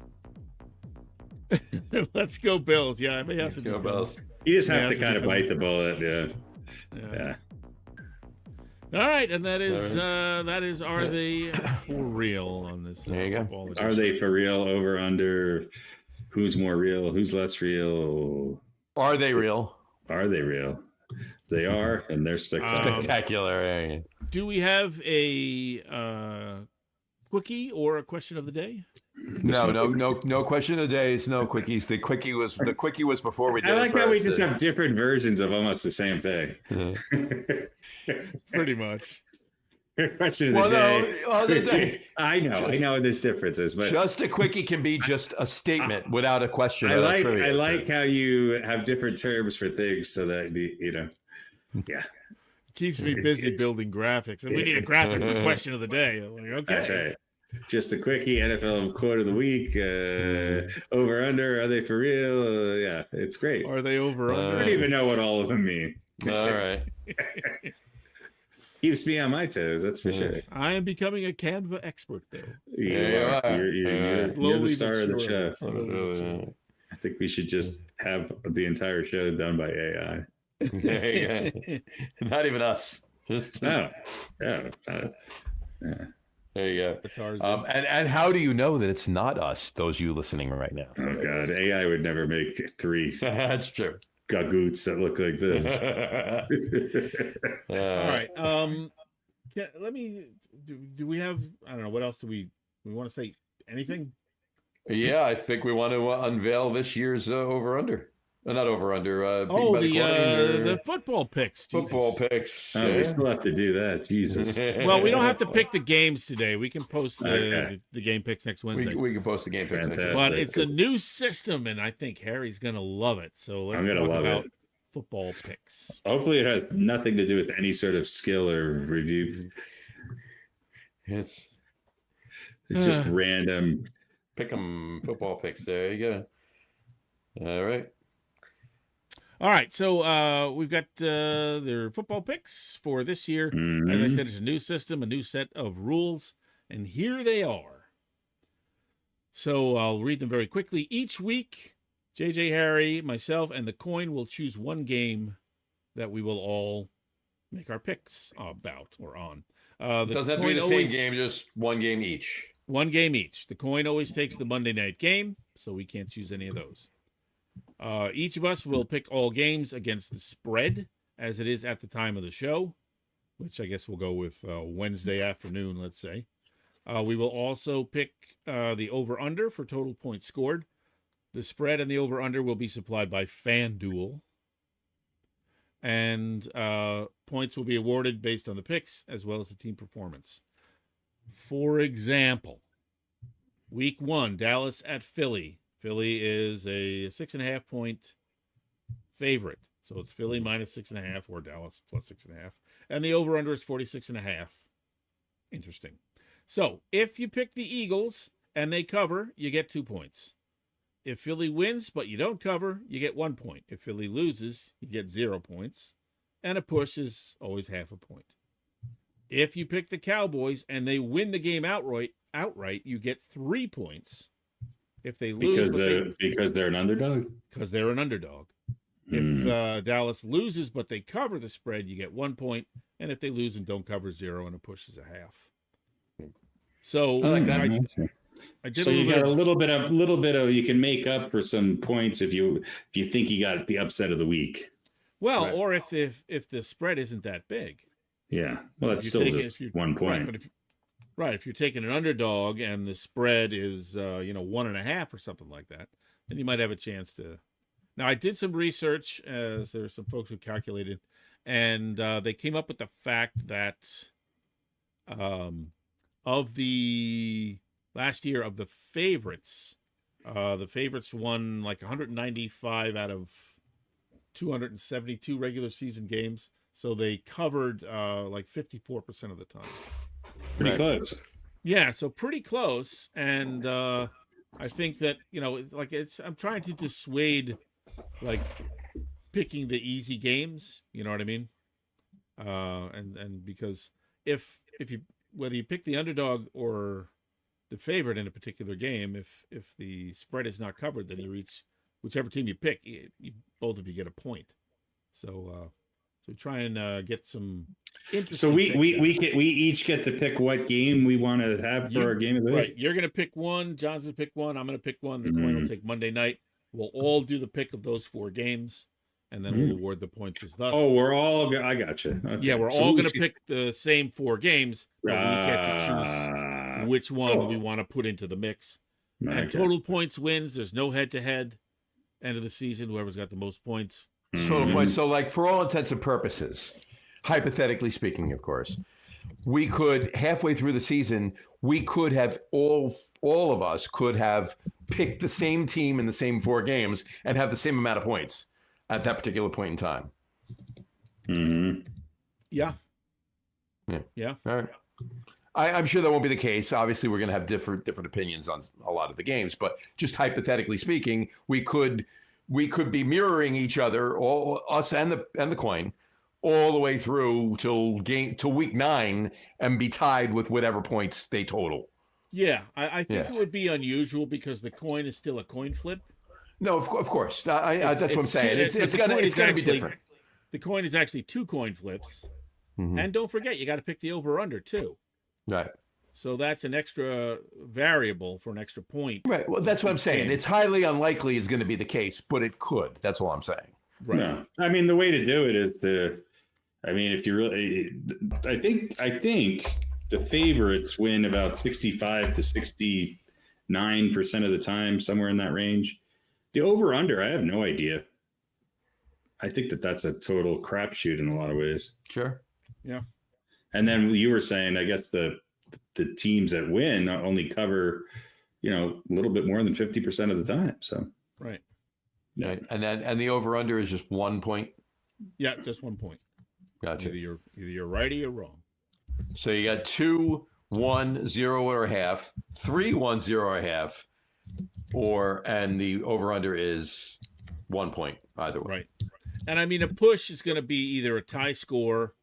Let's go Bills. Yeah, I may have to go Bills. You just have to kind of bite the bullet. Yeah. All right, and that is are they for real on this? There you go. Are they for real? Over under? Who's more real? Who's less real? Are they real? Are they real? They are, and they're spectacular. Do we have a quickie or a question of the day? No question of the day. It's no quickies. The quickie was before we did. I like how we just have different versions of almost the same thing. Pretty much. Question of the day. I know there's differences, but just a quickie can be just a statement without a question. I like how you have different terms for things so that yeah. Keeps me busy building graphics, and we need a graphic for question of the day. I'm like, okay, that's right. Just a quickie NFL quote of the week. Over under. Are they for real? Yeah, it's great. Are they over under? I don't even know what all of them mean. All right. Keeps me on my toes, that's for sure. I am becoming a Canva expert, though. You're the star of the show. I think we should just have the entire show done by AI. Not even us. Just no. Yeah. There you go. The Tarzan. And how do you know that it's not us, those you listening right now? Oh, God. AI would never make 3 That's true. gagoots that look like this. All right. Let me. Do we have? I don't know. What else do we want to say? Anything? Yeah, I think we want to unveil this year's over/under. Not over/under. The football picks. Jesus. Football picks. Oh, we still have to do that. Jesus. Well, we don't have to pick the games today. We can post the game picks next Wednesday. We can post the game picks next Wednesday. But it's a new system, and I think Harry's going to love it. So let's talk about football picks. Hopefully it has nothing to do with any sort of skill or review. It's just random. Pick 'em football picks. There you go. All right. All right, so we've got their football picks for this year. Mm-hmm. As I said, it's a new system, a new set of rules, and here they are. So I'll read them very quickly. Each week, JJ, Harry, myself, and the coin will choose one game that we will all make our picks about or on. It doesn't have to be the same game, just one game each. One game each. The coin always takes the Monday night game, so we can't choose any of those. Each of us will pick all games against the spread as it is at the time of the show, which I guess we'll go with Wednesday afternoon, let's say. We will also pick the over-under for total points scored. The spread and the over-under will be supplied by FanDuel. And points will be awarded based on the picks as well as the team performance. For example, week 1, Dallas at Philly. Philly is a 6.5 point favorite. So it's Philly minus 6.5 or Dallas plus 6.5. And the over-under is 46.5. Interesting. So if you pick the Eagles and they cover, you get 2 points. If Philly wins but you don't cover, you get 1 point. If Philly loses, you get 0 points. And a push is always half a point. If you pick the Cowboys and they win the game outright, you get 3 points. If they lose, because they're an underdog. Because they're an underdog. If Dallas loses but they cover the spread, you get 1 point, and if they lose and don't cover, 0, and a push is a half. So I like that. I did so you got a little bit of you can make up for some points if you think you got the upset of the week. Well, right. Or if the spread isn't that big. Yeah, well, that's still just 1 point. Right, but if you're taking an underdog and the spread is 1.5 or something like that, then you might have a chance to. Now, I did some research, as there's some folks who calculated, and they came up with the fact that of the last year of the favorites won like 195 out of 272 regular season games, so they covered like 54% of the time. Pretty close. Yeah, so pretty close, and I think that I'm trying to dissuade like picking the easy games. You know what I mean? And because if you whether you pick the underdog or the favorite in a particular game, if the spread is not covered, then you reach whichever team you pick. Both of you get a point. So try and get some. So we each get to pick what game we want to have for our game of the week. Right, you're going to pick one. John's going to pick one. I'm going to pick one. The coin will take Monday night. We'll all do the pick of those 4 games, and then we'll award the points as thus. Oh, I got you. Okay. Yeah, we're all going to pick the same 4 games, but we get to choose which one we want to put into the mix. Okay. And total points wins. There's no head-to-head. End of the season, whoever's got the most points. It's total points. So, like, for all intents and purposes, hypothetically speaking, of course, we could, halfway through the season, we could have all of us could have picked the same team in the same 4 games and have the same amount of points at that particular point in time. Mm-hmm. Yeah. All right. I'm sure that won't be the case. Obviously, we're going to have different opinions on a lot of the games, but just hypothetically speaking, we could be mirroring each other, all us and the coin, all the way through till week 9 and be tied with whatever points they total. Yeah, I think it would be unusual because the coin is still a coin flip. No, of course. That's what I'm saying. It's going to be different. The coin is actually 2 coin flips. Mm-hmm. And don't forget, you got to pick the over-under, too. Right. So that's an extra variable for an extra point. Right. Well, that's what I'm saying. It's highly unlikely is going to be the case, but it could. That's all I'm saying. Right. No, I mean, the way to do it is if you really, I think the favorites win about 65 to 69% of the time, somewhere in that range. The over under, I have no idea. I think that's a total crapshoot in a lot of ways. Sure. Yeah. And then you were saying, I guess the teams that win only cover, a little bit more than 50% of the time. So right. Yeah. Right. And the over under is just 1 point. Yeah, just 1 point. Gotcha. Either you're right or you're wrong. So you got 2, 1, 0 or a half, 3, 1, 0 or a half, and the over under is 1 point either way. Right. And I mean, a push is going to be either a tie score,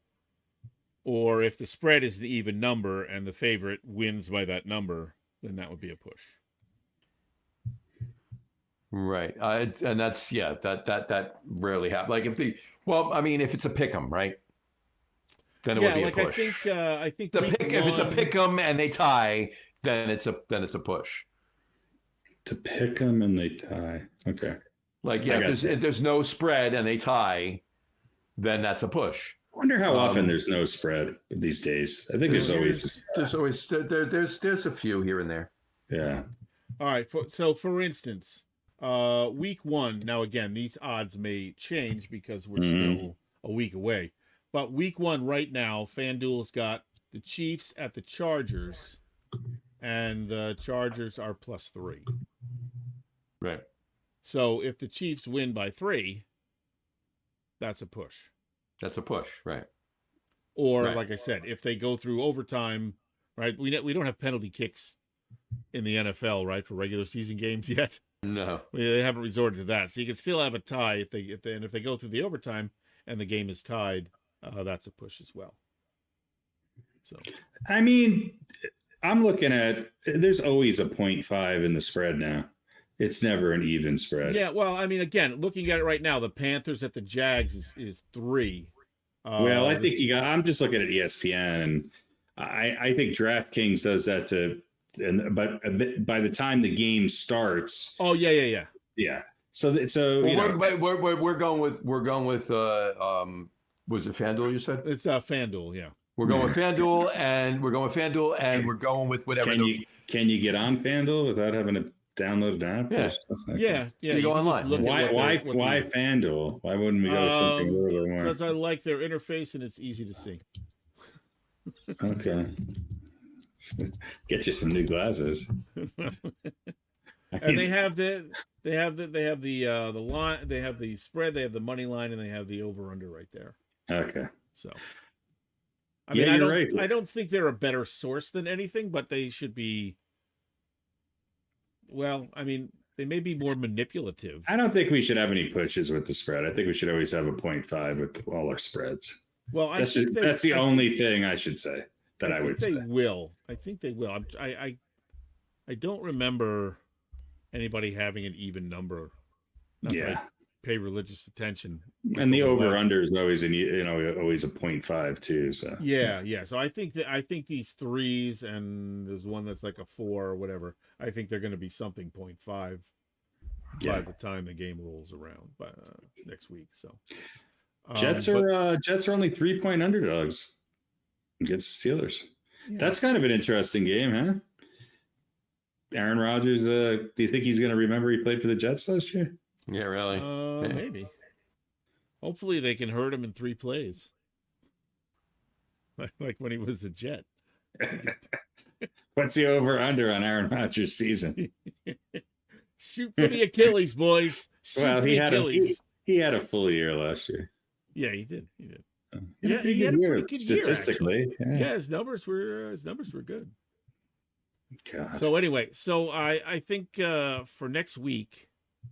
or if the spread is the even number and the favorite wins by that number, then that would be a push. Right. And that's, that rarely happens. Like if it's a pick 'em, right? Then it would be a push. I think if it's a pick 'em and they tie, then it's a push. To pick 'em and they tie. Okay. Like, if there's no spread and they tie, then that's a push. I wonder how often there's no spread these days. I think there's always there's a few here and there. Yeah. All right. So for instance, week 1. Now again, these odds may change because we're still a week away. But week 1 right now, FanDuel's got the Chiefs at the Chargers, and the Chargers are +3. Right. So if the Chiefs win by 3, that's a push. That's a push, right? Or like I said, if they go through overtime, right? We don't have penalty kicks in the NFL, right, for regular season games yet. No, they haven't resorted to that. So you can still have a tie if they go through the overtime and the game is tied. That's a push as well. So, I mean, I'm looking at, there's always a 0.5 in the spread now. It's never an even spread. Yeah, well, I mean, again, looking at it right now, the Panthers at the Jags is 3. Well, I think I'm just looking at ESPN, and I think DraftKings does that too. But by the time the game starts, yeah. So we're going with was it FanDuel? You said it's FanDuel. Yeah, we're going with FanDuel, and we're going with whatever. Can you get on FanDuel without having to download an app? Yeah. You go online. Why FanDuel? Why wouldn't we go with something a little bit more? Because I like their interface and it's easy to see. Okay. Get you some new glasses. And they have the line, they have the spread, they have the money line, and they have the over under right there. Okay. So you're right. I don't think they're a better source than anything, but they should be. Well, I mean, they may be more manipulative. I don't think we should have any pushes with the spread. I think we should always have a 0.5 with all our spreads. Well, that's the only thing I should say that I would say. I think they will. I don't remember anybody having an even number. Not that I pay religious attention. And the over under is always always a 0.5 too. So yeah. So I think these 3s, and there's one that's like a 4 or whatever. I think they're going to be something 0.5 by the time the game rolls around next week. So Jets are only 3-point underdogs against the Steelers. Yeah. That's kind of an interesting game, huh? Aaron Rodgers, do you think he's going to remember he played for the Jets last year? Yeah, really? Maybe. Hopefully they can hurt him in 3 plays. Like when he was a Jet. What's the over-under on Aaron Rodgers' season? Shoot for the Achilles, boys. He had a full year last year. Yeah, he did. He had a pretty good statistically. Yeah, his numbers were good. God. So anyway, I think for next week,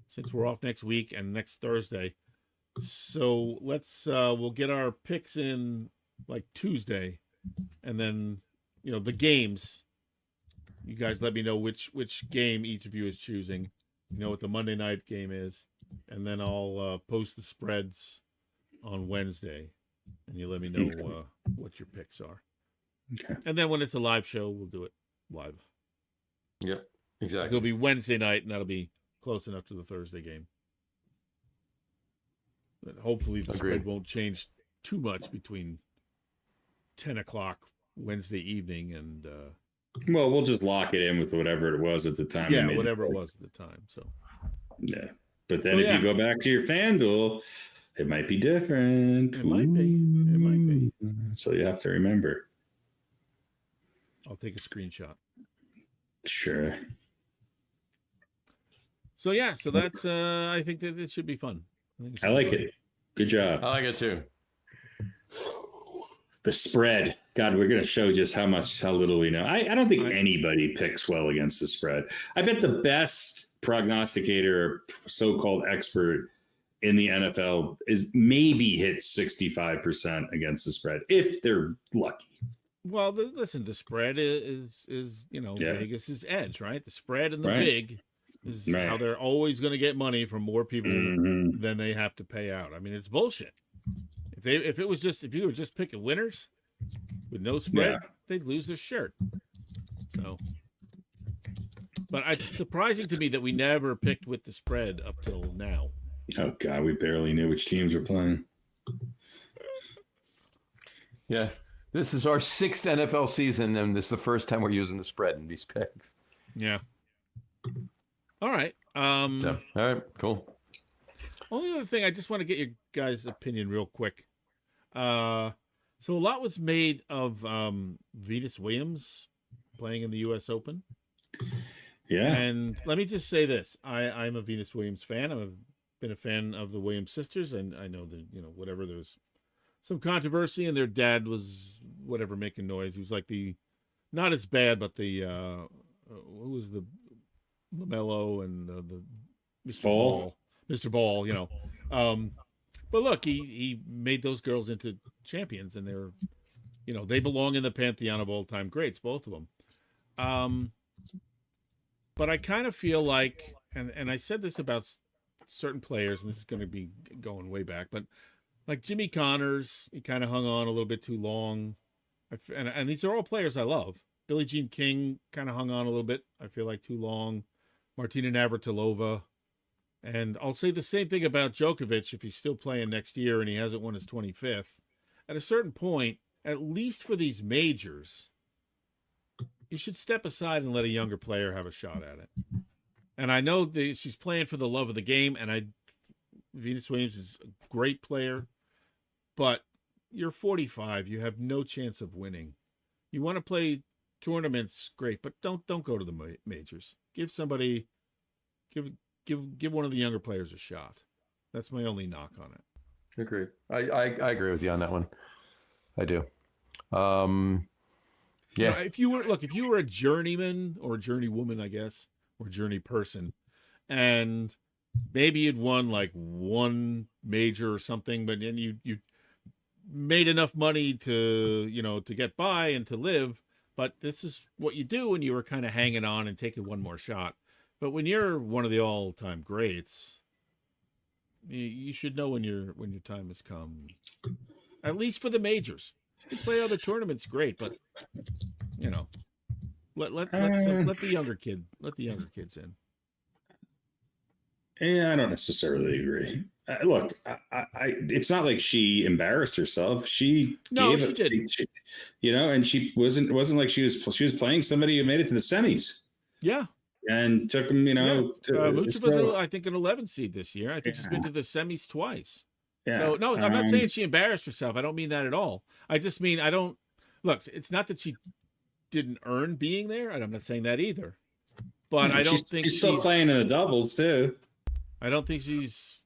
since we're off next week and next Thursday, so we'll get our picks in like Tuesday, and then the games. You guys let me know which game each of you is choosing. You know what the Monday night game is, and then I'll post the spreads on Wednesday, and you let me know what your picks are. Okay. And then when it's a live show, we'll do it live. Yep, exactly. It'll be Wednesday night, and that'll be close enough to the Thursday game. But hopefully the spread won't change too much between 10 o'clock Wednesday evening and... well, we'll just lock it in with whatever it was at the time. Yeah, whatever it was at the time. So yeah, but then if you go back to your FanDuel, it might be different. It might be. It might be. So you have to remember. I'll take a screenshot. Sure. So yeah, so that's. I think that it should be fun. I like it. Good job. I like it too. The spread. God, we're going to show just how little we know. I don't think anybody picks well against the spread. I bet the best prognosticator or so-called expert in the NFL is maybe hits 65% against the spread if they're lucky. Well, listen, the spread is Vegas's edge, right? The spread and the vig is how they're always going to get money from more people than they have to pay out. I mean, it's bullshit. If you were just picking winners with no spread, they'd lose their shirt. So, but it's surprising to me that we never picked with the spread up till now. Oh God, we barely knew which teams were playing. Yeah, this is our 6th NFL season, and this is the first time we're using the spread in these picks. Yeah. All right. All right. Cool. Only other thing, I just want to get your guys' opinion real quick. So a lot was made of Venus Williams playing in the U.S. Open. Yeah. And let me just say this. I'm a Venus Williams fan. I've been a fan of the Williams sisters, and I know that, whatever, there's some controversy, and their dad was, making noise. He was like not as bad, but who was the LaMelo and the Mr. Ball. Mr. Ball, but look, he made those girls into champions, and they're, they belong in the pantheon of all-time greats, both of them. But I kind of feel like, and I said this about certain players, and this is going to be going way back, but like Jimmy Connors, he kind of hung on a little bit too long. And these are all players I love. Billie Jean King kind of hung on a little bit, I feel like, too long. Martina Navratilova. And I'll say the same thing about Djokovic if he's still playing next year and he hasn't won his 25th. At a certain point, at least for these majors, you should step aside and let a younger player have a shot at it. And I know she's playing for the love of the game, and Venus Williams is a great player, but you're 45. You have no chance of winning. You want to play tournaments, great, but don't go to the majors. Give one of the younger players a shot. That's my only knock on it. Agreed. I agree with you on that one. I do. Yeah. If you were a journeyman or a journeywoman, I guess, or journey person, and maybe you'd won like one major or something, but then you made enough money to get by and to live, but this is what you do, and you were kind of hanging on and taking one more shot. But when you're one of the all-time greats, you should know when your time has come. At least for the majors. You play other tournaments, great, but let the younger kids in. Yeah, I don't necessarily agree. Look, it's not like she embarrassed herself. She did. And she wasn't like she was playing somebody who made it to the semis. Yeah. And took him, Lucha was, I think, an 11 seed this year. I think she's been to the semis twice. Yeah. So, no, I'm not saying she embarrassed herself. I don't mean that at all. I just mean look, it's not that she didn't earn being there. I'm not saying that either. But I don't think she's still playing in the doubles, too. I don't think she's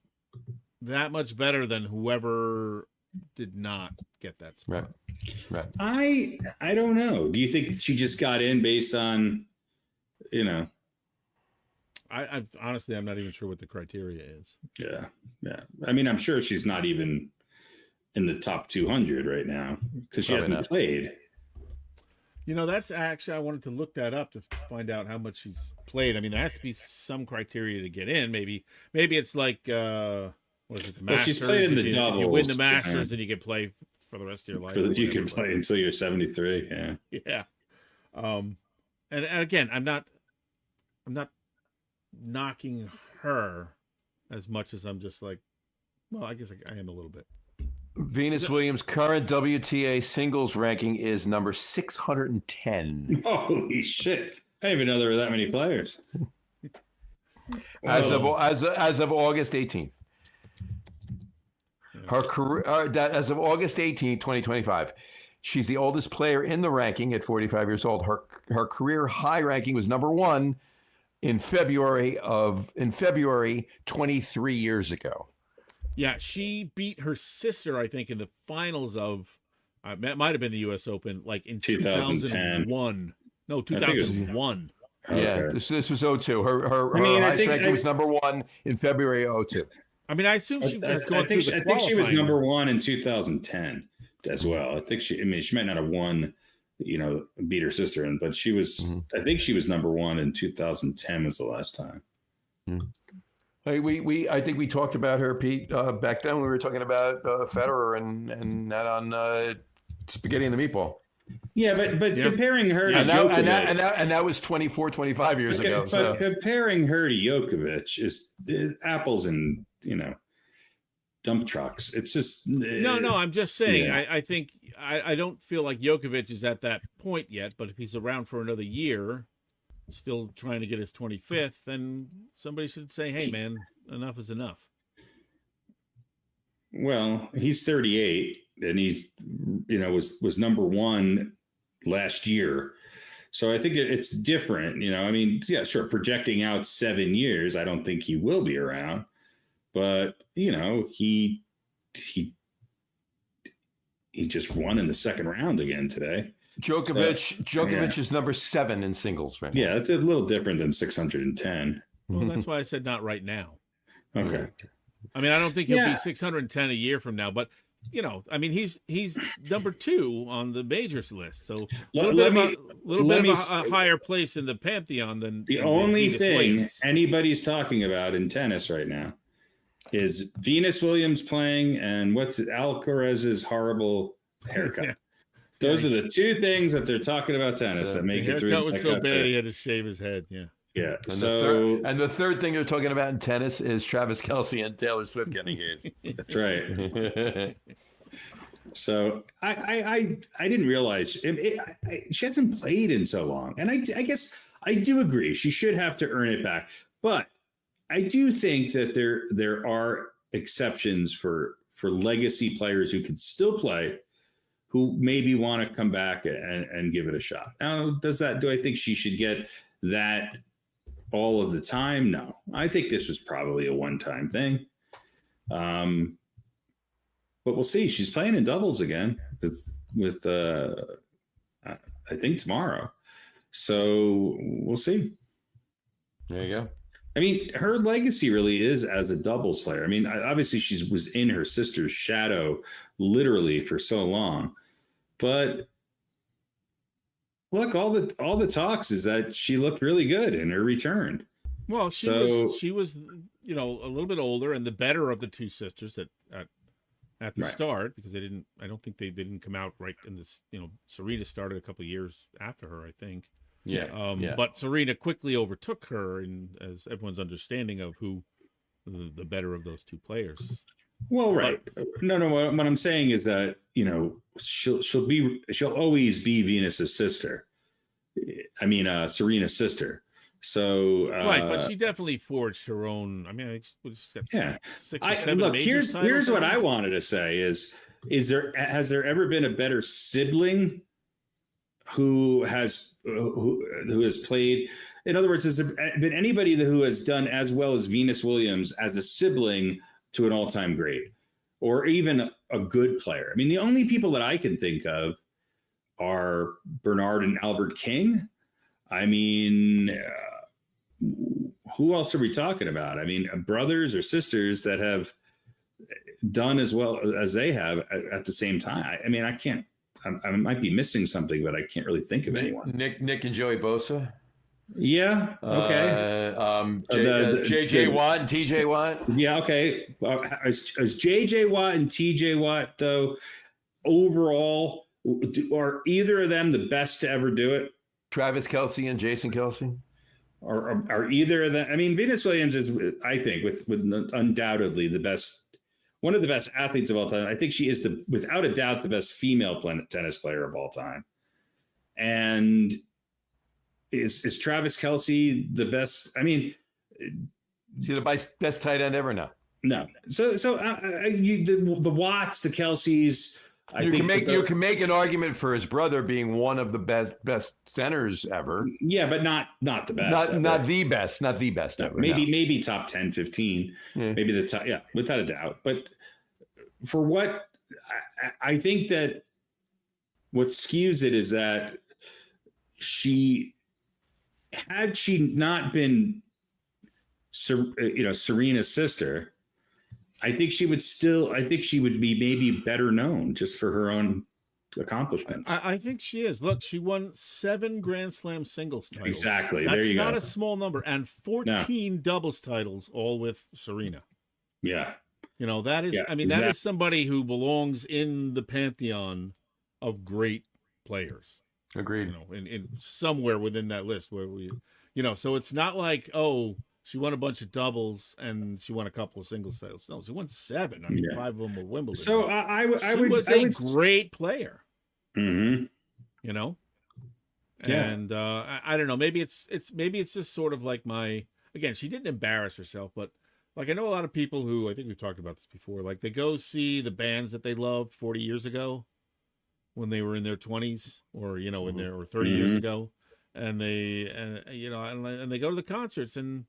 that much better than whoever did not get that spot. Right. I don't know. Do you think she just got in based on, I honestly, I'm not even sure what the criteria is. Yeah. I mean, I'm sure she's not even in the top 200 right now because she hasn't played. That's actually, I wanted to look that up to find out how much she's played. I mean, there has to be some criteria to get in. Maybe it's like, what is it, the Masters? Well, she's played in the doubles. If you win the Masters, then you can play for the rest of your life. So that you can play until you're 73. Yeah. Yeah. And again, I'm not knocking her as much as I'm just like, well, I guess I am a little bit. Venus Williams' current WTA singles ranking is number 610. Holy shit! I didn't even know there were that many players. As of August 18th. Her career as of August 18th, 2025. She's the oldest player in the ranking at 45 years old. Her career high ranking was number 1 in February 23 years ago. Yeah, she beat her sister, I think, in the finals of it might have been the U.S. Open, like in 2001. No, 2001. Yeah, this was 02. Her highest ranking was number 1 in February 02. I mean, I assume she has gone through the I think she was number 1 in 2010 as well. I think she might not have won, beat her sister in, but she was. I think she was number 1 in 2010 was the last time. I think we talked about her, Pete, back then when we were talking about Federer and that on Spaghetti and the Meatball. Yeah, but comparing her to Djokovic, and that was 25 years ago. But comparing her to Djokovic is apples and dump trucks. It's just no. I'm just saying. Yeah. I think I don't feel like Djokovic is at that point yet. But if he's around for another year, still trying to get his 25th, then somebody should say, "Hey, man, enough is enough." Well, he's 38, and he's was number 1 last year, so I think it's different. I mean, yeah, sure. Projecting out 7 years, I don't think he will be around, but he just won in the second round again today. Djokovic is number 7 in singles right now. Yeah, it's a little different than 610. Well, that's why I said not right now. Okay. I mean, I don't think he'll be 610 a year from now, but I mean, he's number 2 on the majors list, so a little bit of a higher place in the pantheon than the only Venus thing Williams. Anybody's talking about in tennis right now is Venus Williams playing and what's Alcaraz's horrible haircut. Yeah. Those are the 2 things that they're talking about tennis that make it through. The haircut was so bad he had to shave his head. Yeah. Yeah. And the third thing they're talking about in tennis is Travis Kelce and Taylor Swift getting engaged. That's right. So I didn't realize she hasn't played in so long, and I guess I do agree she should have to earn it back. But I do think that there are exceptions for legacy players who can still play, who maybe want to come back and give it a shot. Now, do I think she should get that all of the time? No, I think this was probably a one-time thing. But we'll see. She's playing in doubles again with I think tomorrow. So we'll see. There you go. I mean, her legacy really is as a doubles player. I mean, obviously she was in her sister's shadow literally for so long, but look, all the talks is that she looked really good in her return. Well, she was a little bit older and the better of the 2 sisters at the start, because I don't think they didn't come out right in this. Serena started a couple of years after her, I think. Yeah. But Serena quickly overtook her, as everyone's understanding of who the better of those 2 players. Well, right. No. What I'm saying is that she'll always be Venus's sister. I mean, Serena's sister. So right, but she definitely forged her own. I mean, six or seven. Look, here's what I wanted to say is has there ever been a better sibling who has played? In other words, has there been anybody who has done as well as Venus Williams as a sibling to an all-time great, or even a good player? I mean, the only people that I can think of are Bernard and Albert King. I mean, who else are we talking about? I mean, brothers or sisters that have done as well as they have at the same time. I mean, I might be missing something, but I can't really think of anyone. Nick and Joey Bosa. Yeah. Okay. JJ Watt and TJ Watt. Yeah. Okay. As JJ Watt and TJ Watt, though, overall, are either of them the best to ever do it? Travis Kelce and Jason Kelce? Or are either of them? I mean, Venus Williams is, I think, with undoubtedly the best, one of the best athletes of all time. I think she is without a doubt, the best female tennis player of all time. And is Travis Kelce the best? I mean, is he the best tight end ever? No. So the Watts, the Kelce's. You can make an argument for his brother being one of the best centers ever. Yeah, but not the best. Not the best ever. Maybe top 10, 15. Yeah. Maybe the top. Yeah, without a doubt. But for what I think that what skews it is that had she not been, Serena's sister, I think she would be maybe better known just for her own accomplishments. I think she is. Look, she won 7 Grand Slam singles titles. Exactly. That's there you not go. a small number. And 14 doubles titles, all with Serena. Yeah. That is, that is somebody who belongs in the pantheon of great players. Agreed. In somewhere within that list where so it's not like, she won a bunch of doubles and she won a couple of singles titles. No, she won 7. I mean, 5 of them were Wimbledon. So I was a great player. Mm-hmm. And I don't know. Maybe it's just sort of like she didn't embarrass herself, but like I know a lot of people who, I think we've talked about this before, like they go see the bands that they loved 40 years ago when they were in their 20s or in their or 30 years ago, and they they go to the concerts and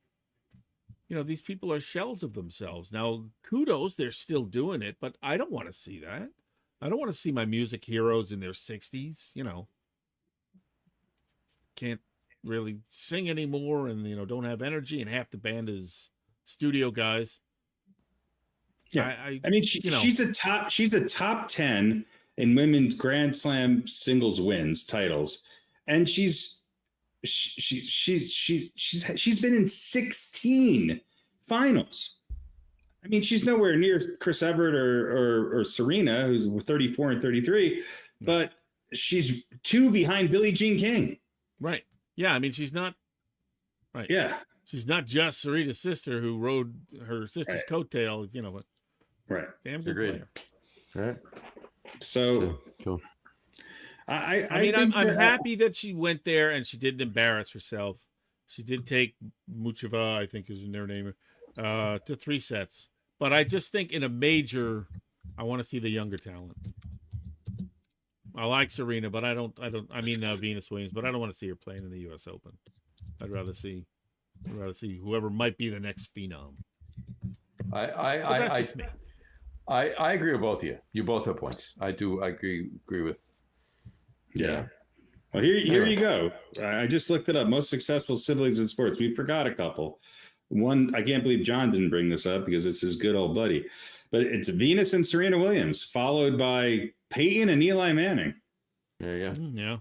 these people are shells of themselves. Now, kudos, they're still doing it, but I don't want to see that. I don't want to see my music heroes in their 60s, can't really sing anymore and, don't have energy, and half the band is studio guys. Yeah. I mean, she's a top 10 in women's Grand Slam singles wins titles. And she's been in 16 finals. I mean, she's nowhere near Chris Evert or Serena, who's 34 and 33, but she's 2 behind Billie Jean King. Right. Yeah. I mean, she's not. Right. Yeah. She's not just Serena's sister who rode her sister's coattail, but right. Damn good player. Right. So cool. I'm happy that she went there and she didn't embarrass herself. She did take Muchova, I think is their name, to 3 sets. But I just think in a major, I want to see the younger talent. I like Serena, but I mean Venus Williams, but I don't want to see her playing in the U.S. Open. I'd rather see whoever might be the next phenom. That's just me. I agree with both of you. You both have points. I agree with. Yeah. Well, here you go. I just looked it up. Most successful siblings in sports. We forgot a couple. One, I can't believe John didn't bring this up because it's his good old buddy. But it's Venus and Serena Williams, followed by Peyton and Eli Manning. There you go. Yeah.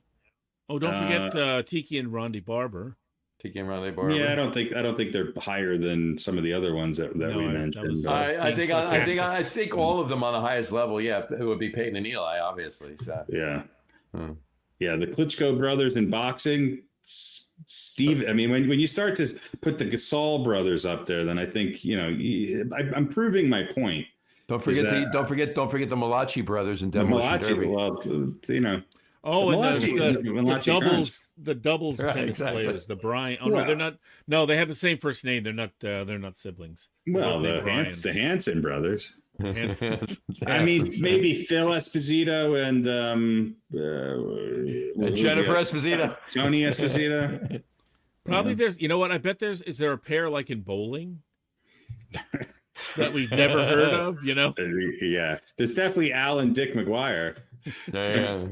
Oh, don't forget Tiki and Rondi Barber. Yeah, I don't think they're higher than some of the other ones that we mentioned. I think all of them on the highest level. Yeah, it would be Peyton and Eli, obviously. So yeah, yeah. The Klitschko brothers in boxing, Steve. I mean, when you start to put the Gasol brothers up there, then I think I'm proving my point. Don't forget the Malachi brothers and Demolition Derby. Well, Oh, and the doubles tennis players, the Brian. Oh no, they're not. No, they have the same first name. They're not siblings. Well, the Hanson brothers. I mean, maybe Phil Esposito and Jennifer Esposito, Tony Esposito. Probably there's. You know what? I bet is there a pair like in bowling that we've never heard of? Yeah, there's definitely Al and Dick McGuire. Yeah.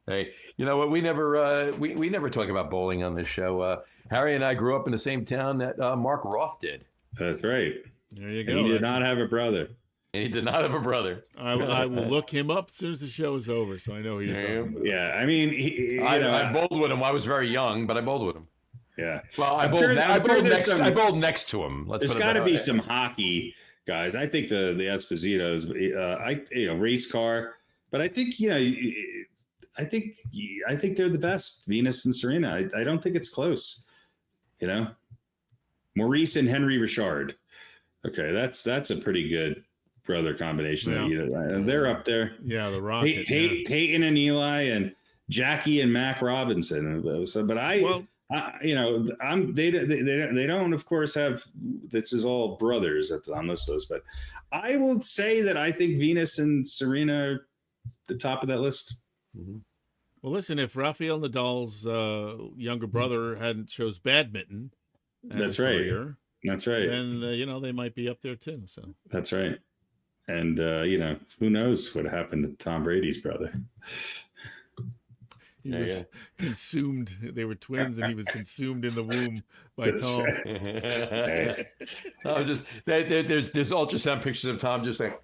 Hey, you know what? We never talk about bowling on this show. Harry and I grew up in the same town that Mark Roth did. That's right. There you go. And he did not have a brother. I will look him up as soon as the show is over, so I know who you're talking about. Yeah, I mean, I bowled with him. I was very young, but I bowled with him. Yeah. Well, I bowled next to him. There's got to be some hockey guys. I think the Espositos, race car, but I think I think they're the best, Venus and Serena. I don't think it's close. Maurice and Henry Richard. Okay, that's a pretty good brother combination. Yeah. They're up there. Yeah, the Rocket. Peyton and Eli and Jackie and Mac Robinson. So, but they don't, of course, have. This is all brothers on this list, but I will say that I think Venus and Serena are the top of that list. Mm-hmm. Well, listen, if Rafael Nadal's younger brother hadn't chose badminton, that's right. Career, that's right. Then they might be up there too. So that's right. And who knows what happened to Tom Brady's brother? He was consumed. They were twins, and he was consumed in the womb by Tom. There's ultrasound pictures of Tom just like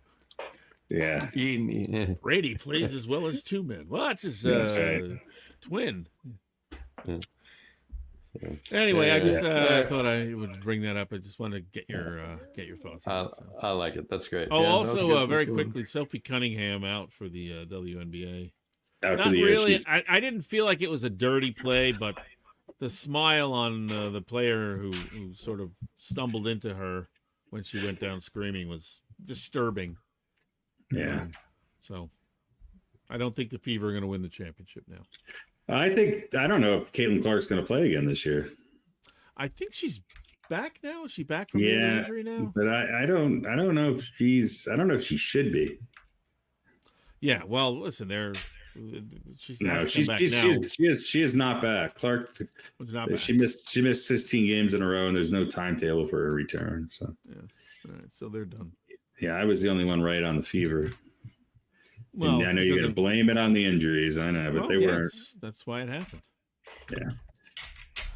eating. Brady plays as well as two men. Well, that's his twin. Anyway, I thought I would bring that up. I just wanted to get your thoughts on it. I like it. That's great. Oh, also, very quickly, Sophie Cunningham out for the WNBA. Not really. I didn't feel like it was a dirty play, but the smile on the player who sort of stumbled into her when she went down screaming was disturbing. Yeah. So I don't think the Fever are going to win the championship now. I don't know if Caitlin Clark's going to play again this year. I think she's back now. Is she back from the injury now? But I don't know if she should be. Yeah. Well, listen, she is not back. Clark was not back. She missed 16 games in a row, and there's no timetable for her return. So yeah. All right. So they're done. Yeah, I was the only one right on the Fever. Well, and I know you're going to blame it on the injuries. I know, but they weren't. That's why it happened. Yeah.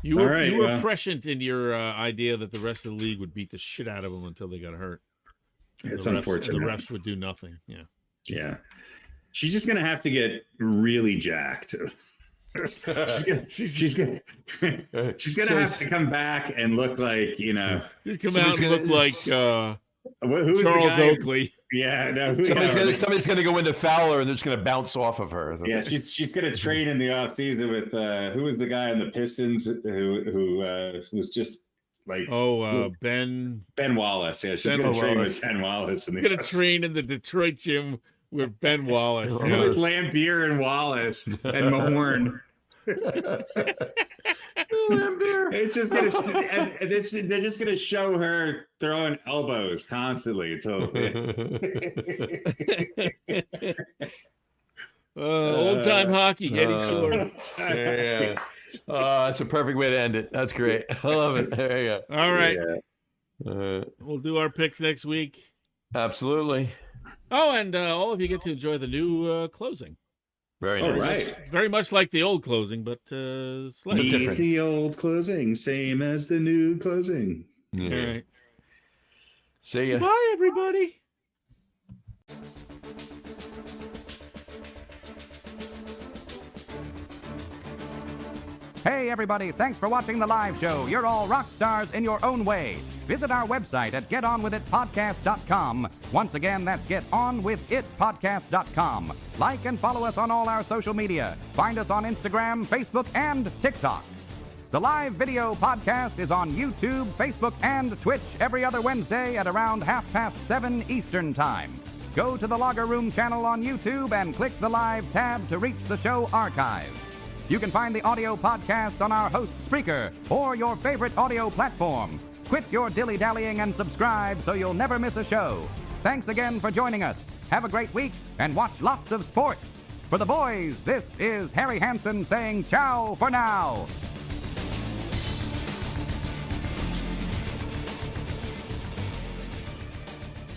You were prescient in your idea that the rest of the league would beat the shit out of them until they got hurt. It's unfortunate. The refs would do nothing. Yeah. Yeah. She's just going to have to get really jacked. She's gonna have to come back and look like, She's come out and look like who's Charles Oakley. Yeah, no. Somebody's going to go into Fowler and they're just going to bounce off of her. Yeah, she's going to train in the offseason with who was the guy on the Pistons who was just like Ben Wallace. Yeah, she's going to train with Ben Wallace. She's going to train in the Detroit gym with Ben Wallace. With Lampier and Wallace and Mahorn. It's just they're just gonna show her throwing elbows constantly until old time hockey, Eddie Shore. Yeah. That's a perfect way to end it. That's great. I love it. There you go. All right. We'll do our picks next week. Absolutely. Oh, and all of you get to enjoy the new closing. Very nice. Right. Very much like the old closing, but slightly different. The old closing, same as the new closing. Yeah. All right. See ya. Bye, everybody. Hey, everybody, thanks for watching the live show. You're all rock stars in your own way. Visit our website at getonwithitpodcast.com. Once again, that's getonwithitpodcast.com. Like and follow us on all our social media. Find us on Instagram, Facebook, and TikTok. The live video podcast is on YouTube, Facebook, and Twitch every other Wednesday at around 7:30 Eastern Time. Go to the Logger Room channel on YouTube and click the live tab to reach the show archive. You can find the audio podcast on our host Spreaker or your favorite audio platform. Quit your dilly-dallying and subscribe so you'll never miss a show. Thanks again for joining us. Have a great week and watch lots of sports. For the boys, this is Harry Hansen saying ciao for now.